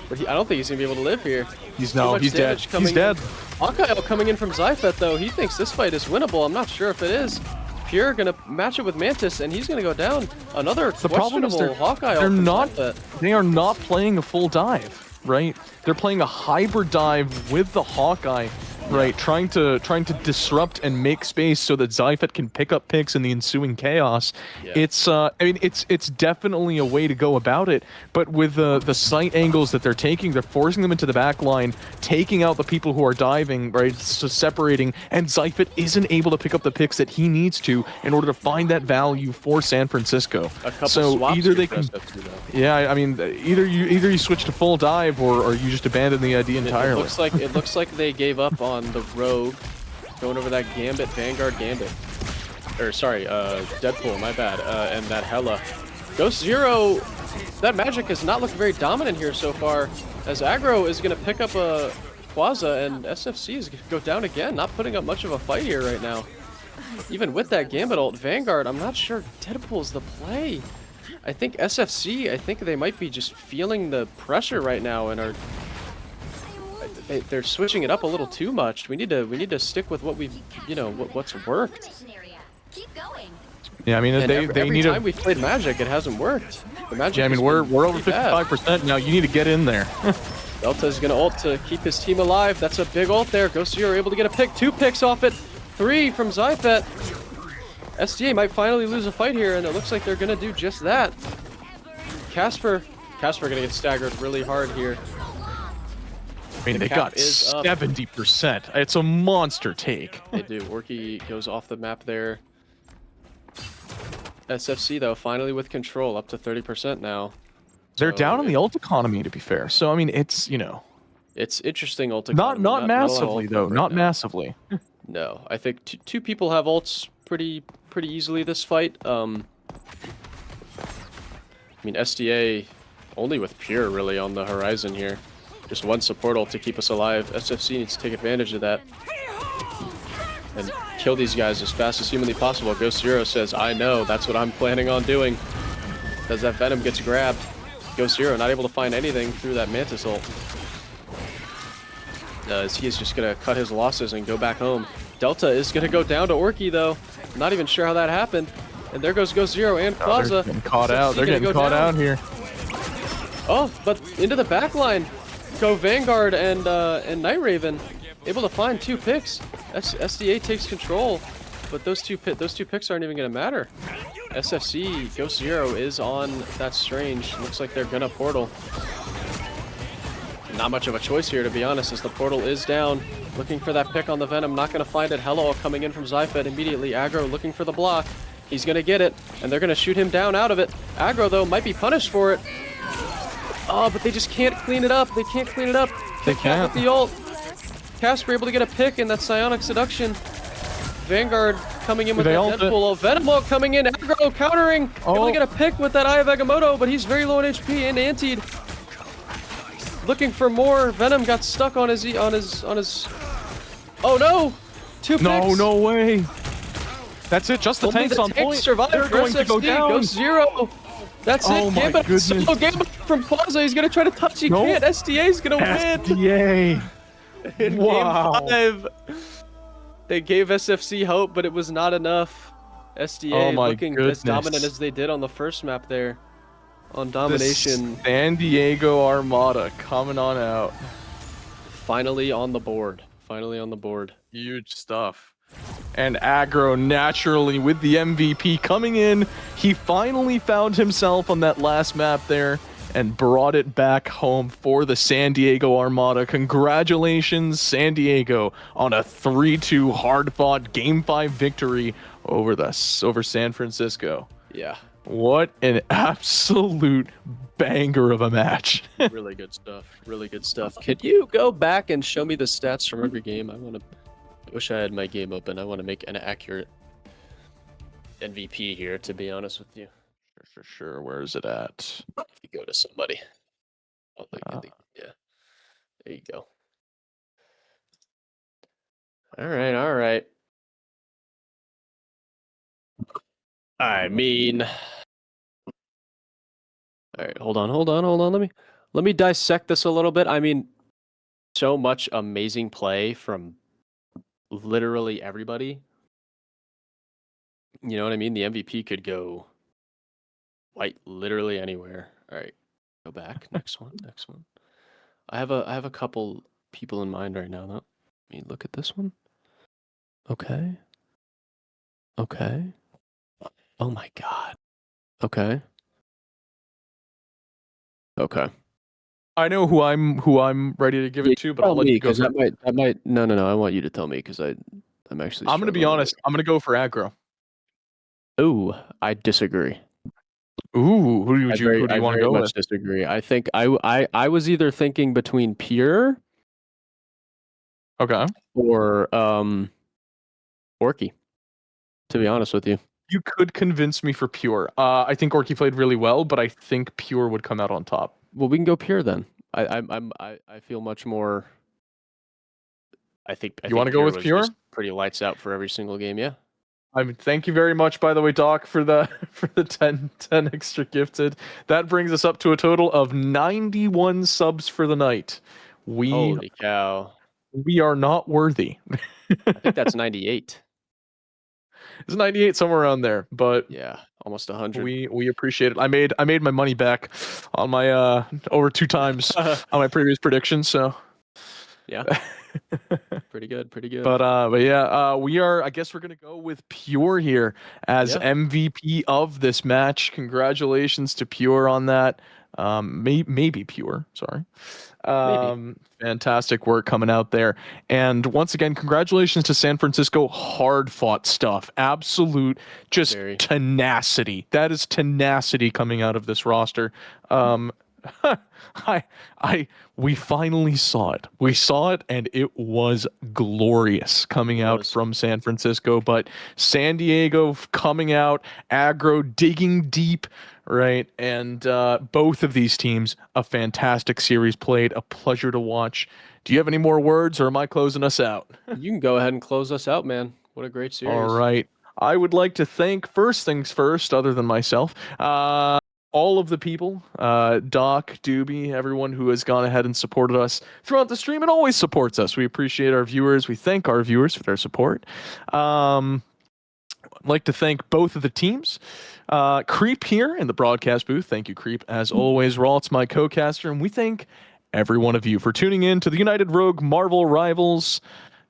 But I don't think he's going to be able to live here. He's dead. He's dead. Hawkeye coming in from Zyphet, though. He thinks this fight is winnable. I'm not sure if it is. Pure going to match it with Mantis, and he's going to go down. Another questionable Hawkeye from Zyphet. They are not playing a full dive, right? They're playing a hybrid dive with the Hawkeye, right? Trying to disrupt and make space so that Zyphet can pick up picks in the ensuing chaos. Yeah. It's I mean, it's definitely a way to go about it, but with the sight angles that they're taking, they're forcing them into the back line, taking out the people who are diving, right? So separating, and Zyphet isn't able to pick up the picks that he needs to in order to find that value for San Francisco. So either they can, yeah, I mean, either you switch to full dive or you just abandon the idea entirely. It looks like they gave up on the Rogue going over that Gambit, Vanguard Gambit. Or sorry, Deadpool, my bad. And that Hela. Ghost Zero, that magic has not looked very dominant here so far, as Aggro is going to pick up a Quaza, and SFC is going to go down again, not putting up much of a fight here right now. Even with that Gambit ult, Vanguard, I'm not sure Deadpool's the play. I think SFC, I think they might be just feeling the pressure right now and are... They're switching it up a little too much. We need to stick with what we've, what's worked. Keep going. Yeah, I mean, Every need time we've played Magic, it hasn't worked. The Magic. Yeah, I mean, we're over 55% now. You need to get in there. Delta's gonna ult to keep his team alive. That's a big ult there. Ghost Zero able to get a pick, 2 picks off it, 3 from Zyphet. SDA might finally lose a fight here, and it looks like they're gonna do just that. Casper gonna get staggered really hard here. I mean, they got 70%. It's a monster take. They do. Orky goes off the map there. SFC, though, finally with control, up to 30% now. They're So down on the ult economy, to be fair. So I mean, it's it's interesting ult not economy. not a lot of massively ult though, right not now. massively. No, I think two people have ults pretty easily this fight. I mean, SDA only with Pure really on the horizon here. Just one support ult to keep us alive. SFC needs to take advantage of that and kill these guys as fast as humanly possible. Ghost Zero says, I know, that's what I'm planning on doing. As that Venom gets grabbed. Ghost Zero not able to find anything through that Mantis ult. He is just going to cut his losses and go back home. Delta is going to go down to Orky though. Not even sure how that happened. And there goes Ghost Zero and Plaza. They're getting caught out. They're getting go caught down. out here. Oh, but into the back line go Vanguard and Night Raven, able to find 2 picks. SDA takes control, but those two picks aren't even going to matter. SFC Ghost Zero is on that Strange. Looks like they're gonna portal. Not much of a choice here, to be honest, as the portal is down. Looking for that pick on the Venom, not going to find it. Hello coming in from Zyfed immediately. Aggro looking for the block. He's going to get it, and they're going to shoot him down out of it. Aggro, though, might be punished for it. Oh, but they just can't clean it up. They can't clean it up. They can't. With the ult. Casper able to get a pick in that Psionic Seduction. Vanguard coming in with that Deadpool. Oh, Venom ult coming in. Aggro countering. Able to get a pick with that Eye of Agamotto, but he's very low on HP and antied. Looking for more. Venom got stuck on his Oh no! 2 picks. No way. That's it. Just the Only tanks the on tank point. survived They're for going to go SFC. down. Ghost Zero. That's Oh it. my Gambit goodness. solo Gambit from Plaza. He's gonna try to touch. He Nope. can't. SDA's gonna win. SDA. In Wow. Game 5. They gave SFC hope, but it was not enough. SDA Oh my looking goodness. as dominant as they did on the first map there. On The domination. San Diego Armada coming on out. Finally on the board. Finally on the board. Huge stuff. And Aggro naturally with the MVP coming in. He finally found himself on that last map there and brought it back home for the San Diego Armada. Congratulations, San Diego, on a 3-2 hard-fought Game 5 victory over San Francisco. Yeah. What an absolute banger of a match. Really good stuff. Really good stuff. Can you go back and show me the stats from every game? I wish I had my game open. I want to make an accurate MVP here, to be honest with you. Sure. Where is it at? If you go to somebody. Oh, yeah. There you go. All right. I mean, all right, hold on. Let me dissect this a little bit. I mean, so much amazing play from literally everybody. You know what I mean? The MVP could go quite literally anywhere. All right, go back. Next one. I have a couple people in mind right now, though. Let me look at this one. Okay. Oh my god. Okay. I know who I'm ready to give it to, but I'll let you go. Because that might. No. I want you to tell me because I'm actually. I'm gonna be honest. I'm gonna go for Aggro. Ooh, I disagree. Ooh, who do you want to go with? Disagree. I think I was either thinking between Pure. Okay. Or Orky. To be honest with you. You could convince me for Pure. I think Orky played really well, but I think Pure would come out on top. Well, we can go Pure then. I feel much more. I think you want to go with Pure? Just pretty lights out for every single game. Yeah. I mean, thank you very much, by the way, Doc, for the 10 extra gifted. That brings us up to a total of 91 subs for the night. Holy cow! We are not worthy. I think that's 98. It's 98 somewhere around there, but yeah, almost 100. We appreciate it. I made my money back on my over 2 times on my previous prediction. So yeah, pretty good. But yeah, we are. I guess we're gonna go with Pure here as MVP of this match. Congratulations to Pure on that. Maybe Pure. Sorry. Fantastic work coming out there. And once again, congratulations to San Francisco. Hard fought stuff. Absolute just tenacity. That is tenacity coming out of this roster. We finally saw it. We saw it, and it was glorious coming It out was. from San Francisco. But San Diego coming out, aggro, digging deep, right? And both of these teams, a fantastic series played, a pleasure to watch. Do you have any more words, or am I closing us out? You can go ahead and close us out, man. What a great series. All right. I would like to thank, first things first, other than myself, all of the people, Doc, Doobie, everyone who has gone ahead and supported us throughout the stream and always supports us. We appreciate our viewers. We thank our viewers for their support. I'd like to thank both of the teams. Creep here in the broadcast booth. Thank you, Creep. As always, Ralt's my co-caster, and we thank every one of you for tuning in to the United Rogue Marvel Rivals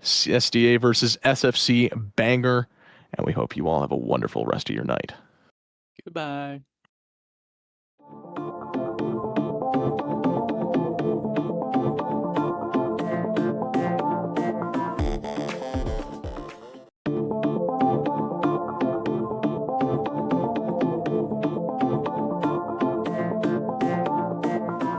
SDA versus SFC banger, and we hope you all have a wonderful rest of your night. Goodbye.